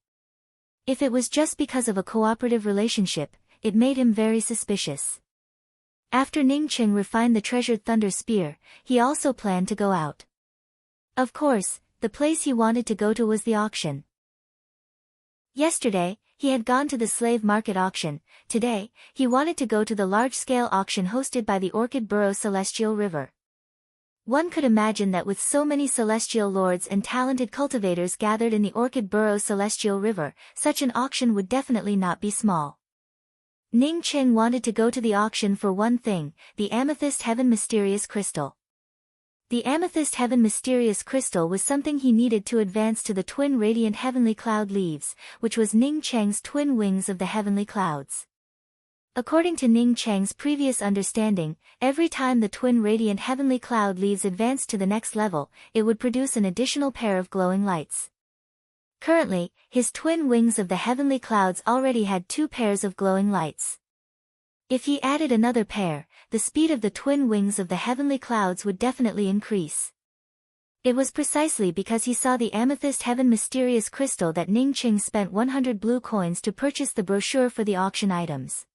If it was just because of a cooperative relationship, it made him very suspicious. After Ning Cheng refined the treasured thunder spear, he also planned to go out. Of course, the place he wanted to go to was the auction. Yesterday, he had gone to the slave market auction. Today, he wanted to go to the large-scale auction hosted by the Orchid Burrow Celestial River. One could imagine that with so many celestial lords and talented cultivators gathered in the Orchid Burrow Celestial River, such an auction would definitely not be small. Ning Cheng wanted to go to the auction for one thing, the Amethyst Heaven Mysterious Crystal. The Amethyst Heaven Mysterious Crystal was something he needed to advance to the twin radiant heavenly cloud leaves, which was Ning Cheng's twin wings of the heavenly clouds. According to Ning Cheng's previous understanding, every time the twin radiant heavenly cloud leaves advanced to the next level, it would produce an additional pair of glowing lights. Currently, his twin wings of the heavenly clouds already had 2 pairs of glowing lights. If he added another pair, the speed of the twin wings of the heavenly clouds would definitely increase. It was precisely because he saw the amethyst heaven mysterious crystal that Ning Cheng spent 100 blue coins to purchase the brochure for the auction items.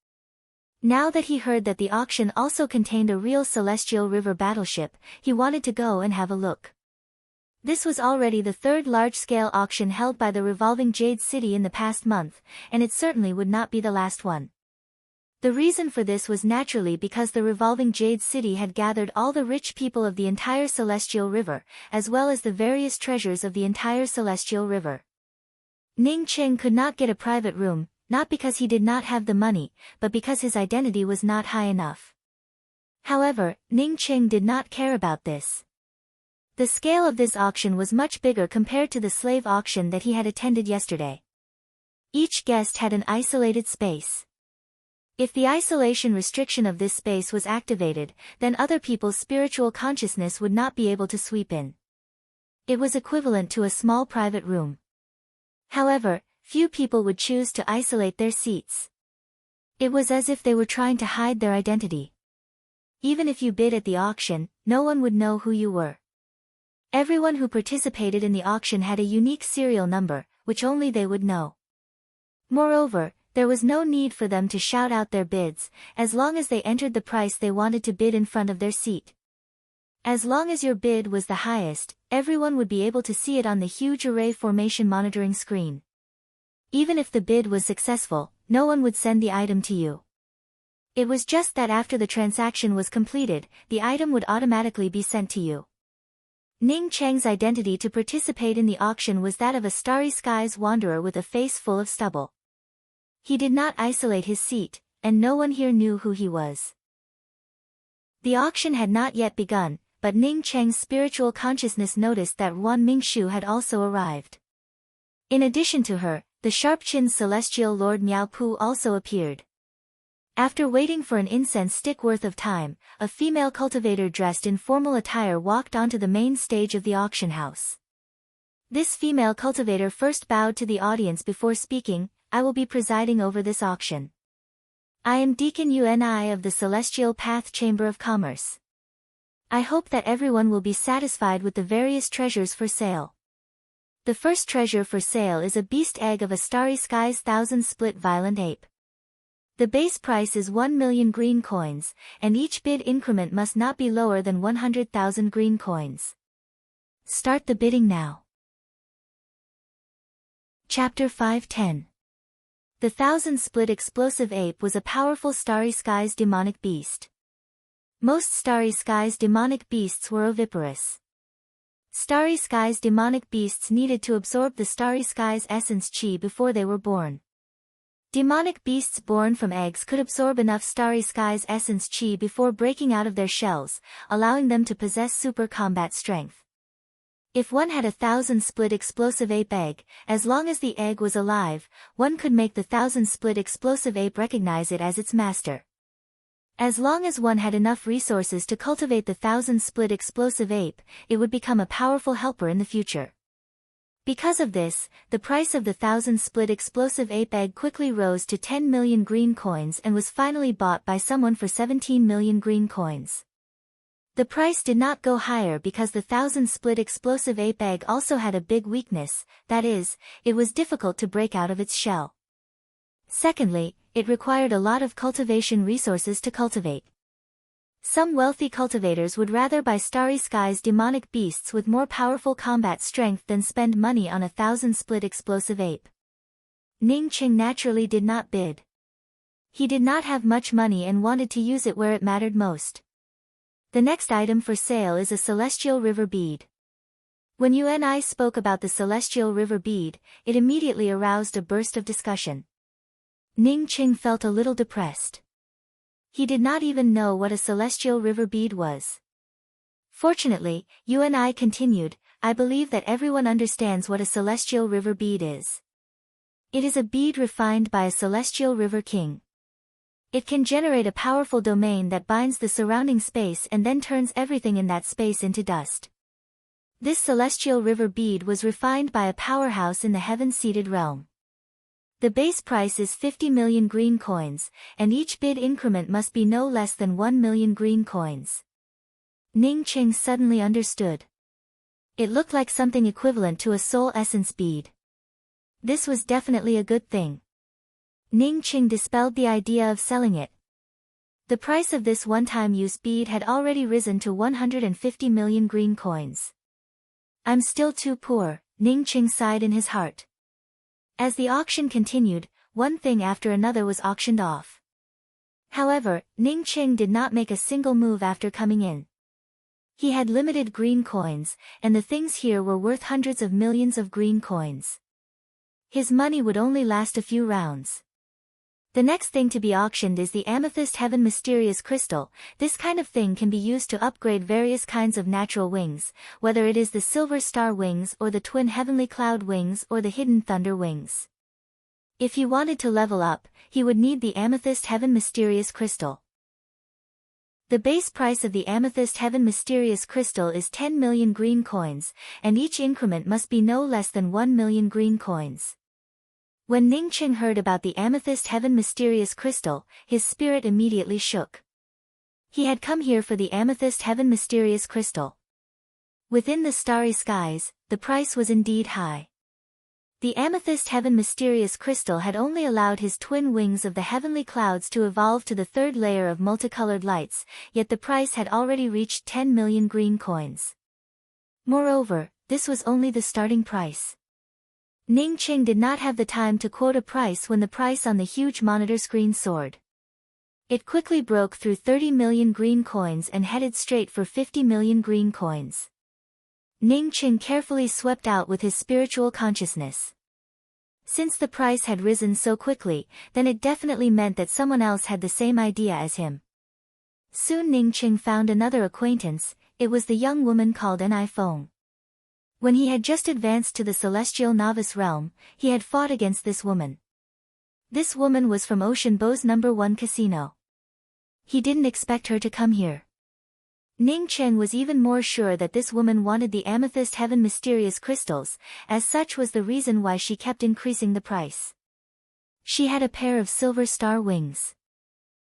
Now that he heard that the auction also contained a real celestial river battleship, he wanted to go and have a look. This was already the 3rd large-scale auction held by the revolving Jade City in the past month, and it certainly would not be the last one. The reason for this was naturally because the revolving Jade City had gathered all the rich people of the entire Celestial River, as well as the various treasures of the entire Celestial River. Ning Cheng could not get a private room, not because he did not have the money, but because his identity was not high enough. However, Ning Cheng did not care about this. The scale of this auction was much bigger compared to the slave auction that he had attended yesterday. Each guest had an isolated space. If the isolation restriction of this space was activated, then other people's spiritual consciousness would not be able to sweep in. It was equivalent to a small private room. However, few people would choose to isolate their seats. It was as if they were trying to hide their identity. Even if you bid at the auction, no one would know who you were. Everyone who participated in the auction had a unique serial number, which only they would know. Moreover, there was no need for them to shout out their bids, as long as they entered the price they wanted to bid in front of their seat. As long as your bid was the highest, everyone would be able to see it on the huge array formation monitoring screen. Even if the bid was successful, no one would send the item to you. It was just that after the transaction was completed, the item would automatically be sent to you. Ning Cheng's identity to participate in the auction was that of a starry skies wanderer with a face full of stubble. He did not isolate his seat, and no one here knew who he was. The auction had not yet begun, but Ning Cheng's spiritual consciousness noticed that Yuan Mingshu had also arrived. In addition to her, the sharp-chinned celestial Lord Miao Pu also appeared. After waiting for an incense stick worth of time, a female cultivator dressed in formal attire walked onto the main stage of the auction house. This female cultivator first bowed to the audience before speaking. I will be presiding over this auction. I am Deacon Uni of the Celestial Path Chamber of Commerce. I hope that everyone will be satisfied with the various treasures for sale. The first treasure for sale is a beast egg of a starry skies 1,000 split violent ape. The base price is 1 million green coins, and each bid increment must not be lower than 100,000 green coins. Start the bidding now. Chapter 510. The 1,000 split explosive ape was a powerful starry skies demonic beast. Most starry skies demonic beasts were oviparous. Starry skies demonic beasts needed to absorb the starry skies essence chi before they were born. Demonic beasts born from eggs could absorb enough starry skies essence chi before breaking out of their shells, allowing them to possess super combat strength. If one had a 1,000 split explosive ape egg, as long as the egg was alive, one could make the 1,000 split explosive ape recognize it as its master. As long as one had enough resources to cultivate the 1,000 split explosive ape, it would become a powerful helper in the future. Because of this, the price of the 1,000 split explosive ape egg quickly rose to 10 million green coins and was finally bought by someone for 17 million green coins. The price did not go higher because the 1,000 split explosive ape egg also had a big weakness, that is, it was difficult to break out of its shell. Secondly, it required a lot of cultivation resources to cultivate. Some wealthy cultivators would rather buy starry skies demonic beasts with more powerful combat strength than spend money on a 1,000 split explosive ape. Ning Cheng naturally did not bid. He did not have much money and wanted to use it where it mattered most. The next item for sale is a celestial river bead. When Uni spoke about the celestial river bead, it immediately aroused a burst of discussion. Ning Cheng felt a little depressed. He did not even know what a celestial river bead was. Fortunately, Uni continued, I believe that everyone understands what a celestial river bead is. It is a bead refined by a celestial river king. It can generate a powerful domain that binds the surrounding space and then turns everything in that space into dust. This celestial river bead was refined by a powerhouse in the heaven-seated realm. The base price is 50 million green coins, and each bid increment must be no less than 1 million green coins. Ning Qing suddenly understood. It looked like something equivalent to a soul essence bead. This was definitely a good thing. Ning Qing dispelled the idea of selling it. The price of this one-time use bead had already risen to 150 million green coins. I'm still too poor, Ning Qing sighed in his heart. As the auction continued, one thing after another was auctioned off. However, Ning Qing did not make a single move after coming in. He had limited green coins, and the things here were worth hundreds of millions of green coins. His money would only last a few rounds. The next thing to be auctioned is the Amethyst Heaven Mysterious Crystal. This kind of thing can be used to upgrade various kinds of natural wings, whether it is the Silver Star Wings or the Twin Heavenly Cloud Wings or the Hidden Thunder Wings. If he wanted to level up, he would need the Amethyst Heaven Mysterious Crystal. The base price of the Amethyst Heaven Mysterious Crystal is 10 million green coins, and each increment must be no less than 1 million green coins. When Ning Qing heard about the Amethyst Heaven Mysterious Crystal, his spirit immediately shook. He had come here for the Amethyst Heaven Mysterious Crystal. Within the starry skies, the price was indeed high. The Amethyst Heaven Mysterious Crystal had only allowed his twin wings of the heavenly clouds to evolve to the third layer of multicolored lights, yet the price had already reached 10 million green coins. Moreover, this was only the starting price. Ning Qing did not have the time to quote a price when the price on the huge monitor screen soared. It quickly broke through 30 million green coins and headed straight for 50 million green coins. Ning Qing carefully swept out with his spiritual consciousness. Since the price had risen so quickly, then it definitely meant that someone else had the same idea as him. Soon Ning Qing found another acquaintance. It was the young woman called Ni Feng. When he had just advanced to the celestial novice realm, he had fought against this woman. This woman was from Ocean Bow's #1 casino. He didn't expect her to come here. Ning Qing was even more sure that this woman wanted the Amethyst Heaven Mysterious Crystals, as such was the reason why she kept increasing the price. She had a pair of Silver Star Wings.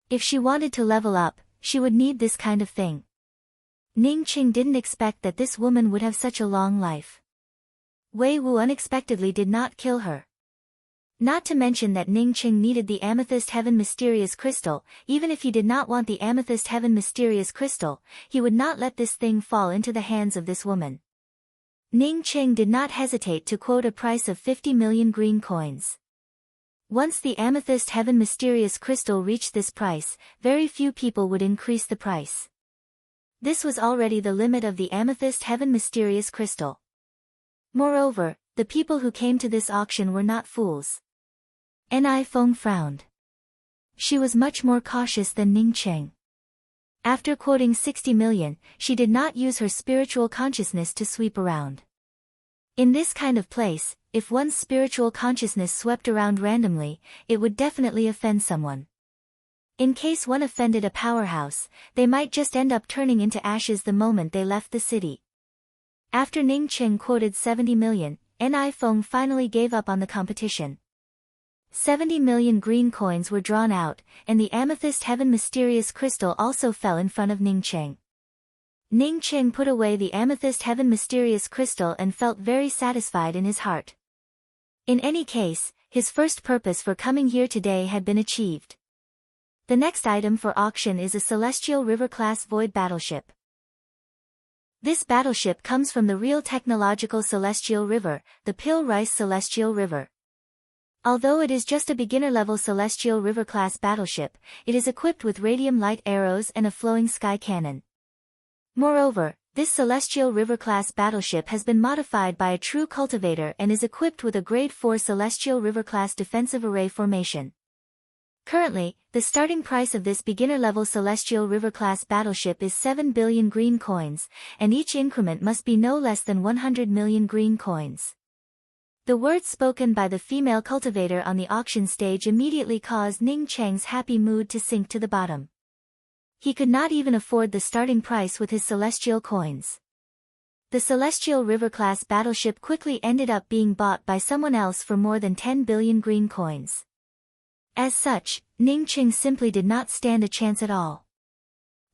If she wanted to level up, she would need this kind of thing. Ning Qing didn't expect that this woman would have such a long life. Wei Wu unexpectedly did not kill her. Not to mention that Ning Qing needed the Amethyst Heaven Mysterious Crystal. Even if he did not want the Amethyst Heaven Mysterious Crystal, he would not let this thing fall into the hands of this woman. Ning Qing did not hesitate to quote a price of 50 million green coins. Once the Amethyst Heaven Mysterious Crystal reached this price, very few people would increase the price. This was already the limit of the Amethyst Heaven Mysterious Crystal. Moreover, the people who came to this auction were not fools. Ni Feng frowned. She was much more cautious than Ning Qing. After quoting 60 million, she did not use her spiritual consciousness to sweep around. In this kind of place, if one's spiritual consciousness swept around randomly, it would definitely offend someone. In case one offended a powerhouse, they might just end up turning into ashes the moment they left the city. After Ning Qing quoted 70 million, Ni Feng finally gave up on the competition. 70 million green coins were drawn out, and the Amethyst Heaven Mysterious Crystal also fell in front of Ning Qing. Ning Qing put away the Amethyst Heaven Mysterious Crystal and felt very satisfied in his heart. In any case, his first purpose for coming here today had been achieved. The next item for auction is a Celestial River-class void battleship. This battleship comes from the real technological Celestial River, the Pil Rice Celestial River. Although it is just a beginner-level Celestial River-class battleship, it is equipped with radium light arrows and a flowing sky cannon. Moreover, this Celestial River-class battleship has been modified by a true cultivator and is equipped with a Grade 4 Celestial River-class defensive array formation. Currently, the starting price of this beginner-level Celestial River-class battleship is 7 billion green coins, and each increment must be no less than 100 million green coins. The words spoken by the female cultivator on the auction stage immediately caused Ning Cheng's happy mood to sink to the bottom. He could not even afford the starting price with his celestial coins. The Celestial River-class battleship quickly ended up being bought by someone else for more than 10 billion green coins. As such, Ning Cheng simply did not stand a chance at all.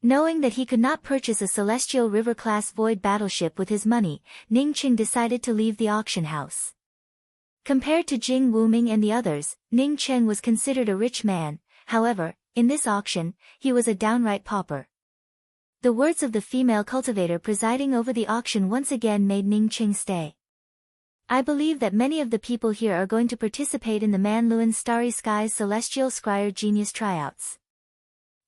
Knowing that he could not purchase a Celestial River-class void battleship with his money, Ning Cheng decided to leave the auction house. Compared to Jing Wuming and the others, Ning Cheng was considered a rich man. However, in this auction, he was a downright pauper. The words of the female cultivator presiding over the auction once again made Ning Cheng stay. I believe that many of the people here are going to participate in the Manluan Starry Skies Celestial Scryer Genius tryouts.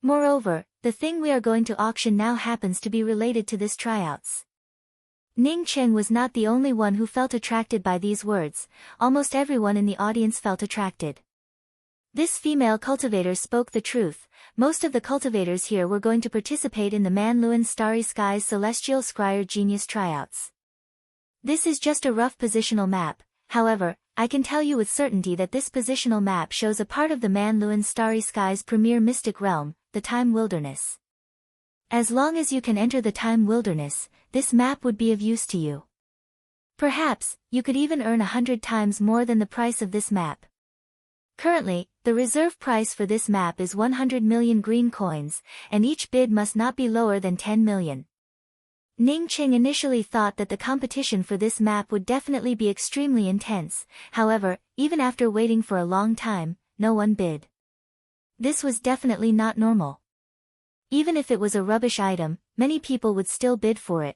Moreover, the thing we are going to auction now happens to be related to this tryouts. Ning Cheng was not the only one who felt attracted by these words. Almost everyone in the audience felt attracted. This female cultivator spoke the truth. Most of the cultivators here were going to participate in the Manluan Starry Skies Celestial Scryer Genius tryouts. This is just a rough positional map. However, I can tell you with certainty that this positional map shows a part of the Manluan Starry Skies premier mystic realm, the Time Wilderness. As long as you can enter the Time Wilderness, this map would be of use to you. Perhaps, you could even earn 100 times more than the price of this map. Currently, the reserve price for this map is 100 million green coins, and each bid must not be lower than 10 million. Ning Cheng initially thought that the competition for this map would definitely be extremely intense. However, even after waiting for a long time, no one bid. This was definitely not normal. Even if it was a rubbish item, many people would still bid for it.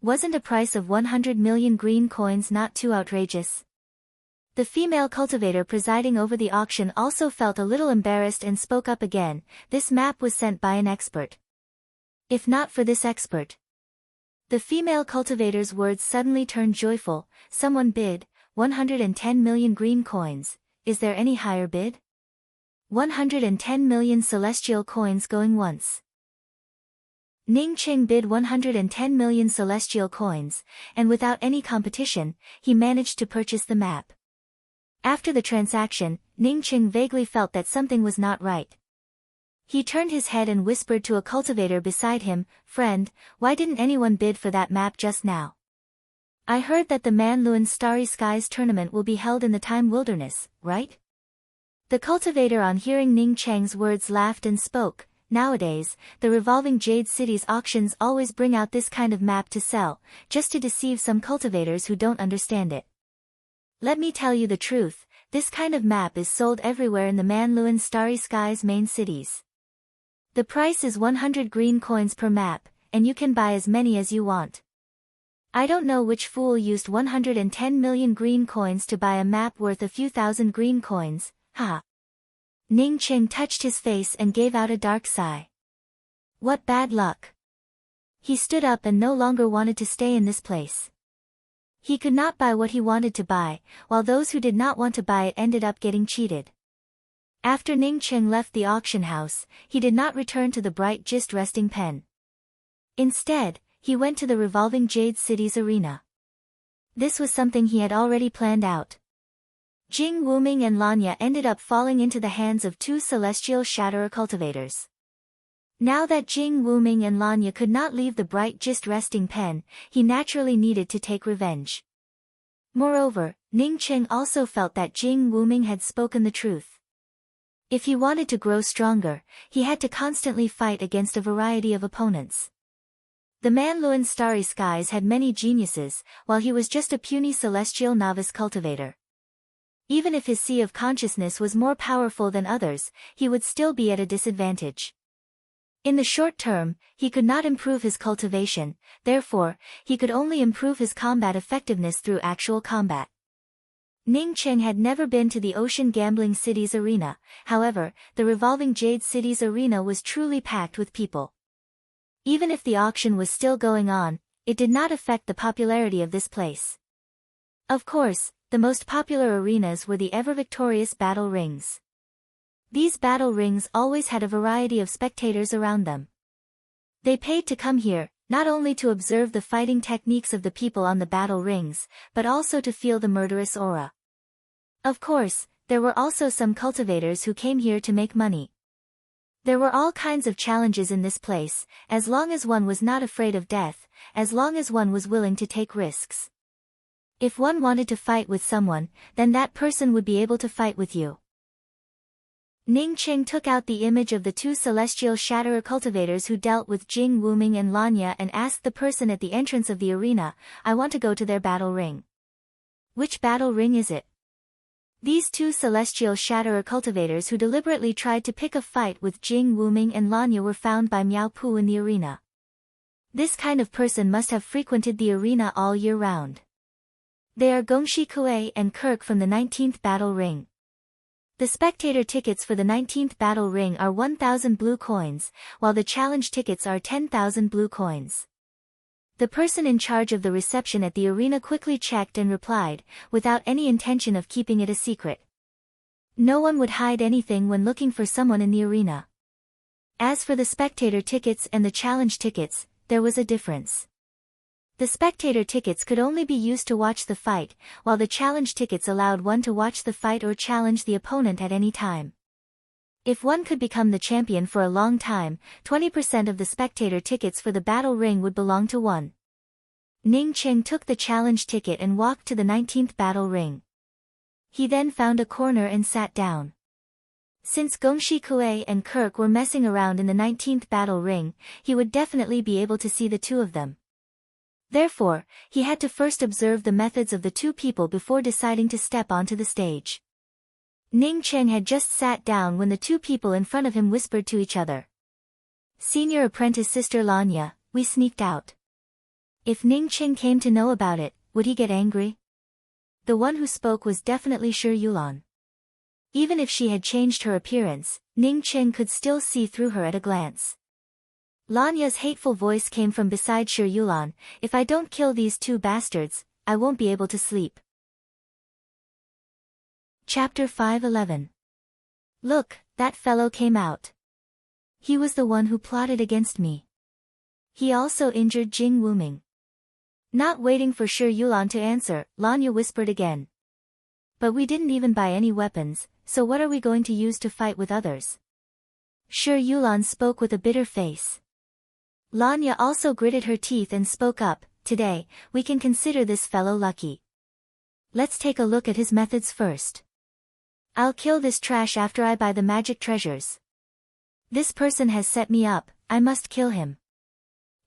Wasn't a price of 100 million green coins not too outrageous? The female cultivator presiding over the auction also felt a little embarrassed and spoke up again. This map was sent by an expert. If not for this expert. The female cultivator's words suddenly turned joyful. Someone bid 110 million green coins. Is there any higher bid? 110 million celestial coins going once. Ning Cheng bid 110 million celestial coins, and without any competition, he managed to purchase the map. After the transaction, Ning Cheng vaguely felt that something was not right. He turned his head and whispered to a cultivator beside him, "Friend, why didn't anyone bid for that map just now? I heard that the Manluan Starry Skies tournament will be held in the Time Wilderness, right?" The cultivator on hearing Ning Cheng's words laughed and spoke. Nowadays, the revolving Jade City's auctions always bring out this kind of map to sell, just to deceive some cultivators who don't understand it. Let me tell you the truth, this kind of map is sold everywhere in the Manluan Starry Skies main cities. The price is 100 green coins per map, and you can buy as many as you want. I don't know which fool used 110 million green coins to buy a map worth a few thousand green coins, haha. Ning Cheng touched his face and gave out a dark sigh. What bad luck. He stood up and no longer wanted to stay in this place. He could not buy what he wanted to buy, while those who did not want to buy it ended up getting cheated. After Ning Cheng left the auction house, he did not return to the bright Gist resting pen. Instead, he went to the revolving Jade City's arena. This was something he had already planned out. Jing Wuming and Lanya ended up falling into the hands of two celestial shatterer cultivators. Now that Jing Wuming and Lanya could not leave the bright Gist resting pen, he naturally needed to take revenge. Moreover, Ning Cheng also felt that Jing Wuming had spoken the truth. If he wanted to grow stronger, he had to constantly fight against a variety of opponents. The Manluan Starry Skies had many geniuses, while he was just a puny celestial novice cultivator. Even if his sea of consciousness was more powerful than others, he would still be at a disadvantage. In the short term, he could not improve his cultivation, therefore, he could only improve his combat effectiveness through actual combat. Ning Cheng had never been to the Ocean Gambling City's arena, however, the revolving Jade City's arena was truly packed with people. Even if the auction was still going on, it did not affect the popularity of this place. Of course, the most popular arenas were the ever-victorious battle rings. These battle rings always had a variety of spectators around them. They paid to come here, not only to observe the fighting techniques of the people on the battle rings, but also to feel the murderous aura. Of course, there were also some cultivators who came here to make money. There were all kinds of challenges in this place, as long as one was not afraid of death, as long as one was willing to take risks. If one wanted to fight with someone, then that person would be able to fight with you. Ning Qing took out the image of the two celestial shatterer cultivators who dealt with Jing Wuming and Lanya and asked the person at the entrance of the arena, "I want to go to their battle ring." "Which battle ring is it?" These two celestial shatterer cultivators who deliberately tried to pick a fight with Jing Wuming and Lanya were found by Miao Pu in the arena. This kind of person must have frequented the arena all year round. They are Gongshi Kuei and Kirk from the 19th battle ring. The spectator tickets for the 19th battle ring are 1,000 blue coins, while the challenge tickets are 10,000 blue coins. The person in charge of the reception at the arena quickly checked and replied, without any intention of keeping it a secret. No one would hide anything when looking for someone in the arena. As for the spectator tickets and the challenge tickets, there was a difference. The spectator tickets could only be used to watch the fight, while the challenge tickets allowed one to watch the fight or challenge the opponent at any time. If one could become the champion for a long time, 20% of the spectator tickets for the battle ring would belong to one. Ning Qing took the challenge ticket and walked to the 19th battle ring. He then found a corner and sat down. Since Gongshi Kuei and Kirk were messing around in the 19th battle ring, he would definitely be able to see the two of them. Therefore, he had to first observe the methods of the two people before deciding to step onto the stage. Ning Qing had just sat down when the two people in front of him whispered to each other. "Senior apprentice Sister Lanya, we sneaked out." If Ning Qing came to know about it, would he get angry? The one who spoke was definitely Shi Yulan. Even if she had changed her appearance, Ning Qing could still see through her at a glance. Lanya's hateful voice came from beside Shi Yulan, "If I don't kill these two bastards, I won't be able to sleep." Chapter 5:11. Look, that fellow came out. He was the one who plotted against me. He also injured Jing Wuming. Not waiting for Shi Yulan to answer, Lanya whispered again. "But we didn't even buy any weapons, so what are we going to use to fight with others?" Shi Yulan spoke with a bitter face. Lanya also gritted her teeth and spoke up, "Today, we can consider this fellow lucky. Let's take a look at his methods first. I'll kill this trash after I buy the magic treasures. This person has set me up, I must kill him.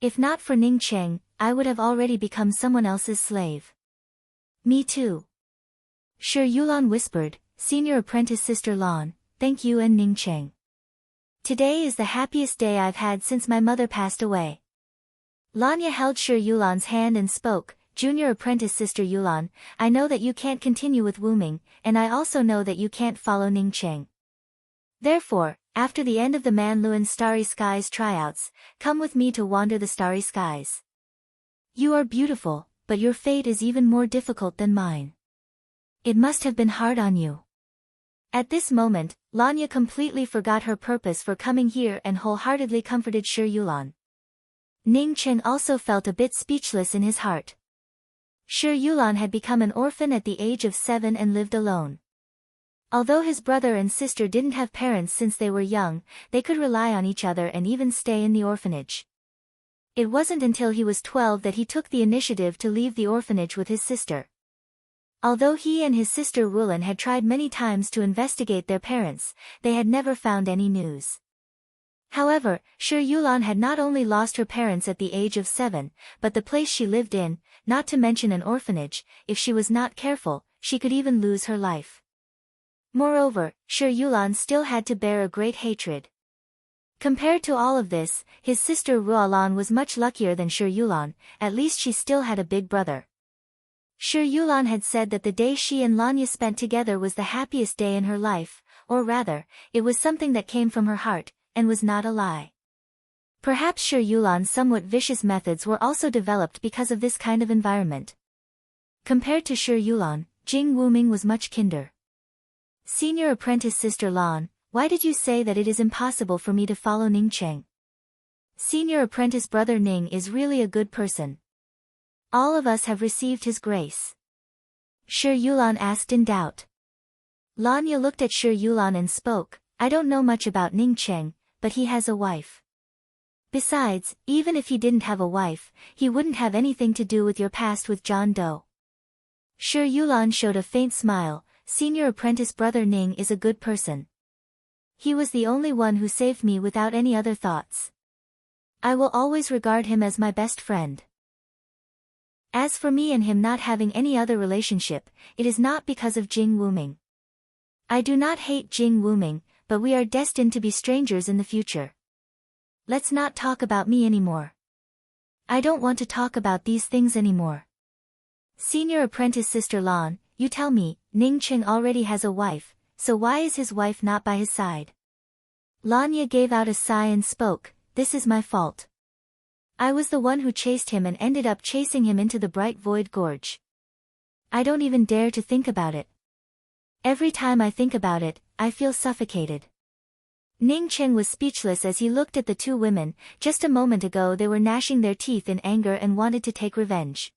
If not for Ning Qing, I would have already become someone else's slave." "Me too." Shi Yulan whispered, "Senior apprentice Sister Lan, thank you and Ning Qing. Today is the happiest day I've had since my mother passed away." Lanya held Shi Yulan's hand and spoke, "Junior apprentice Sister Yulan, I know that you can't continue with Wuming, and I also know that you can't follow Ning Qing. Therefore, after the end of the Manluan Starry Skies tryouts, come with me to wander the starry skies. You are beautiful, but your fate is even more difficult than mine. It must have been hard on you." At this moment, Lanya completely forgot her purpose for coming here and wholeheartedly comforted Shi Yulan. Ning Qing also felt a bit speechless in his heart. Shi Yulan had become an orphan at the age of 7 and lived alone. Although his brother and sister didn't have parents since they were young, they could rely on each other and even stay in the orphanage. It wasn't until he was 12 that he took the initiative to leave the orphanage with his sister. Although he and his sister Rulin had tried many times to investigate their parents, they had never found any news. However, Shi Yulan had not only lost her parents at the age of 7, but the place she lived in, not to mention an orphanage. If she was not careful, she could even lose her life. Moreover, Shi Yulan still had to bear a great hatred. Compared to all of this, his sister Ruolan was much luckier than Shi Yulan, at least she still had a big brother. Shi Yulan had said that the day she and Lanya spent together was the happiest day in her life, or rather, it was something that came from her heart, and was not a lie. Perhaps Shi Yulan's somewhat vicious methods were also developed because of this kind of environment. Compared to Shi Yulan, Jing Wuming was much kinder. "Senior apprentice Sister Lan, why did you say that it is impossible for me to follow Ning Qing?" Senior apprentice brother Ning is really a good person. All of us have received his grace. Shi Yulan asked in doubt. Lanya looked at Shi Yulan and spoke, I don't know much about Ning Cheng, but he has a wife. Besides, even if he didn't have a wife, he wouldn't have anything to do with your past with John Doe. Shi Yulan showed a faint smile. Senior apprentice brother Ning is a good person. He was the only one who saved me without any other thoughts. I will always regard him as my best friend. As for me and him not having any other relationship, it is not because of Jing Wuming. I do not hate Jing Wuming, but we are destined to be strangers in the future. Let's not talk about me anymore. I don't want to talk about these things anymore. Senior apprentice Sister Lan, you tell me, Ning Cheng already has a wife, so why is his wife not by his side? Lanya gave out a sigh and spoke, this is my fault. I was the one who chased him and ended up chasing him into the bright void gorge. I don't even dare to think about it. Every time I think about it, I feel suffocated. Ning Cheng was speechless as he looked at the two women. Just a moment ago they were gnashing their teeth in anger and wanted to take revenge.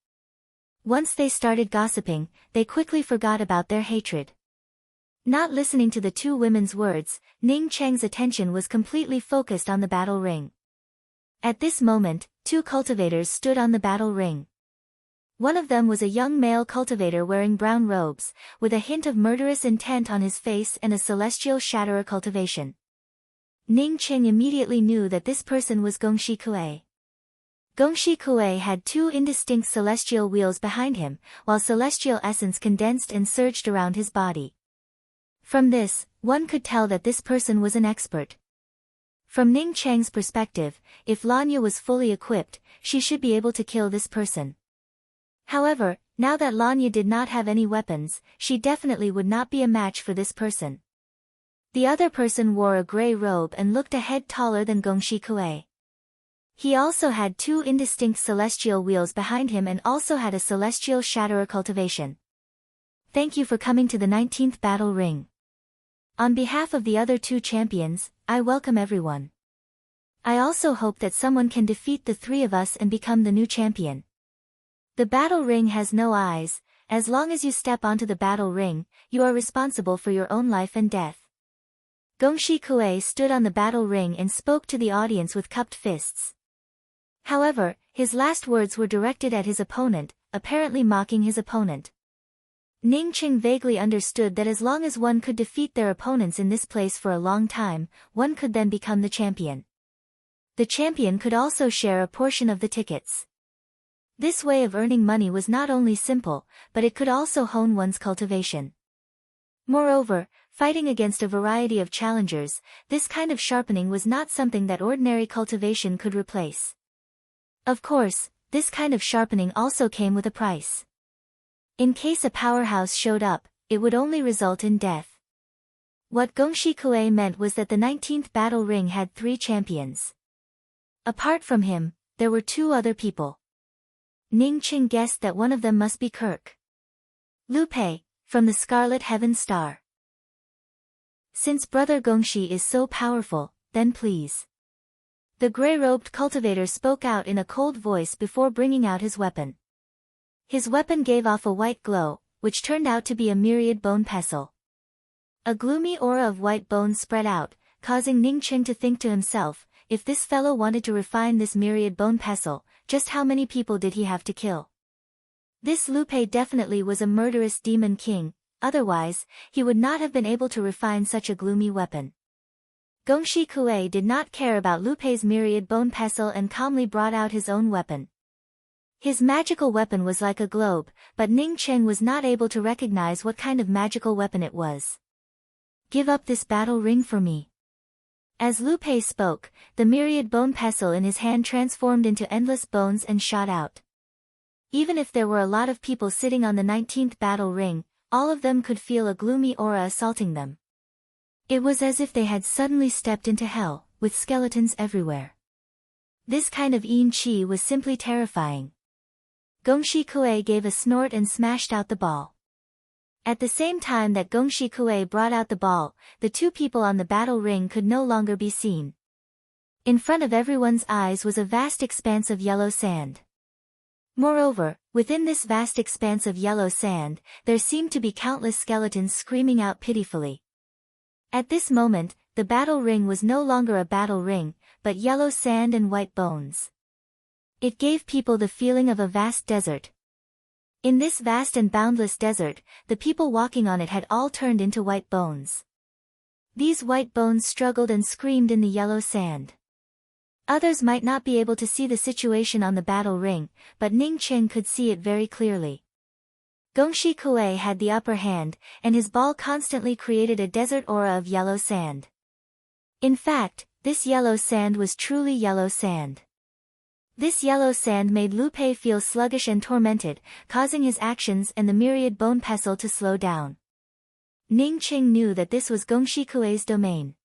Once they started gossiping, they quickly forgot about their hatred. Not listening to the two women's words, Ning Cheng's attention was completely focused on the battle ring. At this moment, two cultivators stood on the battle ring. One of them was a young male cultivator wearing brown robes, with a hint of murderous intent on his face and a celestial shatterer cultivation. Ning Cheng immediately knew that this person was Gongxi Kuei. Gongxi Kuei had two indistinct celestial wheels behind him, while celestial essence condensed and surged around his body. From this, one could tell that this person was an expert. From Ning Cheng's perspective, if Lanya was fully equipped, she should be able to kill this person. However, now that Lanya did not have any weapons, she definitely would not be a match for this person. The other person wore a gray robe and looked a head taller than Gongxi Kuei. He also had two indistinct celestial wheels behind him and also had a celestial shatterer cultivation. Thank you for coming to the 19th battle ring. On behalf of the other two champions, I welcome everyone. I also hope that someone can defeat the three of us and become the new champion. The battle ring has no eyes. As long as you step onto the battle ring, you are responsible for your own life and death. Gongxi Kuei stood on the battle ring and spoke to the audience with cupped fists. However, his last words were directed at his opponent, apparently mocking his opponent. Ning Cheng vaguely understood that as long as one could defeat their opponents in this place for a long time, one could then become the champion. The champion could also share a portion of the tickets. This way of earning money was not only simple, but it could also hone one's cultivation. Moreover, fighting against a variety of challengers, this kind of sharpening was not something that ordinary cultivation could replace. Of course, this kind of sharpening also came with a price. In case a powerhouse showed up, it would only result in death. What Gongxi Kuei meant was that the 19th battle ring had 3 champions. Apart from him, there were 2 other people. Ning Cheng guessed that one of them must be Kirk. Lupe, from the Scarlet Heaven Star. Since Brother Gongxi is so powerful, then please. The gray-robed cultivator spoke out in a cold voice before bringing out his weapon. His weapon gave off a white glow, which turned out to be a myriad bone pestle. A gloomy aura of white bones spread out, causing Ning Cheng to think to himself, if this fellow wanted to refine this myriad bone pestle, just how many people did he have to kill? This Lupe definitely was a murderous demon king, otherwise, he would not have been able to refine such a gloomy weapon. Gongxi Kuei did not care about Lupe's myriad bone pestle and calmly brought out his own weapon. His magical weapon was like a globe, but Ning Cheng was not able to recognize what kind of magical weapon it was. Give up this battle ring for me. As Lupe spoke, the myriad bone pestle in his hand transformed into endless bones and shot out. Even if there were a lot of people sitting on the 19th battle ring, all of them could feel a gloomy aura assaulting them. It was as if they had suddenly stepped into hell, with skeletons everywhere. This kind of yin qi was simply terrifying. Gongxi Kuei gave a snort and smashed out the ball. At the same time that Gongxi Kuei brought out the ball, the 2 people on the battle ring could no longer be seen. In front of everyone's eyes was a vast expanse of yellow sand. Moreover, within this vast expanse of yellow sand, there seemed to be countless skeletons screaming out pitifully. At this moment, the battle ring was no longer a battle ring, but yellow sand and white bones. It gave people the feeling of a vast desert. In this vast and boundless desert, the people walking on it had all turned into white bones. These white bones struggled and screamed in the yellow sand. Others might not be able to see the situation on the battle ring, but Ning Qing could see it very clearly. Gongshi Kuei had the upper hand, and his ball constantly created a desert aura of yellow sand. In fact, this yellow sand was truly yellow sand. This yellow sand made Lu Pei feel sluggish and tormented, causing his actions and the myriad bone pestle to slow down. Ning Qing knew that this was Gongshi Kuei's domain.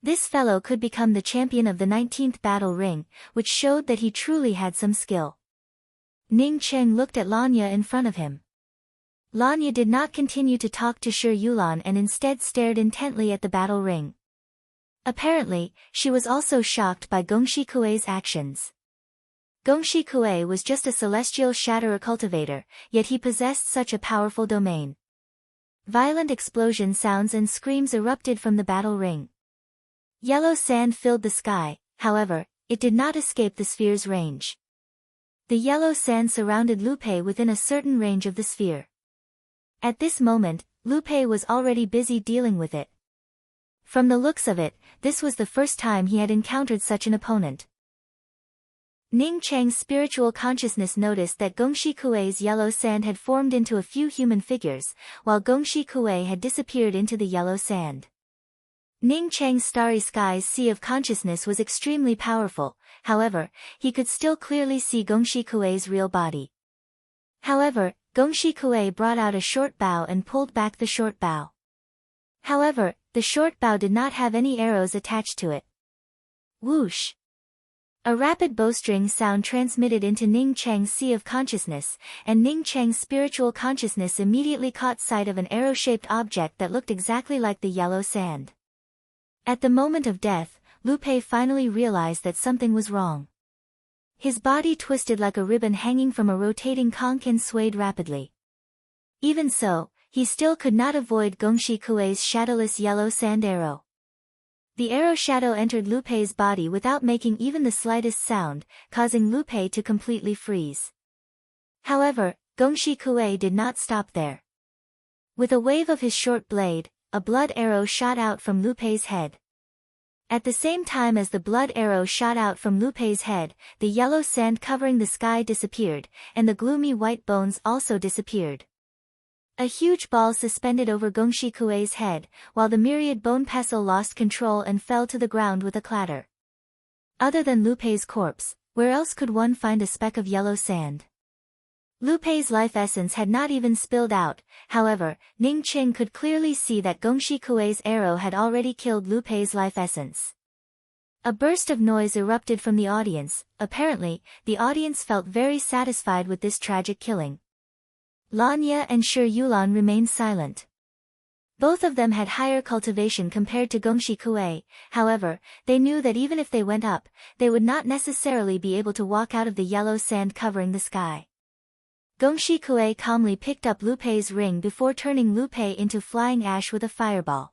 This fellow could become the champion of the 19th battle ring, which showed that he truly had some skill. Ning Qing looked at Lanya in front of him. Lanya did not continue to talk to Shi Yulan and instead stared intently at the battle ring. Apparently, she was also shocked by Gongshi Kuei's actions. Gongshi Kuei was just a celestial shatterer cultivator, yet he possessed such a powerful domain. Violent explosion sounds and screams erupted from the battle ring. Yellow sand filled the sky, however, it did not escape the sphere's range. The yellow sand surrounded Lu Pei within a certain range of the sphere. At this moment, Lu Pei was already busy dealing with it. From the looks of it, this was the first time he had encountered such an opponent. Ning Cheng's spiritual consciousness noticed that Gongshi Kuei's yellow sand had formed into a few human figures, while Gongshi Kuei had disappeared into the yellow sand. Ning Cheng's starry sky's sea of consciousness was extremely powerful, however, he could still clearly see Gongshi Kuei's real body. However, Gongshi Kuei brought out a short bow and pulled back the short bow. However, the short bow did not have any arrows attached to it. Whoosh! A rapid bowstring sound transmitted into Ning Cheng's sea of consciousness, and Ning Cheng's spiritual consciousness immediately caught sight of an arrow-shaped object that looked exactly like the yellow sand. At the moment of death, Lu Pei finally realized that something was wrong. His body twisted like a ribbon hanging from a rotating conch and swayed rapidly. Even so, he still could not avoid Gongshi Kuei's shadowless yellow sand arrow. The arrow shadow entered Lu Pei's body without making even the slightest sound, causing Lu Pei to completely freeze. However, Gongshi Kuei did not stop there. With a wave of his short blade, a blood arrow shot out from Lu Pei's head. At the same time as the blood arrow shot out from Lu Pei's head, the yellow sand covering the sky disappeared, and the gloomy white bones also disappeared. A huge ball suspended over Gongshi Kuei's head, while the myriad bone pestle lost control and fell to the ground with a clatter. Other than Lu Pei's corpse, where else could one find a speck of yellow sand? Lu Pei's life essence had not even spilled out, however, Ning Qing could clearly see that Gongshi Kuei's arrow had already killed Lu Pei's life essence. A burst of noise erupted from the audience. Apparently, the audience felt very satisfied with this tragic killing. Lanya and Shi Yulan remained silent. Both of them had higher cultivation compared to Gongshi Kuei, however, they knew that even if they went up, they would not necessarily be able to walk out of the yellow sand covering the sky. Gongshi Kuei calmly picked up Lu Pei's ring before turning Lu Pei into flying ash with a fireball.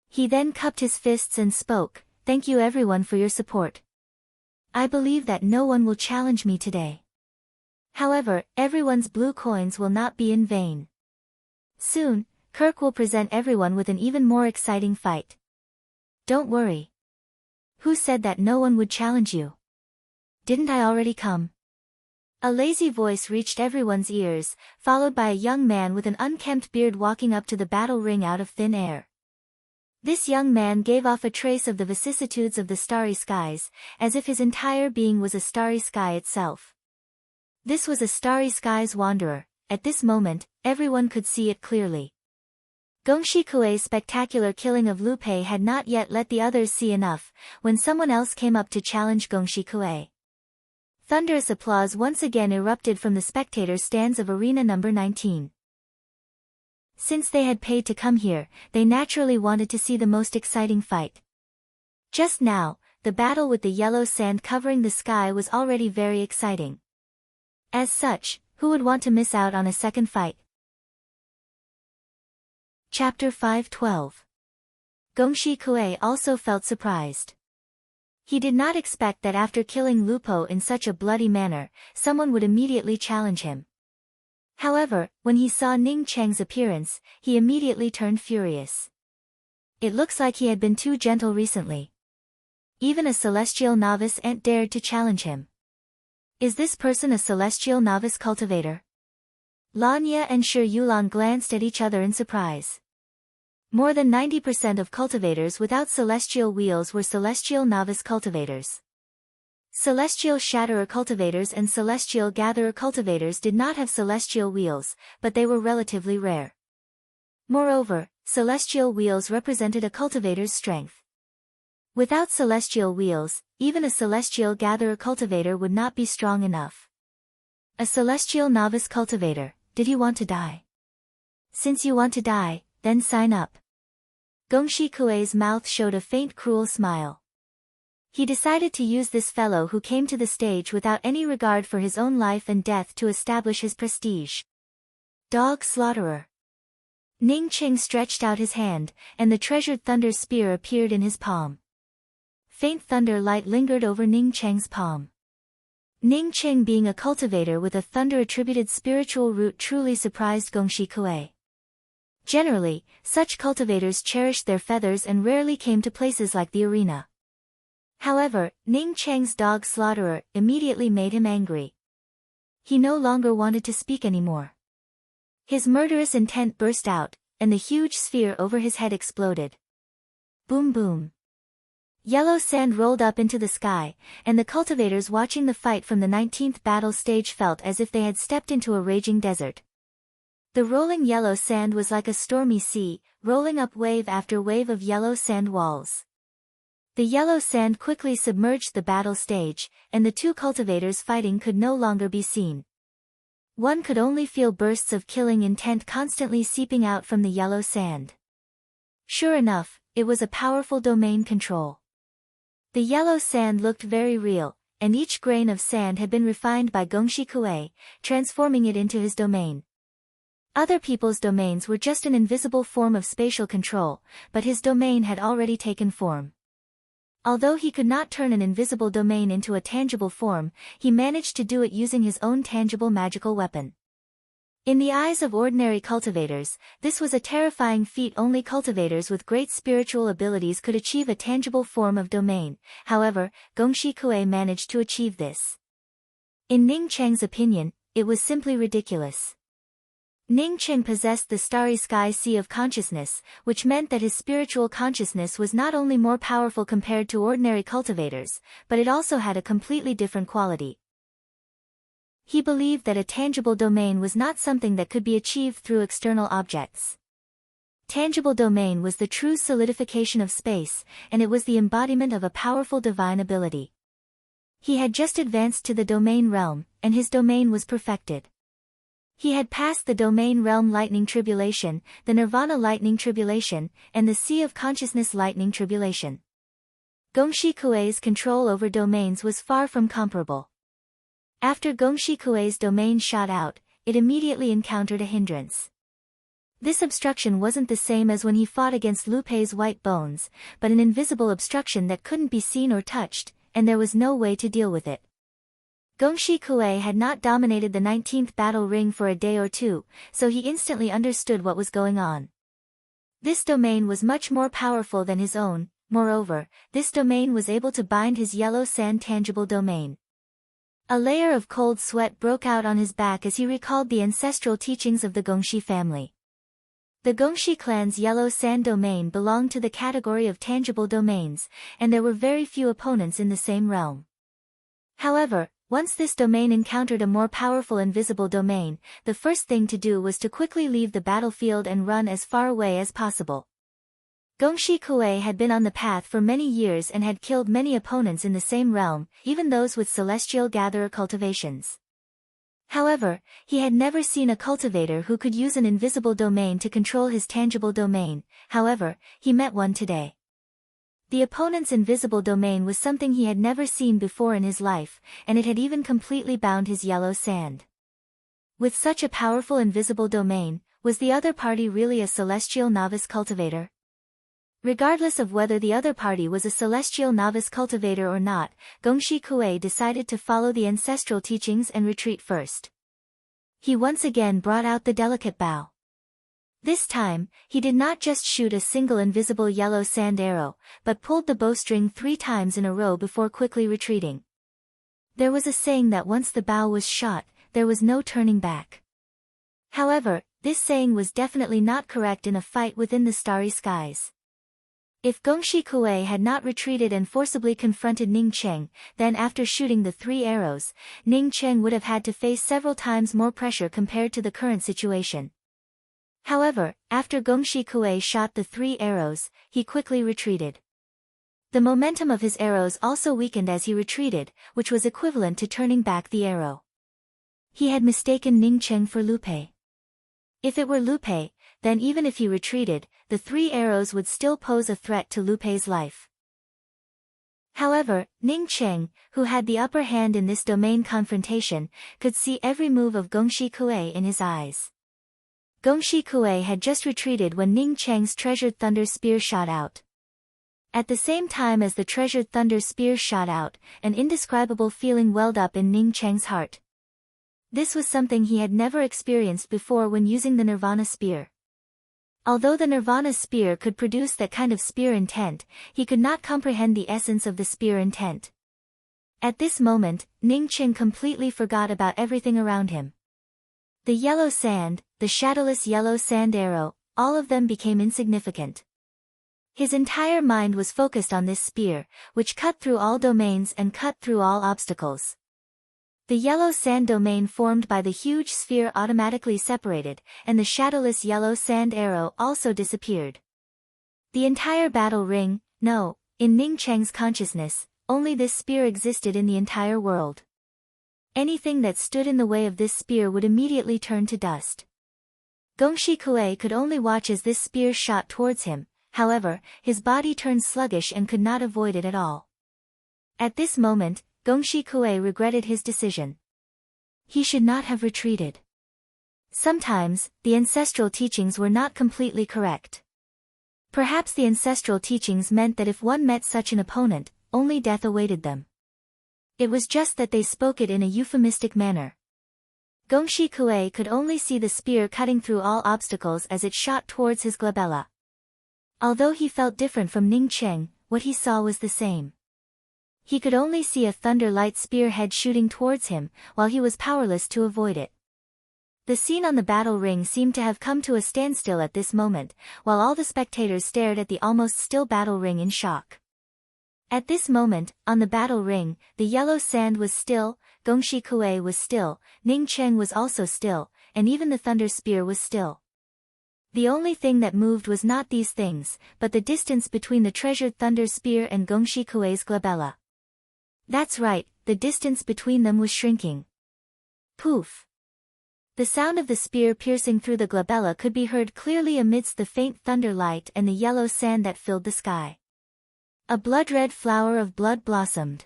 He then cupped his fists and spoke, "Thank you everyone for your support. I believe that no one will challenge me today. However, everyone's blue coins will not be in vain. Soon, Kirk will present everyone with an even more exciting fight. Don't worry. Who said that no one would challenge you? Didn't I already come?" A lazy voice reached everyone's ears, followed by a young man with an unkempt beard walking up to the battle ring out of thin air. This young man gave off a trace of the vicissitudes of the starry skies, as if his entire being was a starry sky itself. This was a starry skies wanderer. At this moment, everyone could see it clearly. Gongshi Kuei's spectacular killing of Lu Pei had not yet let the others see enough, when someone else came up to challenge Gongshi Kuei. Thunderous applause once again erupted from the spectator stands of arena number 19. Since they had paid to come here, they naturally wanted to see the most exciting fight. Just now, the battle with the yellow sand covering the sky was already very exciting. As such, who would want to miss out on a second fight? Chapter 5:12. Gongshi Kue also felt surprised. He did not expect that after killing Lupo in such a bloody manner, someone would immediately challenge him. However, when he saw Ning Cheng's appearance, he immediately turned furious. It looks like he had been too gentle recently. Even a celestial novice ain't dared to challenge him. Is this person a celestial novice cultivator? Lanya and Shi Yulong glanced at each other in surprise. More than 90% of cultivators without celestial wheels were celestial novice cultivators. Celestial Shatterer cultivators and Celestial Gatherer cultivators did not have celestial wheels, but they were relatively rare. Moreover, celestial wheels represented a cultivator's strength. Without celestial wheels, even a Celestial Gatherer cultivator would not be strong enough. A celestial novice cultivator, did he want to die? Since you want to die, then sign up. Gongshi Kue's mouth showed a faint cruel smile. He decided to use this fellow who came to the stage without any regard for his own life and death to establish his prestige. Dog Slaughterer. Ning Cheng stretched out his hand, and the treasured thunder spear appeared in his palm. Faint thunder light lingered over Ning Cheng's palm. Ning Cheng being a cultivator with a thunder-attributed spiritual root truly surprised Gongshi Kue. Generally, such cultivators cherished their feathers and rarely came to places like the arena. However, Ning Cheng's dog Slaughterer immediately made him angry. He no longer wanted to speak anymore. His murderous intent burst out, and the huge sphere over his head exploded. Boom boom. Yellow sand rolled up into the sky, and the cultivators watching the fight from the 19th battle stage felt as if they had stepped into a raging desert. The rolling yellow sand was like a stormy sea, rolling up wave after wave of yellow sand walls. The yellow sand quickly submerged the battle stage, and the two cultivators fighting could no longer be seen. One could only feel bursts of killing intent constantly seeping out from the yellow sand. Sure enough, it was a powerful domain control. The yellow sand looked very real, and each grain of sand had been refined by Gongshi Kue, transforming it into his domain. Other people's domains were just an invisible form of spatial control, but his domain had already taken form. Although he could not turn an invisible domain into a tangible form, he managed to do it using his own tangible magical weapon. In the eyes of ordinary cultivators, this was a terrifying feat. Only cultivators with great spiritual abilities could achieve a tangible form of domain. However, Gongshi Kue managed to achieve this. In Ning Cheng's opinion, it was simply ridiculous. Ning Cheng possessed the starry sky sea of consciousness, which meant that his spiritual consciousness was not only more powerful compared to ordinary cultivators, but it also had a completely different quality. He believed that a tangible domain was not something that could be achieved through external objects. Tangible domain was the true solidification of space, and it was the embodiment of a powerful divine ability. He had just advanced to the domain realm, and his domain was perfected. He had passed the domain realm lightning tribulation, the nirvana lightning tribulation, and the sea of consciousness lightning tribulation. Gongshi Kue's control over domains was far from comparable. After Gongshi Kue's domain shot out, it immediately encountered a hindrance. This obstruction wasn't the same as when he fought against Lu Pei's white bones, but an invisible obstruction that couldn't be seen or touched, and there was no way to deal with it. Gongshi Kue had not dominated the 19th battle ring for a day or two, so he instantly understood what was going on. This domain was much more powerful than his own. Moreover, this domain was able to bind his yellow sand tangible domain. A layer of cold sweat broke out on his back as he recalled the ancestral teachings of the Gongshi family. The Gongshi clan's yellow sand domain belonged to the category of tangible domains, and there were very few opponents in the same realm. However, once this domain encountered a more powerful invisible domain, the first thing to do was to quickly leave the battlefield and run as far away as possible. Gongshi Kue had been on the path for many years and had killed many opponents in the same realm, even those with celestial gatherer cultivations. However, he had never seen a cultivator who could use an invisible domain to control his tangible domain. However, he met one today. The opponent's invisible domain was something he had never seen before in his life, and it had even completely bound his yellow sand. With such a powerful invisible domain, was the other party really a celestial novice cultivator? Regardless of whether the other party was a celestial novice cultivator or not, Gongshi Kuei decided to follow the ancestral teachings and retreat first. He once again brought out the delicate bow. This time, he did not just shoot a single invisible yellow sand arrow, but pulled the bowstring 3 times in a row before quickly retreating. There was a saying that once the bow was shot, there was no turning back. However, this saying was definitely not correct in a fight within the starry skies. If Gongshi Kuei had not retreated and forcibly confronted Ning Cheng, then after shooting the 3 arrows, Ning Cheng would have had to face several times more pressure compared to the current situation. However, after Gongshi Kuei shot the 3 arrows, he quickly retreated. The momentum of his arrows also weakened as he retreated, which was equivalent to turning back the arrow. He had mistaken Ning Cheng for Lu Pei. If it were Lu Pei, then even if he retreated, the 3 arrows would still pose a threat to Lu Pei's life. However, Ning Cheng, who had the upper hand in this domain confrontation, could see every move of Gongshi Kuei in his eyes. Gongshi Kuei had just retreated when Ning Cheng's treasured thunder spear shot out. At the same time as the treasured thunder spear shot out, an indescribable feeling welled up in Ning Cheng's heart. This was something he had never experienced before when using the Nirvana spear. Although the Nirvana spear could produce that kind of spear intent, he could not comprehend the essence of the spear intent. At this moment, Ning Cheng completely forgot about everything around him. The yellow sand, the shadowless yellow sand arrow, all of them became insignificant. His entire mind was focused on this spear, which cut through all domains and cut through all obstacles. The yellow sand domain formed by the huge sphere automatically separated, and the shadowless yellow sand arrow also disappeared. The entire battle ring, no, in Ning Cheng's consciousness, only this spear existed in the entire world. Anything that stood in the way of this spear would immediately turn to dust. Gongshi Kuei could only watch as this spear shot towards him, however, his body turned sluggish and could not avoid it at all. At this moment, Gongshi Kuei regretted his decision. He should not have retreated. Sometimes, the ancestral teachings were not completely correct. Perhaps the ancestral teachings meant that if one met such an opponent, only death awaited them. It was just that they spoke it in a euphemistic manner. Gongshi Kuei could only see the spear cutting through all obstacles as it shot towards his glabella. Although he felt different from Ning Cheng, what he saw was the same. He could only see a thunder-light spearhead shooting towards him, while he was powerless to avoid it. The scene on the battle ring seemed to have come to a standstill at this moment, while all the spectators stared at the almost still battle ring in shock. At this moment, on the battle ring, the yellow sand was still, Gongshi Kuei was still, Ning Cheng was also still, and even the thunder spear was still. The only thing that moved was not these things, but the distance between the treasured thunder spear and Gongshi Kuei's glabella. That's right, the distance between them was shrinking. Poof! The sound of the spear piercing through the glabella could be heard clearly amidst the faint thunder light and the yellow sand that filled the sky. A blood-red flower of blood blossomed.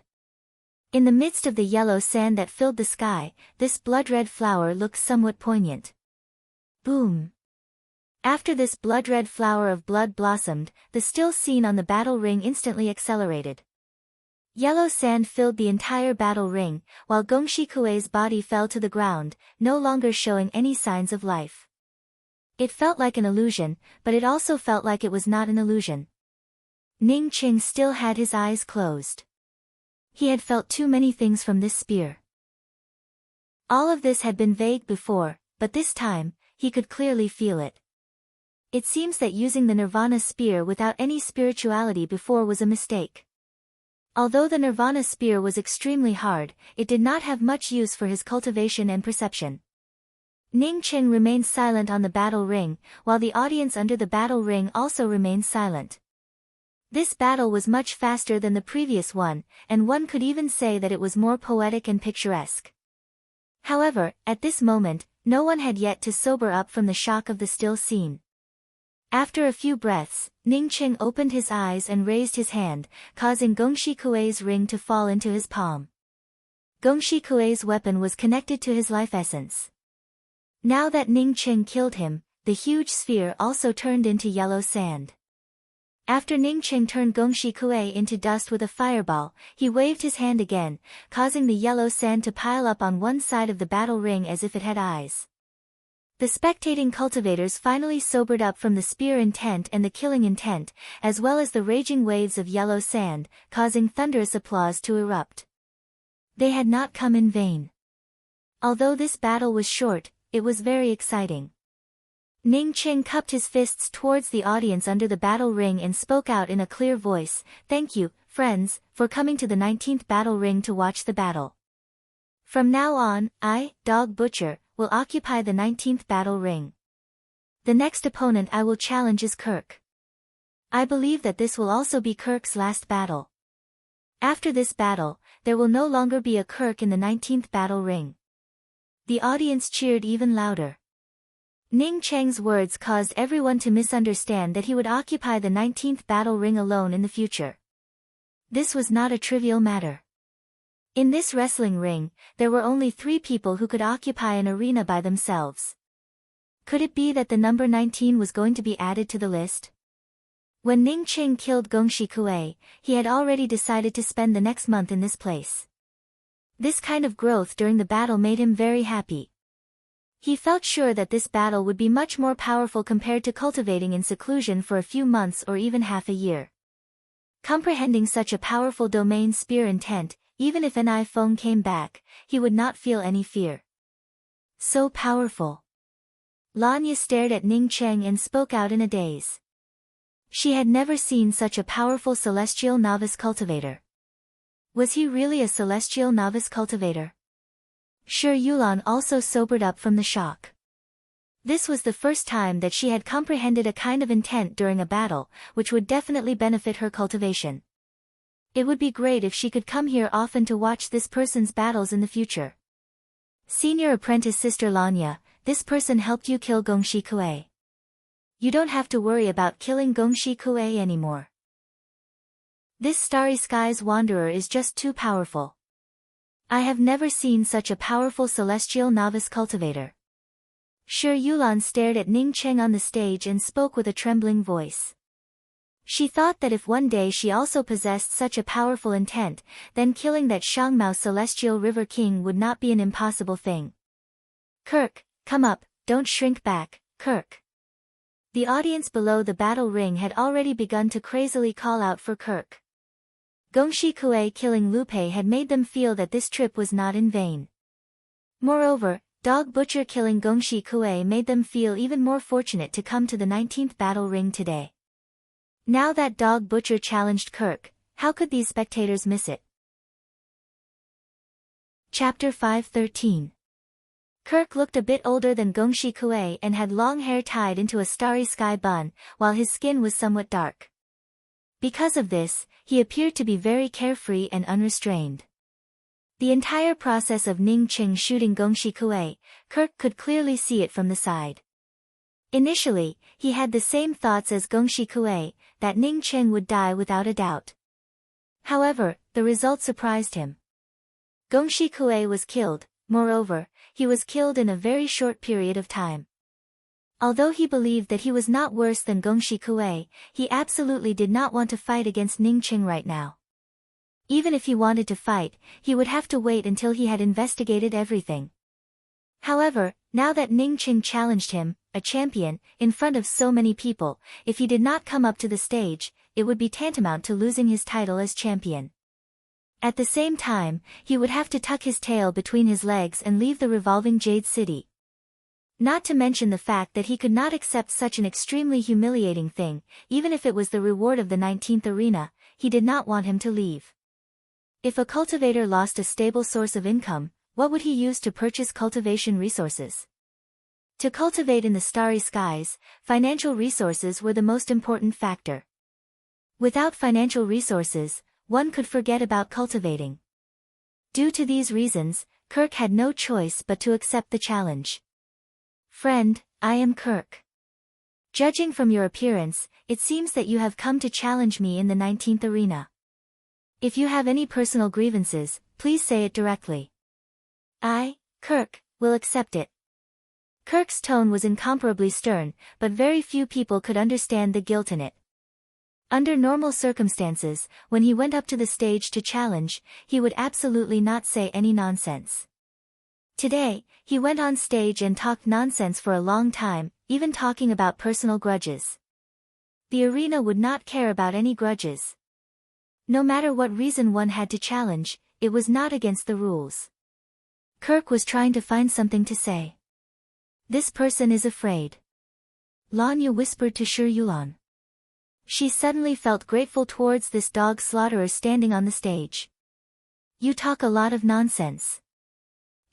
In the midst of the yellow sand that filled the sky, this blood-red flower looked somewhat poignant. Boom! After this blood-red flower of blood blossomed, the still scene on the battle ring instantly accelerated. Yellow sand filled the entire battle ring, while Gongshi Kuei's body fell to the ground, no longer showing any signs of life. It felt like an illusion, but it also felt like it was not an illusion. Ning Cheng still had his eyes closed. He had felt too many things from this spear. All of this had been vague before, but this time, he could clearly feel it. It seems that using the Nirvana spear without any spirituality before was a mistake. Although the Nirvana spear was extremely hard, it did not have much use for his cultivation and perception. Ning Cheng remained silent on the battle ring, while the audience under the battle ring also remained silent. This battle was much faster than the previous one, and one could even say that it was more poetic and picturesque. However, at this moment, no one had yet to sober up from the shock of the still scene. After a few breaths, Ningqing opened his eyes and raised his hand, causing Gongshi Kuei's ring to fall into his palm. Gongshi Kuei's weapon was connected to his life essence. Now that Ningqing killed him, the huge sphere also turned into yellow sand. After Ningqing turned Gongshi Kuei into dust with a fireball, he waved his hand again, causing the yellow sand to pile up on one side of the battle ring as if it had eyes. The spectating cultivators finally sobered up from the spear intent and the killing intent, as well as the raging waves of yellow sand, causing thunderous applause to erupt. They had not come in vain. Although this battle was short, it was very exciting. Ningqing cupped his fists towards the audience under the battle ring and spoke out in a clear voice, "Thank you, friends, for coming to the 19th battle ring to watch the battle. From now on, I, Dog Butcher, will occupy the 19th battle ring. The next opponent I will challenge is Kirk. I believe that this will also be Kirk's last battle. After this battle, there will no longer be a Kirk in the 19th battle ring." The audience cheered even louder. Ningqing's words caused everyone to misunderstand that he would occupy the 19th battle ring alone in the future. This was not a trivial matter. In this wrestling ring, there were only 3 people who could occupy an arena by themselves. Could it be that the number 19 was going to be added to the list? When Ningqing killed Gongshi Kuei, he had already decided to spend the next month in this place. This kind of growth during the battle made him very happy. He felt sure that this battle would be much more powerful compared to cultivating in seclusion for a few months or even half a year. Comprehending such a powerful domain spear intent, even if an iPhone came back, he would not feel any fear. So powerful. Lanya stared at Ningqing and spoke out in a daze. She had never seen such a powerful celestial novice cultivator. Was he really a celestial novice cultivator? Sure, Yulan also sobered up from the shock. This was the first time that she had comprehended a kind of intent during a battle, which would definitely benefit her cultivation. It would be great if she could come here often to watch this person's battles in the future. Senior apprentice Sister Lanya, this person helped you kill Gongshi Kuei. You don't have to worry about killing Gongshi Kuei anymore. This Starry Skies Wanderer is just too powerful. I have never seen such a powerful celestial novice cultivator. Shi Yulan stared at Ningqing on the stage and spoke with a trembling voice. She thought that if one day she also possessed such a powerful intent, then killing that Shangmao celestial river king would not be an impossible thing. Kirk, come up, don't shrink back, Kirk. The audience below the battle ring had already begun to crazily call out for Kirk. Gongshi Kuei killing Lu Pei had made them feel that this trip was not in vain. Moreover, Dog Butcher killing Gongshi Kuei made them feel even more fortunate to come to the 19th battle ring today. Now that Dog Butcher challenged Kirk, how could these spectators miss it? Chapter 5:13. Kirk looked a bit older than Gongshi Kuei and had long hair tied into a starry sky bun, while his skin was somewhat dark. Because of this, he appeared to be very carefree and unrestrained. The entire process of Ningqing shooting Gongshi Kuei, Kirk could clearly see it from the side. Initially, he had the same thoughts as Gongshi Kuei, that Ningqing would die without a doubt. However, the result surprised him. Gongshi Kuei was killed, moreover, he was killed in a very short period of time. Although he believed that he was not worse than Gongshi Kuei, he absolutely did not want to fight against Ningqing right now. Even if he wanted to fight, he would have to wait until he had investigated everything. However, now that Ningqing challenged him, a champion, in front of so many people, if he did not come up to the stage, it would be tantamount to losing his title as champion. At the same time, he would have to tuck his tail between his legs and leave the revolving Jade City. Not to mention the fact that he could not accept such an extremely humiliating thing, even if it was the reward of the 19th arena, he did not want him to leave. If a cultivator lost a stable source of income, what would he use to purchase cultivation resources? To cultivate in the starry skies, financial resources were the most important factor. Without financial resources, one could forget about cultivating. Due to these reasons, Kirk had no choice but to accept the challenge. Friend, I am Kirk. Judging from your appearance, it seems that you have come to challenge me in the 19th arena. If you have any personal grievances, please say it directly. I, Kirk, will accept it. Kirk's tone was incomparably stern, but very few people could understand the guilt in it. Under normal circumstances, when he went up to the stage to challenge, he would absolutely not say any nonsense. Today, he went on stage and talked nonsense for a long time, even talking about personal grudges. The arena would not care about any grudges. No matter what reason one had to challenge, it was not against the rules. Kirk was trying to find something to say. This person is afraid. Lanya whispered to Shi Yulan. She suddenly felt grateful towards this dog slaughterer standing on the stage. You talk a lot of nonsense.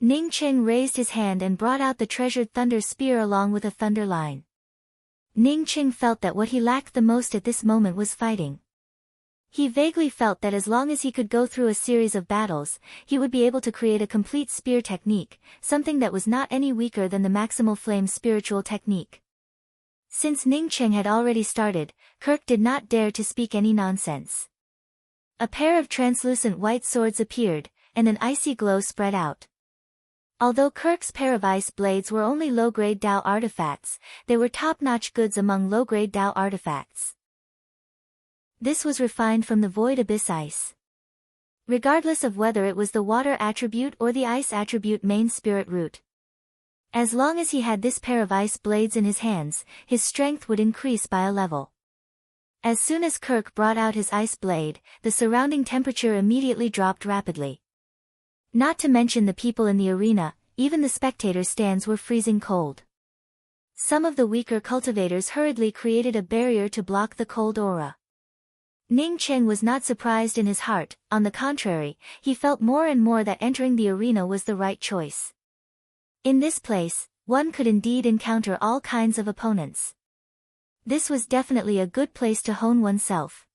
Ning Cheng raised his hand and brought out the treasured thunder spear along with a thunder line. Ning Cheng felt that what he lacked the most at this moment was fighting. He vaguely felt that as long as he could go through a series of battles, he would be able to create a complete spear technique, something that was not any weaker than the maximal flame spiritual technique. Since Ning Cheng had already started, Kirk did not dare to speak any nonsense. A pair of translucent white swords appeared, and an icy glow spread out. Although Kirk's pair of ice blades were only low-grade Dao artifacts, they were top-notch goods among low-grade Dao artifacts. This was refined from the void abyss ice. Regardless of whether it was the water attribute or the ice attribute main spirit root. As long as he had this pair of ice blades in his hands, his strength would increase by a level. As soon as Kirk brought out his ice blade, the surrounding temperature immediately dropped rapidly. Not to mention the people in the arena, even the spectator stands were freezing cold. Some of the weaker cultivators hurriedly created a barrier to block the cold aura. Ning Cheng was not surprised in his heart, on the contrary, he felt more and more that entering the arena was the right choice. In this place, one could indeed encounter all kinds of opponents. This was definitely a good place to hone oneself.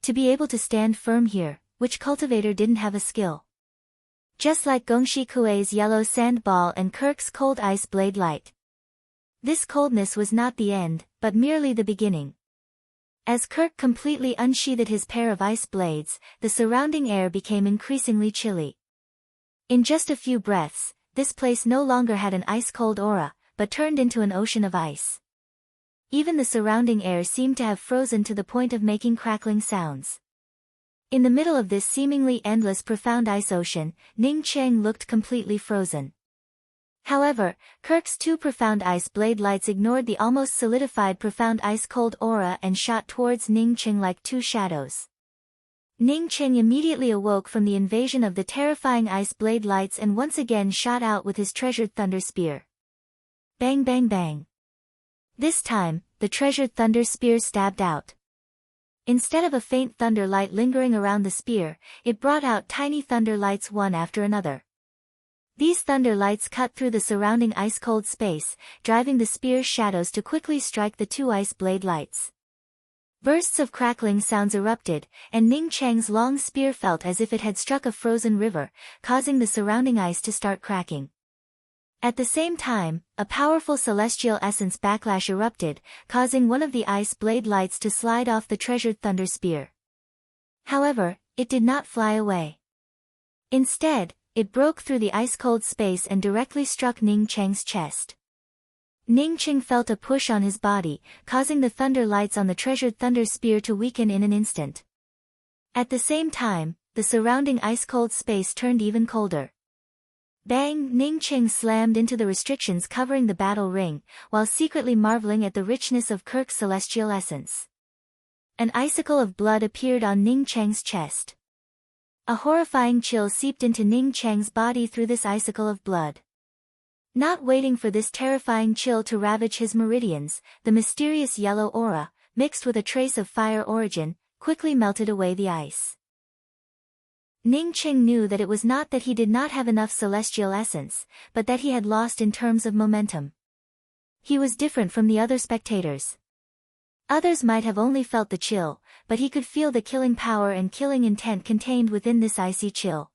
To be able to stand firm here, which cultivator didn't have a skill? Just like Gongshi Kuei's yellow sand ball and Kirk's cold ice blade light. This coldness was not the end, but merely the beginning. As Kirk completely unsheathed his pair of ice blades, the surrounding air became increasingly chilly. In just a few breaths, this place no longer had an ice-cold aura, but turned into an ocean of ice. Even the surrounding air seemed to have frozen to the point of making crackling sounds. In the middle of this seemingly endless profound ice ocean, Ning Cheng looked completely frozen. However, Kirk's two profound ice blade lights ignored the almost solidified profound ice-cold aura and shot towards Ning Cheng like two shadows. Ning Cheng immediately awoke from the invasion of the terrifying ice blade lights and once again shot out with his treasured thunder spear. Bang bang bang. This time, the treasured thunder spear stabbed out. Instead of a faint thunder light lingering around the spear, it brought out tiny thunder lights one after another. These thunder lights cut through the surrounding ice-cold space, driving the spear's shadows to quickly strike the two ice blade lights. Bursts of crackling sounds erupted, and Ning Cheng's long spear felt as if it had struck a frozen river, causing the surrounding ice to start cracking. At the same time, a powerful celestial essence backlash erupted, causing one of the ice blade lights to slide off the treasured thunder spear. However, it did not fly away. Instead, it broke through the ice-cold space and directly struck Ning Cheng's chest. Ning Cheng felt a push on his body, causing the thunder lights on the treasured thunder spear to weaken in an instant. At the same time, the surrounding ice-cold space turned even colder. Bang! Ning Cheng slammed into the restrictions covering the battle ring, while secretly marveling at the richness of Kirk's celestial essence. An icicle of blood appeared on Ning Cheng's chest. A horrifying chill seeped into Ning Cheng's body through this icicle of blood. Not waiting for this terrifying chill to ravage his meridians, the mysterious yellow aura, mixed with a trace of fire origin, quickly melted away the ice. Ning Cheng knew that it was not that he did not have enough celestial essence, but that he had lost in terms of momentum. He was different from the other spectators. Others might have only felt the chill, but he could feel the killing power and killing intent contained within this icy chill.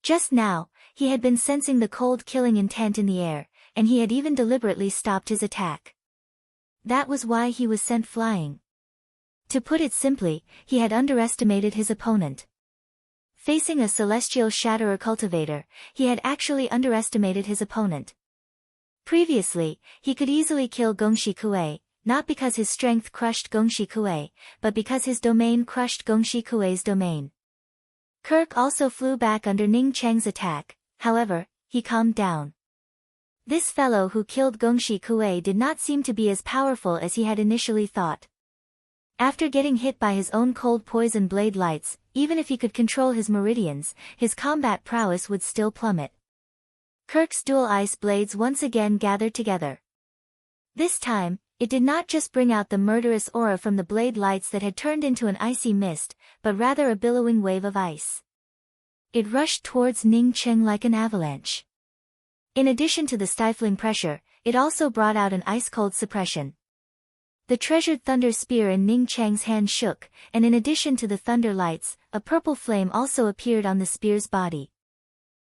Just now, he had been sensing the cold killing intent in the air, and he had even deliberately stopped his attack. That was why he was sent flying. To put it simply, he had underestimated his opponent. Facing a celestial shatterer cultivator, he had actually underestimated his opponent. Previously, he could easily kill Gongshi Kuei, not because his strength crushed Gongshi Kuei, but because his domain crushed Gongshi Kuei's domain. Kirk also flew back under Ning Cheng's attack, however, he calmed down. This fellow who killed Gongshi Kuei did not seem to be as powerful as he had initially thought. After getting hit by his own cold poison blade lights, even if he could control his meridians, his combat prowess would still plummet. Kirk's dual ice blades once again gathered together. This time, it did not just bring out the murderous aura from the blade lights that had turned into an icy mist, but rather a billowing wave of ice. It rushed towards Ning Cheng like an avalanche. In addition to the stifling pressure, it also brought out an ice-cold suppression. The treasured thunder spear in Ning Cheng's hand shook, and in addition to the thunder lights, a purple flame also appeared on the spear's body.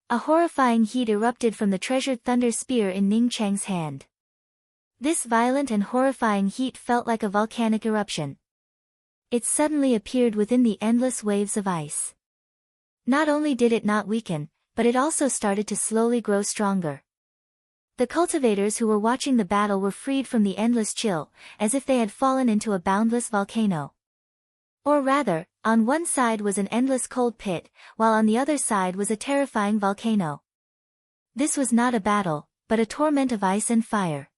A horrifying heat erupted from the treasured thunder spear in Ning Cheng's hand. This violent and horrifying heat felt like a volcanic eruption. It suddenly appeared within the endless waves of ice. Not only did it not weaken, but it also started to slowly grow stronger. The cultivators who were watching the battle were freed from the endless chill, as if they had fallen into a boundless volcano. Or rather, on one side was an endless cold pit, while on the other side was a terrifying volcano. This was not a battle, but a torment of ice and fire.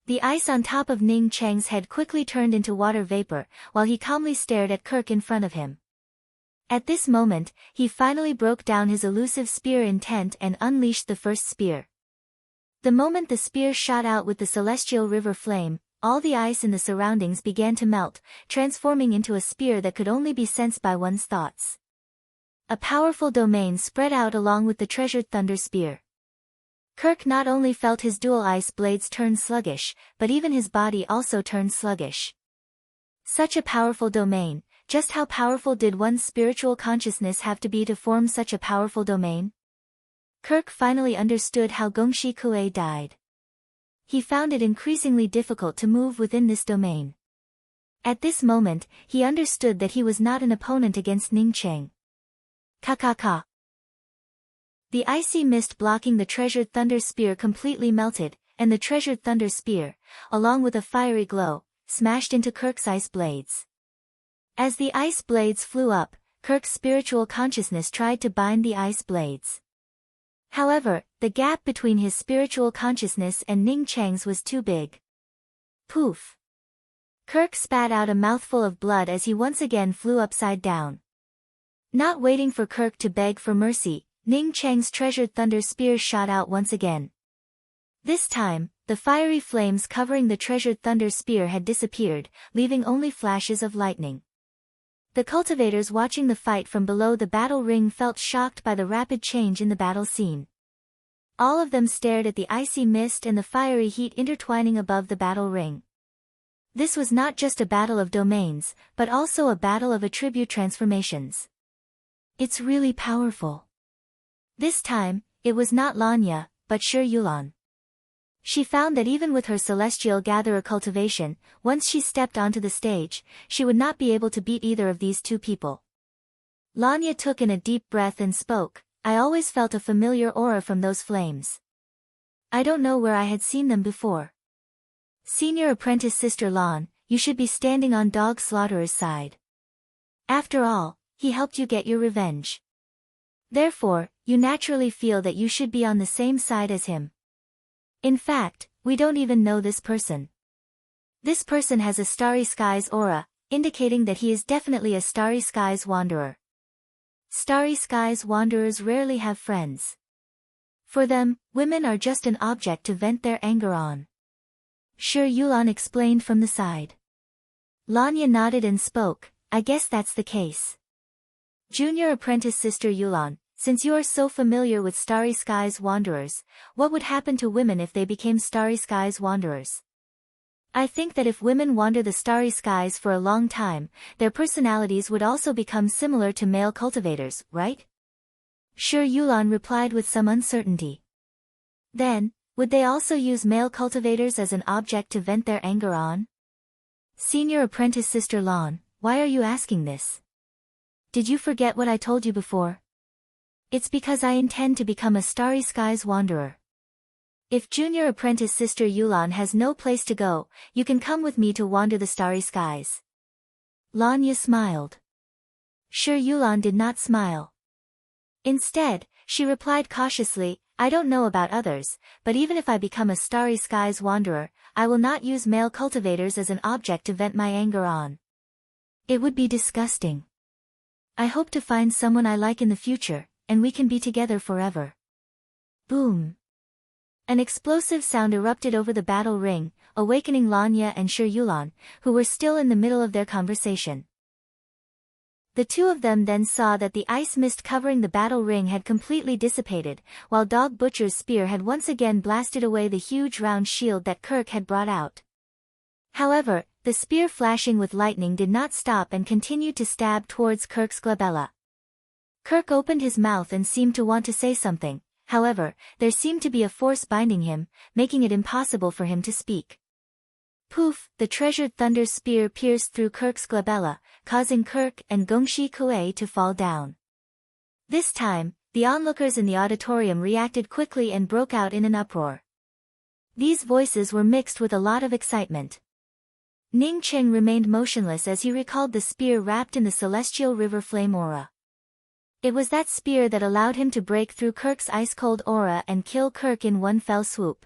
The ice on top of Ning Cheng's head quickly turned into water vapor, while he calmly stared at Kirk in front of him. At this moment, he finally broke down his elusive spear intent and unleashed the first spear. The moment the spear shot out with the celestial river flame, all the ice in the surroundings began to melt, transforming into a spear that could only be sensed by one's thoughts. A powerful domain spread out along with the treasured thunder spear. Kirk not only felt his dual ice blades turn sluggish, but even his body also turned sluggish. Such a powerful domain, just how powerful did one's spiritual consciousness have to be to form such a powerful domain? Kirk finally understood how Gongshi Kuei died. He found it increasingly difficult to move within this domain. At this moment, he understood that he was not an opponent against Ning Cheng. Ka. The icy mist blocking the treasured thunder spear completely melted, and the treasured thunder spear, along with a fiery glow, smashed into Kirk's ice blades. As the ice blades flew up, Kirk's spiritual consciousness tried to bind the ice blades. However, the gap between his spiritual consciousness and Ning Cheng's was too big. Poof! Kirk spat out a mouthful of blood as he once again flew upside down. Not waiting for Kirk to beg for mercy, Ning Cheng's treasured thunder spear shot out once again. This time, the fiery flames covering the treasured thunder spear had disappeared, leaving only flashes of lightning. The cultivators watching the fight from below the battle ring felt shocked by the rapid change in the battle scene. All of them stared at the icy mist and the fiery heat intertwining above the battle ring. This was not just a battle of domains, but also a battle of attribute transformations. It's really powerful. This time, it was not Lanya, but Shi Yulan. She found that even with her celestial gatherer cultivation, once she stepped onto the stage, she would not be able to beat either of these two people. Lanya took in a deep breath and spoke, "I always felt a familiar aura from those flames. I don't know where I had seen them before." Senior apprentice Sister Lan, you should be standing on Dog Slaughterer's side. After all, he helped you get your revenge. Therefore, you naturally feel that you should be on the same side as him. In fact, we don't even know this person. This person has a Starry Skies aura, indicating that he is definitely a Starry Skies wanderer. Starry Skies wanderers rarely have friends. For them, women are just an object to vent their anger on. Shi Yulan explained from the side. Lanya nodded and spoke, "I guess that's the case." Junior apprentice Sister Yulan, since you are so familiar with Starry Skies wanderers, what would happen to women if they became Starry Skies wanderers? I think that if women wander the Starry Skies for a long time, their personalities would also become similar to male cultivators, right? Shi Yulan replied with some uncertainty. Then, Would they also use male cultivators as an object to vent their anger on? Senior Apprentice Sister Lon, why are you asking this? Did you forget what I told you before? It's because I intend to become a Starry Skies Wanderer. If Junior Apprentice Sister Yulan has no place to go, you can come with me to wander the starry skies. Lanya smiled. Sure, Yulan did not smile. Instead, she replied cautiously, I don't know about others, but even if I become a Starry Skies Wanderer, I will not use male cultivators as an object to vent my anger on. It would be disgusting. I hope to find someone I like in the future, and we can be together forever. Boom. An explosive sound erupted over the battle ring, awakening Lanya and Sher Yulan, who were still in the middle of their conversation. The two of them then saw that the ice mist covering the battle ring had completely dissipated, while Dog Butcher's spear had once again blasted away the huge round shield that Kirk had brought out. However, the spear flashing with lightning did not stop and continued to stab towards Kirk's glabella. Kirk opened his mouth and seemed to want to say something, however, there seemed to be a force binding him, making it impossible for him to speak. Poof, the treasured Thunder's spear pierced through Kirk's glabella, causing Kirk and Gongshi Kue to fall down. This time, the onlookers in the auditorium reacted quickly and broke out in an uproar. These voices were mixed with a lot of excitement. Ning Cheng remained motionless as he recalled the spear wrapped in the celestial river flame aura. It was that spear that allowed him to break through Kirk's ice-cold aura and kill Kirk in one fell swoop.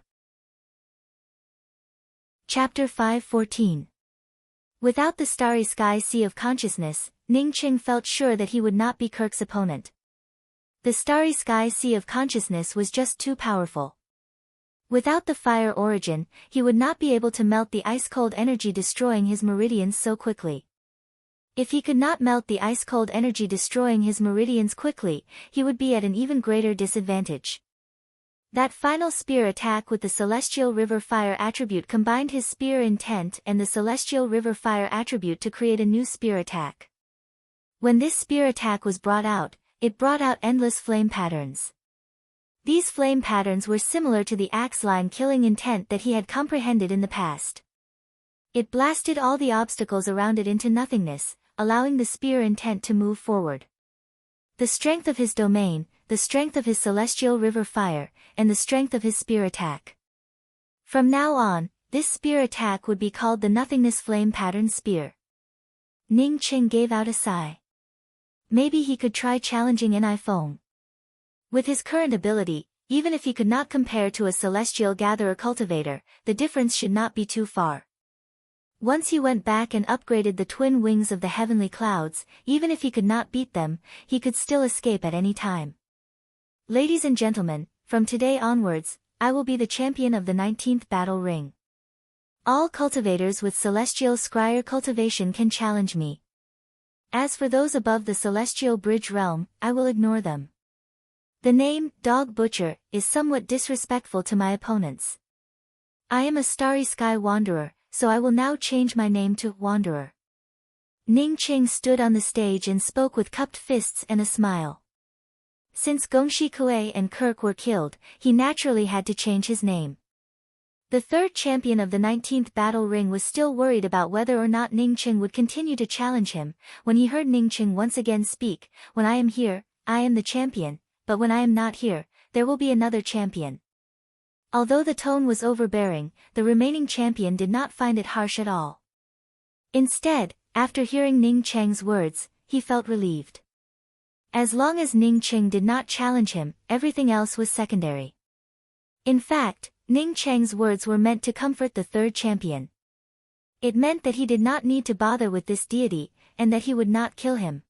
Chapter 5:14. Without the starry sky sea of consciousness, Ning Cheng felt sure that he would not be Kirk's opponent. The starry sky sea of consciousness was just too powerful. Without the fire origin, he would not be able to melt the ice-cold energy destroying his meridians so quickly. If he could not melt the ice-cold energy destroying his meridians quickly, he would be at an even greater disadvantage. That final spear attack with the Celestial River Fire attribute combined his spear intent and the Celestial River Fire attribute to create a new spear attack. When this spear attack was brought out, it brought out endless flame patterns. These flame patterns were similar to the axe line killing intent that he had comprehended in the past. It blasted all the obstacles around it into nothingness, allowing the spear intent to move forward. The strength of his domain, the strength of his Celestial River Fire, and the strength of his spear attack. From now on, this spear attack would be called the Nothingness Flame Pattern Spear. Ning Cheng gave out a sigh. Maybe he could try challenging an iPhone. With his current ability, even if he could not compare to a Celestial Gatherer Cultivator, the difference should not be too far. Once he went back and upgraded the twin wings of the heavenly clouds, even if he could not beat them, he could still escape at any time. Ladies and gentlemen, from today onwards, I will be the champion of the 19th battle ring. All cultivators with Celestial Scryer cultivation can challenge me. As for those above the Celestial Bridge realm, I will ignore them. The name, Dog Butcher, is somewhat disrespectful to my opponents. I am a Starry Sky Wanderer, so I will now change my name to Wanderer. Ning Cheng stood on the stage and spoke with cupped fists and a smile. Since Gongshi Kue and Kirk were killed, he naturally had to change his name. The third champion of the 19th battle ring was still worried about whether or not Ning Cheng would continue to challenge him, when he heard Ning Cheng once again speak, when I am here, I am the champion, but when I am not here, there will be another champion. Although the tone was overbearing, the remaining champion did not find it harsh at all. Instead, after hearing Ning Cheng's words, he felt relieved. As long as Ning Cheng did not challenge him, everything else was secondary. In fact, Ning Cheng's words were meant to comfort the third champion. It meant that he did not need to bother with this deity, and that he would not kill him.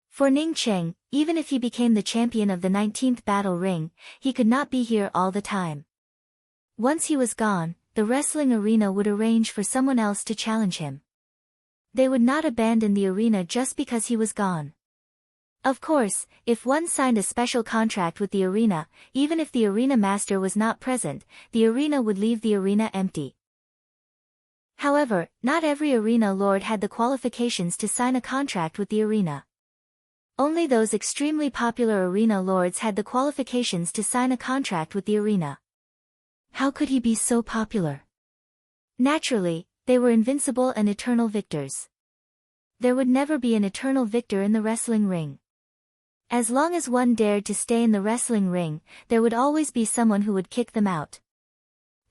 For Ning Cheng, even if he became the champion of the 19th battle ring, he could not be here all the time. Once he was gone, the wrestling arena would arrange for someone else to challenge him. They would not abandon the arena just because he was gone. Of course, if one signed a special contract with the arena, even if the arena master was not present, the arena would leave the arena empty. However, not every arena lord had the qualifications to sign a contract with the arena. Only those extremely popular arena lords had the qualifications to sign a contract with the arena. How could he be so popular? Naturally, they were invincible and eternal victors. There would never be an eternal victor in the wrestling ring. As long as one dared to stay in the wrestling ring, there would always be someone who would kick them out.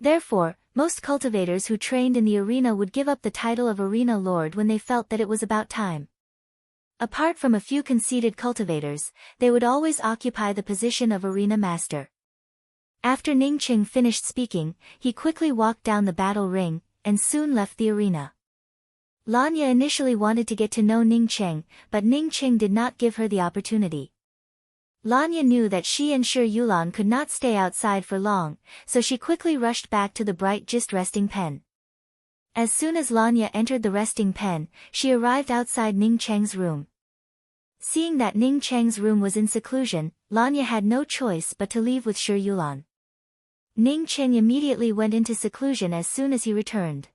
Therefore, most cultivators who trained in the arena would give up the title of arena lord when they felt that it was about time. Apart from a few conceited cultivators, they would always occupy the position of arena master. After Ning Qing finished speaking, he quickly walked down the battle ring, and soon left the arena. Lanya initially wanted to get to know Ning Qing, but Ning Qing did not give her the opportunity. Lanya knew that she and Shi Yulan could not stay outside for long, so she quickly rushed back to the bright Gist resting pen. As soon as Lanya entered the resting pen, she arrived outside Ning Cheng's room. Seeing that Ning Cheng's room was in seclusion, Lanya had no choice but to leave with Shi Yulan. Ning Cheng immediately went into seclusion as soon as he returned.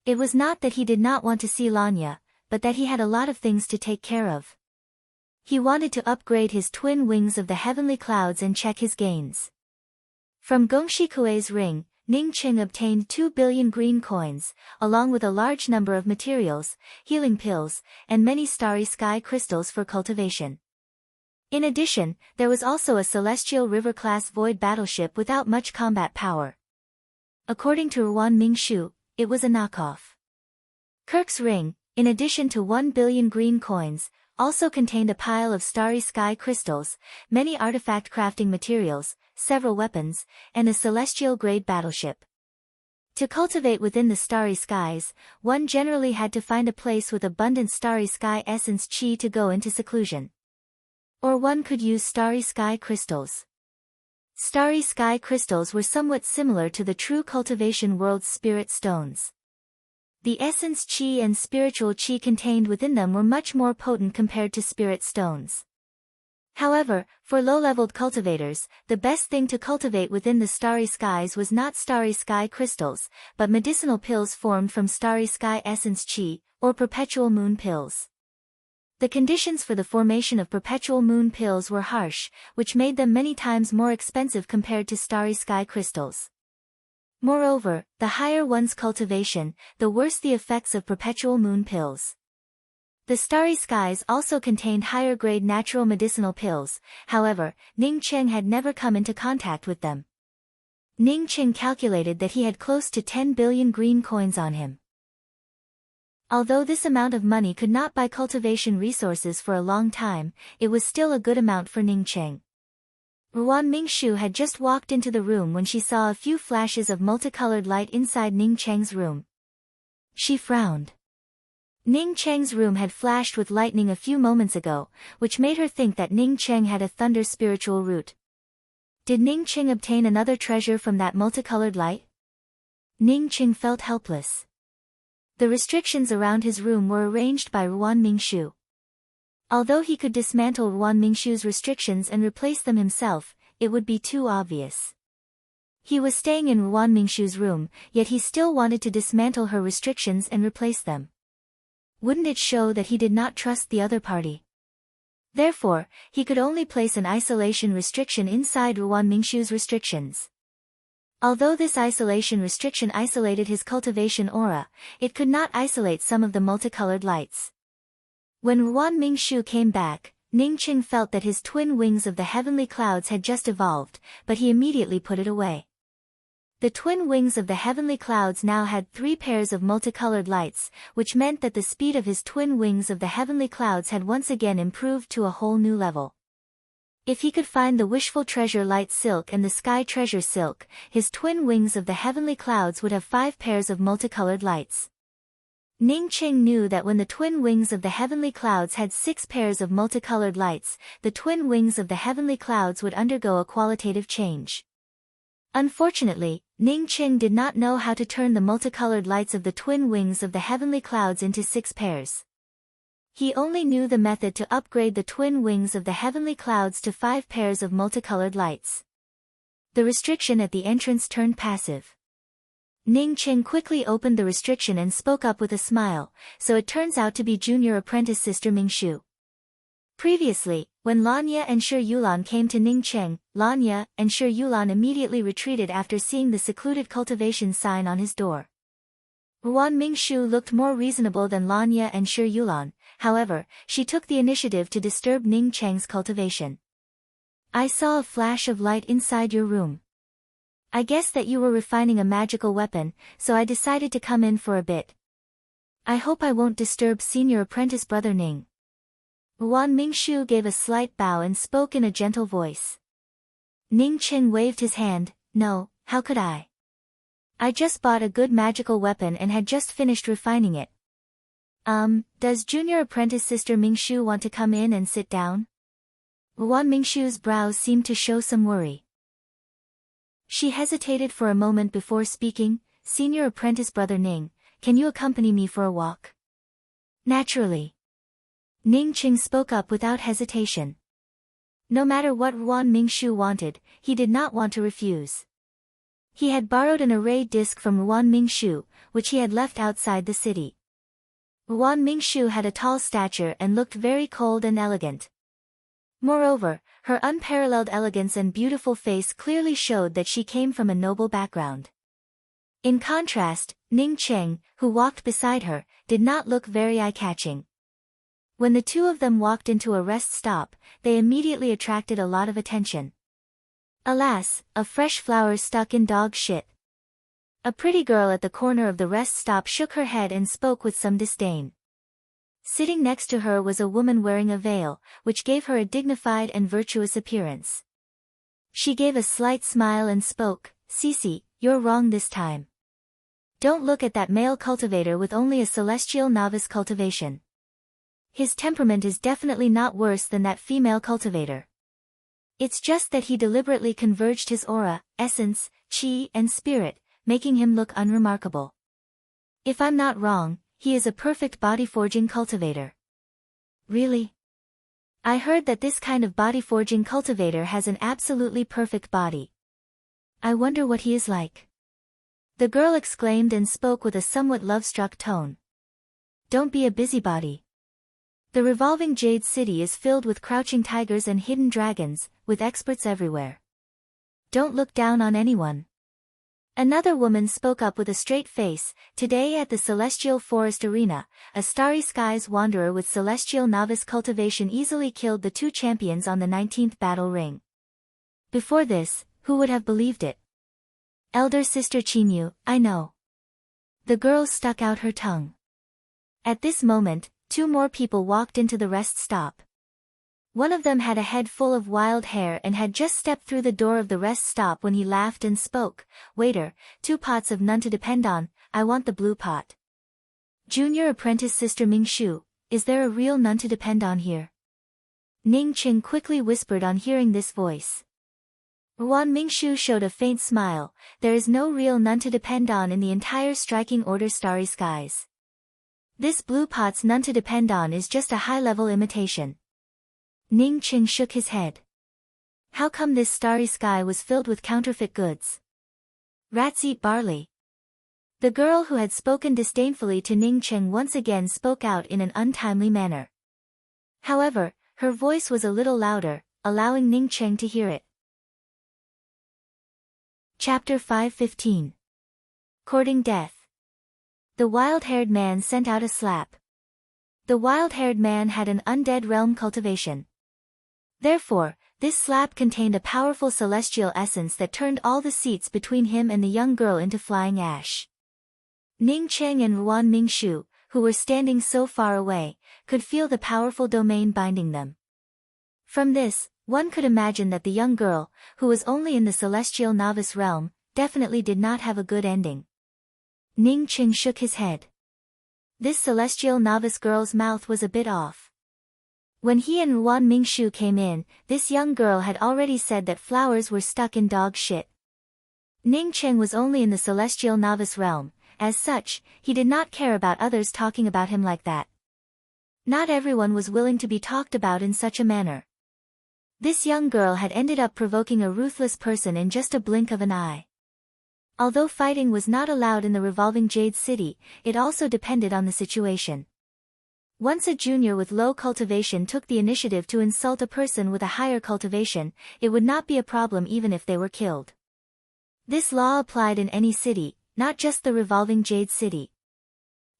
It was not that he did not want to see Lanya, but that he had a lot of things to take care of. He wanted to upgrade his twin wings of the heavenly clouds and check his gains. From Gongshi Kuei's ring, Ning Qing obtained 2 billion green coins, along with a large number of materials, healing pills, and many starry sky crystals for cultivation. In addition, there was also a celestial river-class void battleship without much combat power. According to Ruan Mingshu, it was a knockoff. Kirk's ring, in addition to 1 billion green coins, also contained a pile of starry sky crystals, many artifact crafting materials, several weapons, and a celestial-grade battleship. To cultivate within the starry skies, one generally had to find a place with abundant starry sky essence chi to go into seclusion. Or one could use starry sky crystals. Starry sky crystals were somewhat similar to the true cultivation world's spirit stones. The essence chi and spiritual chi contained within them were much more potent compared to spirit stones. However, for low-leveled cultivators, the best thing to cultivate within the starry skies was not starry sky crystals, but medicinal pills formed from starry sky essence chi, or perpetual moon pills. The conditions for the formation of perpetual moon pills were harsh, which made them many times more expensive compared to starry sky crystals. Moreover, the higher one's cultivation, the worse the effects of perpetual moon pills. The starry skies also contained higher-grade natural medicinal pills, however, Ning Qing had never come into contact with them. Ning Qing calculated that he had close to 10 billion green coins on him. Although this amount of money could not buy cultivation resources for a long time, it was still a good amount for Ning Qing. Ruan Mingshu had just walked into the room when she saw a few flashes of multicolored light inside Ning Cheng's room. She frowned. Ning Cheng's room had flashed with lightning a few moments ago, which made her think that Ning Cheng had a thunder spiritual root. Did Ning Cheng obtain another treasure from that multicolored light? Ning Cheng felt helpless. The restrictions around his room were arranged by Ruan Mingshu. Although he could dismantle Ruan Mingshu's restrictions and replace them himself, it would be too obvious. He was staying in Ruan Mingshu's room, yet he still wanted to dismantle her restrictions and replace them. Wouldn't it show that he did not trust the other party? Therefore, he could only place an isolation restriction inside Ruan Mingshu's restrictions. Although this isolation restriction isolated his cultivation aura, it could not isolate some of the multicolored lights. When Ruan Mingshu came back, Ning Qing felt that his twin wings of the heavenly clouds had just evolved, but he immediately put it away. The twin wings of the heavenly clouds now had 3 pairs of multicolored lights, which meant that the speed of his twin wings of the heavenly clouds had once again improved to a whole new level. If he could find the wishful treasure light silk and the sky treasure silk, his twin wings of the heavenly clouds would have 5 pairs of multicolored lights. Ning Qing knew that when the twin wings of the heavenly clouds had 6 pairs of multicolored lights, the twin wings of the heavenly clouds would undergo a qualitative change. Unfortunately, Ning Qing did not know how to turn the multicolored lights of the twin wings of the heavenly clouds into 6 pairs. He only knew the method to upgrade the twin wings of the heavenly clouds to 5 pairs of multicolored lights. The restriction at the entrance turned passive. Ning Qing quickly opened the restriction and spoke up with a smile, so it turns out to be junior apprentice Sister Mingshu. Previously, when Lanya and Shi Yulan came to Ningcheng, Lanya and Shi Yulan immediately retreated after seeing the secluded cultivation sign on his door. Ruan Mingshu looked more reasonable than Lanya and Shi Yulan, however, she took the initiative to disturb Ningcheng's cultivation. I saw a flash of light inside your room. I guess that you were refining a magical weapon, so I decided to come in for a bit. I hope I won't disturb senior apprentice brother Ning. Ruan Mingshu gave a slight bow and spoke in a gentle voice. Ningcheng waved his hand. No, how could I? I just bought a good magical weapon and had just finished refining it. Does junior apprentice sister Mingshu want to come in and sit down? Ruan Mingshu's brows seemed to show some worry. She hesitated for a moment before speaking. Senior apprentice brother Ning, can you accompany me for a walk? Naturally. Ningcheng spoke up without hesitation. No matter what Ruan Mingshu wanted, he did not want to refuse. He had borrowed an array disc from Ruan Mingshu, which he had left outside the city. Ruan Mingshu had a tall stature and looked very cold and elegant. Moreover, her unparalleled elegance and beautiful face clearly showed that she came from a noble background. In contrast, Ningcheng, who walked beside her, did not look very eye-catching. When the two of them walked into a rest stop, they immediately attracted a lot of attention. Alas, a fresh flower stuck in dog shit. A pretty girl at the corner of the rest stop shook her head and spoke with some disdain. Sitting next to her was a woman wearing a veil, which gave her a dignified and virtuous appearance. She gave a slight smile and spoke, Cece, you're wrong this time. Don't look at that male cultivator with only a celestial novice cultivation. His temperament is definitely not worse than that female cultivator. It's just that he deliberately converged his aura, essence, chi and spirit, making him look unremarkable. If I'm not wrong, he is a perfect body-forging cultivator. Really? I heard that this kind of body-forging cultivator has an absolutely perfect body. I wonder what he is like. The girl exclaimed and spoke with a somewhat love-struck tone. Don't be a busybody. The revolving Jade City is filled with crouching tigers and hidden dragons, with experts everywhere. Don't look down on anyone. Another woman spoke up with a straight face. Today at the Celestial Forest Arena, a Starry Skies wanderer with celestial novice cultivation easily killed the two champions on the 19th battle ring. Before this, who would have believed it? Elder sister Chinyu, I know. The girl stuck out her tongue. At this moment, two more people walked into the rest stop. One of them had a head full of wild hair and had just stepped through the door of the rest stop when he laughed and spoke, Waiter, 2 pots of none to depend on, I want the blue pot. Junior apprentice sister Mingshu, is there a real none to depend on here? Ningcheng quickly whispered on hearing this voice. Ruan Mingshu showed a faint smile. There is no real none to depend on in the entire striking order Starry Skies. This blue pot's none to depend on is just a high-level imitation. Ningcheng shook his head. How come this starry sky was filled with counterfeit goods? Rats eat barley. The girl who had spoken disdainfully to Ningcheng once again spoke out in an untimely manner. However, her voice was a little louder, allowing Ningcheng to hear it. Chapter 5:15. Courting Death. The wild-haired man sent out a slap. The wild-haired man had an undead realm cultivation. Therefore, this slap contained a powerful celestial essence that turned all the seats between him and the young girl into flying ash. Ningcheng and Ruan Mingshu, who were standing so far away, could feel the powerful domain binding them. From this, one could imagine that the young girl, who was only in the celestial novice realm, definitely did not have a good ending. Ningcheng shook his head. This celestial novice girl's mouth was a bit off. When he and Ruan Mingshu came in, this young girl had already said that flowers were stuck in dog shit. Ningcheng was only in the celestial novice realm, as such, he did not care about others talking about him like that. Not everyone was willing to be talked about in such a manner. This young girl had ended up provoking a ruthless person in just a blink of an eye. Although fighting was not allowed in the revolving Jade City, it also depended on the situation. Once a junior with low cultivation took the initiative to insult a person with a higher cultivation, it would not be a problem even if they were killed. This law applied in any city, not just the revolving Jade City.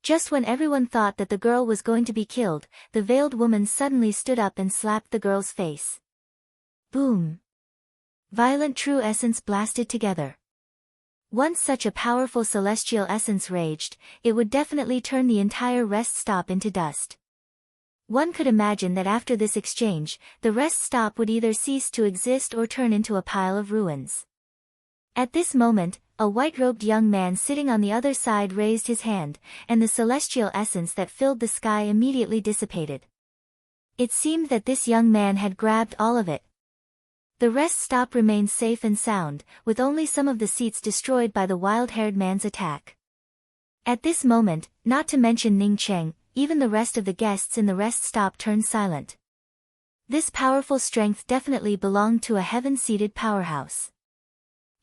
Just when everyone thought that the girl was going to be killed, the veiled woman suddenly stood up and slapped the girl's face. Boom! Violent true essence blasted together. Once such a powerful celestial essence raged, it would definitely turn the entire rest stop into dust. One could imagine that after this exchange, the rest stop would either cease to exist or turn into a pile of ruins. At this moment, a white-robed young man sitting on the other side raised his hand, and the celestial essence that filled the sky immediately dissipated. It seemed that this young man had grabbed all of it. The rest stop remained safe and sound, with only some of the seats destroyed by the wild-haired man's attack. At this moment, not to mention Ning Cheng, even the rest of the guests in the rest stop turned silent. This powerful strength definitely belonged to a heaven-seated powerhouse.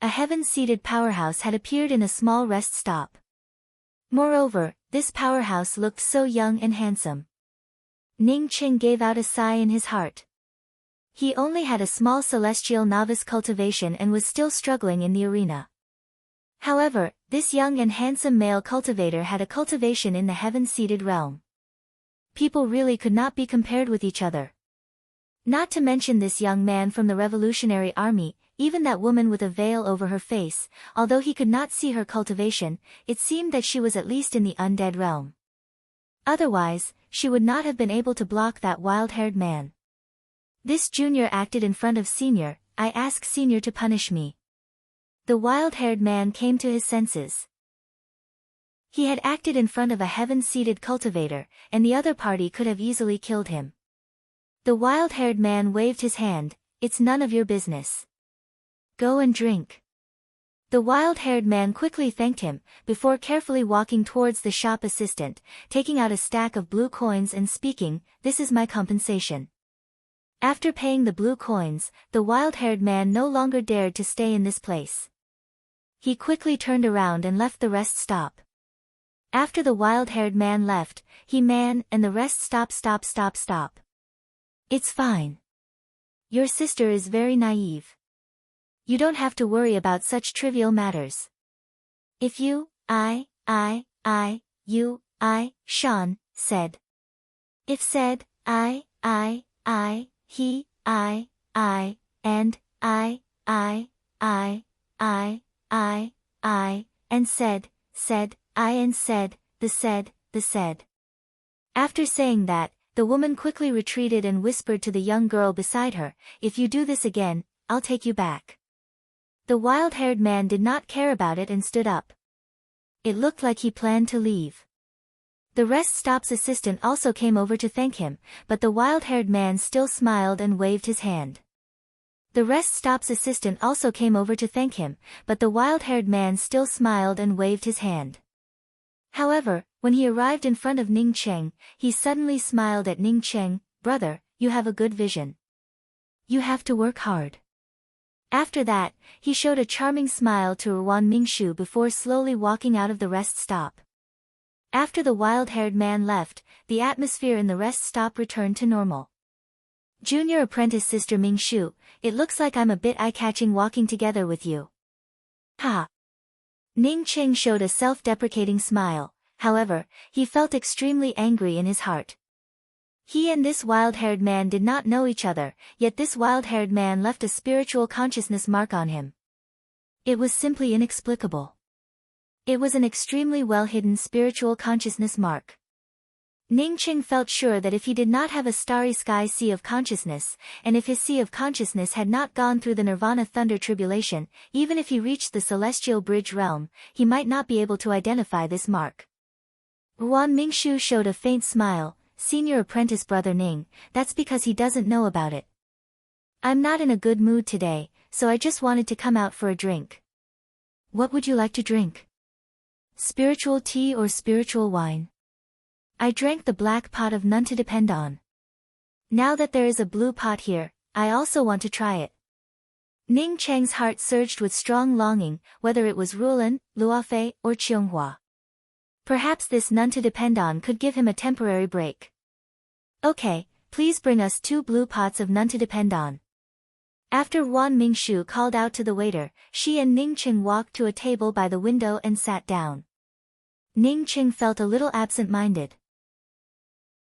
A heaven-seated powerhouse had appeared in a small rest stop. Moreover, this powerhouse looked so young and handsome. Ning Cheng gave out a sigh in his heart. He only had a small celestial novice cultivation and was still struggling in the arena. However, this young and handsome male cultivator had a cultivation in the heaven-seated realm. People really could not be compared with each other. Not to mention this young man from the Revolutionary Army, even that woman with a veil over her face, although he could not see her cultivation, it seemed that she was at least in the undead realm. Otherwise, she would not have been able to block that wild-haired man. This junior acted in front of senior, I ask senior to punish me. The wild-haired man came to his senses. He had acted in front of a heaven-seated cultivator, and the other party could have easily killed him. The wild-haired man waved his hand, it's none of your business. Go and drink. The wild-haired man quickly thanked him, before carefully walking towards the shop assistant, taking out a stack of blue coins and speaking, this is my compensation. After paying the blue coins, the wild-haired man no longer dared to stay in this place. He quickly turned around and left the rest stop. After the wild-haired man left, and the rest stop. It's fine. Your sister is very naive. You don't have to worry about such trivial matters. If you, Sean, said. If said, he, and and said, and said, the said. After saying that, the woman quickly retreated and whispered to the young girl beside her, if you do this again, I'll take you back. The wild-haired man did not care about it and stood up. It looked like he planned to leave. The rest stop's assistant also came over to thank him, but the wild-haired man still smiled and waved his hand. The rest stop's assistant also came over to thank him, but the wild-haired man still smiled and waved his hand. However, when he arrived in front of Ning Cheng, he suddenly smiled at Ning Cheng, brother, you have a good vision. You have to work hard. After that, he showed a charming smile to Wan Mingshu before slowly walking out of the rest stop. After the wild-haired man left, the atmosphere in the rest stop returned to normal. Junior apprentice Sister Mingshu, it looks like I'm a bit eye-catching walking together with you. Ha! Ning Cheng showed a self-deprecating smile, however, he felt extremely angry in his heart. He and this wild-haired man did not know each other, yet this wild-haired man left a spiritual consciousness mark on him. It was simply inexplicable. It was an extremely well-hidden spiritual consciousness mark. Ning Cheng felt sure that if he did not have a starry sky sea of consciousness, and if his sea of consciousness had not gone through the nirvana thunder tribulation, even if he reached the celestial bridge realm, he might not be able to identify this mark. Wan Mingshu showed a faint smile, senior apprentice brother Ning, that's because he doesn't know about it. I'm not in a good mood today, so I just wanted to come out for a drink. What would you like to drink? Spiritual tea or spiritual wine? I drank the black pot of none to depend on. Now that there is a blue pot here, I also want to try it. Ning Cheng's heart surged with strong longing, whether it was Rulan, Luofei, or Cheonghua. Perhaps this none to depend on could give him a temporary break. Okay, please bring us 2 blue pots of none to depend on. After Wan Mingshu called out to the waiter, she and Ning Qing walked to a table by the window and sat down. Ning Qing felt a little absent-minded.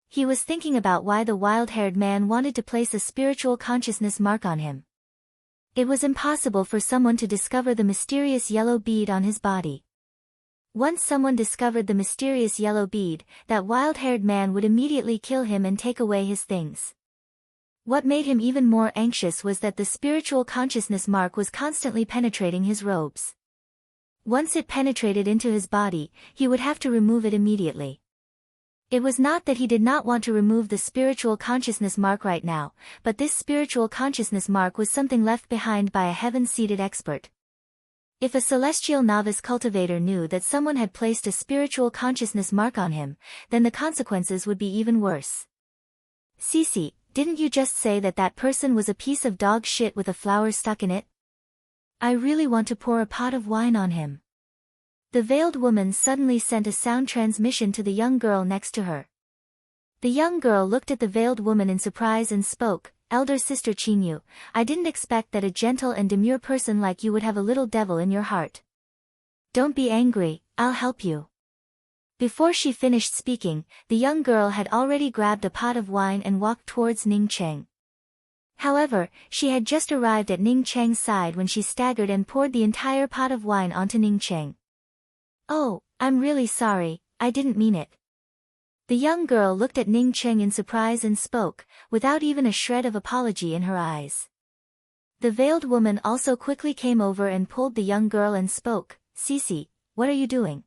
He was thinking about why the wild-haired man wanted to place a spiritual consciousness mark on him. It was impossible for someone to discover the mysterious yellow bead on his body. Once someone discovered the mysterious yellow bead, that wild-haired man would immediately kill him and take away his things. What made him even more anxious was that the spiritual consciousness mark was constantly penetrating his robes. Once it penetrated into his body, he would have to remove it immediately. It was not that he did not want to remove the spiritual consciousness mark right now, but this spiritual consciousness mark was something left behind by a heaven-seated expert. If a celestial novice cultivator knew that someone had placed a spiritual consciousness mark on him, then the consequences would be even worse. Cece, didn't you just say that that person was a piece of dog shit with a flower stuck in it? I really want to pour a pot of wine on him. The veiled woman suddenly sent a sound transmission to the young girl next to her. The young girl looked at the veiled woman in surprise and spoke, "Elder Sister Chinyu, I didn't expect that a gentle and demure person like you would have a little devil in your heart. Don't be angry, I'll help you." Before she finished speaking, the young girl had already grabbed a pot of wine and walked towards Ning Cheng. However, she had just arrived at Ning Cheng's side when she staggered and poured the entire pot of wine onto Ning Cheng. "Oh, I'm really sorry, I didn't mean it." The young girl looked at Ning Cheng in surprise and spoke, without even a shred of apology in her eyes. The veiled woman also quickly came over and pulled the young girl and spoke, "Cece, what are you doing?"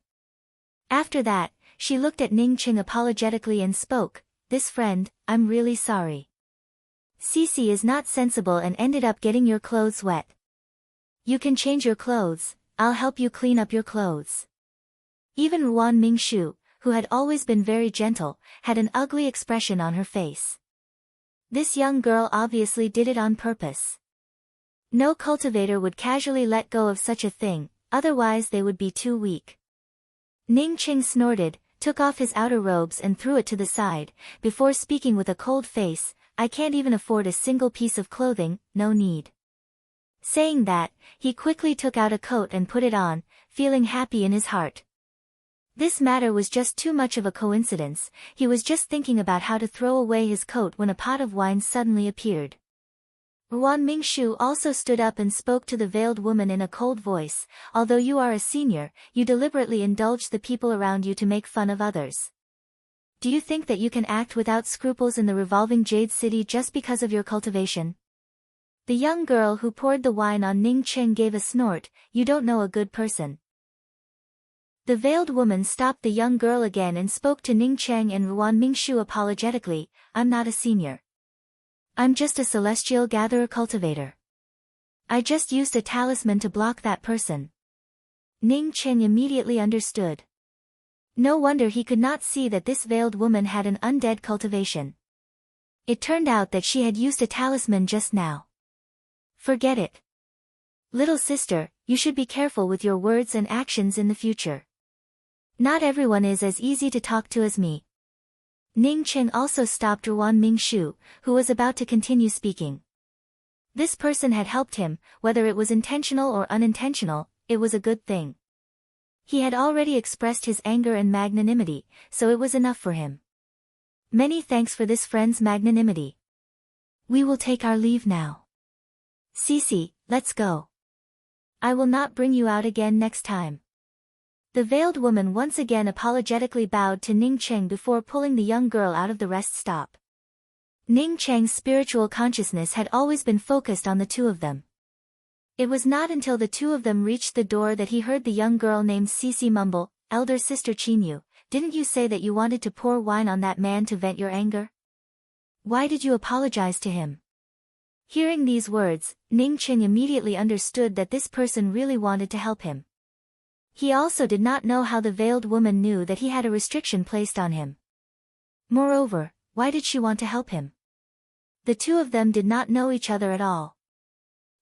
After that, she looked at Ning Cheng apologetically and spoke, "This friend, I'm really sorry. Cece is not sensible and ended up getting your clothes wet. You can change your clothes, I'll help you clean up your clothes." Even Ruan Mingshu, who had always been very gentle, had an ugly expression on her face. This young girl obviously did it on purpose. No cultivator would casually let go of such a thing, otherwise they would be too weak. Ning Cheng snorted, took off his outer robes and threw it to the side, before speaking with a cold face, "I can't even afford a single piece of clothing, no need." Saying that, he quickly took out a coat and put it on, feeling happy in his heart. This matter was just too much of a coincidence, he was just thinking about how to throw away his coat when a pot of wine suddenly appeared. Ruan Mingshu also stood up and spoke to the veiled woman in a cold voice, "Although you are a senior, you deliberately indulge the people around you to make fun of others. Do you think that you can act without scruples in the revolving Jade City just because of your cultivation?" The young girl who poured the wine on Ning Cheng gave a snort, "You don't know a good person." The veiled woman stopped the young girl again and spoke to Ning Cheng and Ruan Mingshu apologetically, "I'm not a senior. I'm just a celestial gatherer cultivator. I just used a talisman to block that person." Ning Cheng immediately understood. No wonder he could not see that this veiled woman had an undead cultivation. It turned out that she had used a talisman just now. Forget it. Little sister, you should be careful with your words and actions in the future. Not everyone is as easy to talk to as me. Ning Cheng also stopped Ruan Mingshu, who was about to continue speaking. This person had helped him, whether it was intentional or unintentional, it was a good thing. He had already expressed his anger and magnanimity, so it was enough for him. Many thanks for this friend's magnanimity. We will take our leave now. Cece, let's go. I will not bring you out again next time. The veiled woman once again apologetically bowed to Ning Cheng before pulling the young girl out of the rest stop. Ning Cheng's spiritual consciousness had always been focused on the two of them. It was not until the two of them reached the door that he heard the young girl named Cece mumble, "Elder Sister Chinyu, didn't you say that you wanted to pour wine on that man to vent your anger? Why did you apologize to him?" Hearing these words, Ning Cheng immediately understood that this person really wanted to help him. He also did not know how the veiled woman knew that he had a restriction placed on him. Moreover, why did she want to help him? The two of them did not know each other at all.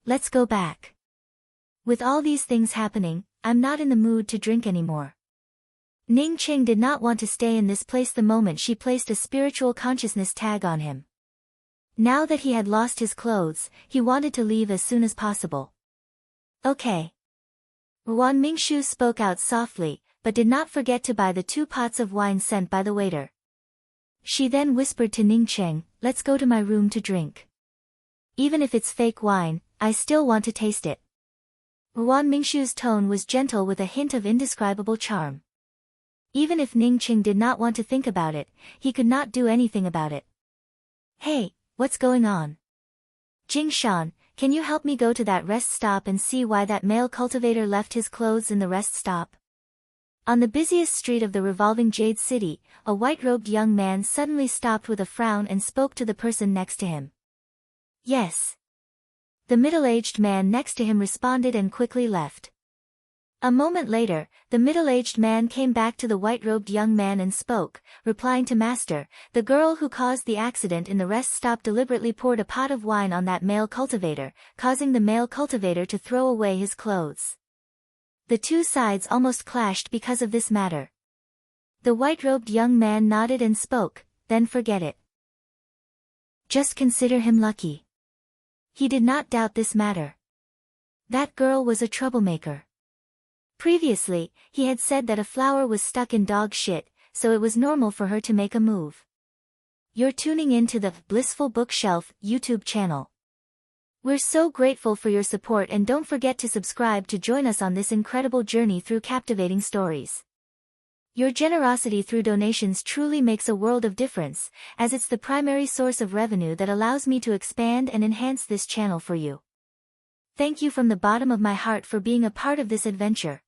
Let's go back. With all these things happening, I'm not in the mood to drink anymore. Ning Qing did not want to stay in this place the moment she placed a spiritual consciousness tag on him. Now that he had lost his clothes, he wanted to leave as soon as possible. Okay. Wan Mingshu spoke out softly, but did not forget to buy the 2 pots of wine sent by the waiter. She then whispered to Ning Qing, "Let's go to my room to drink. Even if it's fake wine, I still want to taste it." Wan Mingshu's tone was gentle with a hint of indescribable charm. Even if Ning Qing did not want to think about it, he could not do anything about it. "Hey, what's going on? Jing Shan, can you help me go to that rest stop and see why that male cultivator left his clothes in the rest stop?" On the busiest street of the revolving Jade City, a white-robed young man suddenly stopped with a frown and spoke to the person next to him. "Yes." The middle-aged man next to him responded and quickly left. A moment later, the middle-aged man came back to the white-robed young man and spoke, replying to Master, "The girl who caused the accident in the rest stop deliberately poured a pot of wine on that male cultivator, causing the male cultivator to throw away his clothes." The 2 sides almost clashed because of this matter. The white-robed young man nodded and spoke, "Then forget it. Just consider him lucky." He did not doubt this matter. That girl was a troublemaker. Previously, he had said that a flower was stuck in dog shit, so it was normal for her to make a move. You're tuning in to the Blissful Bookshelf YouTube channel. We're so grateful for your support, and don't forget to subscribe to join us on this incredible journey through captivating stories. Your generosity through donations truly makes a world of difference, as it's the primary source of revenue that allows me to expand and enhance this channel for you. Thank you from the bottom of my heart for being a part of this adventure.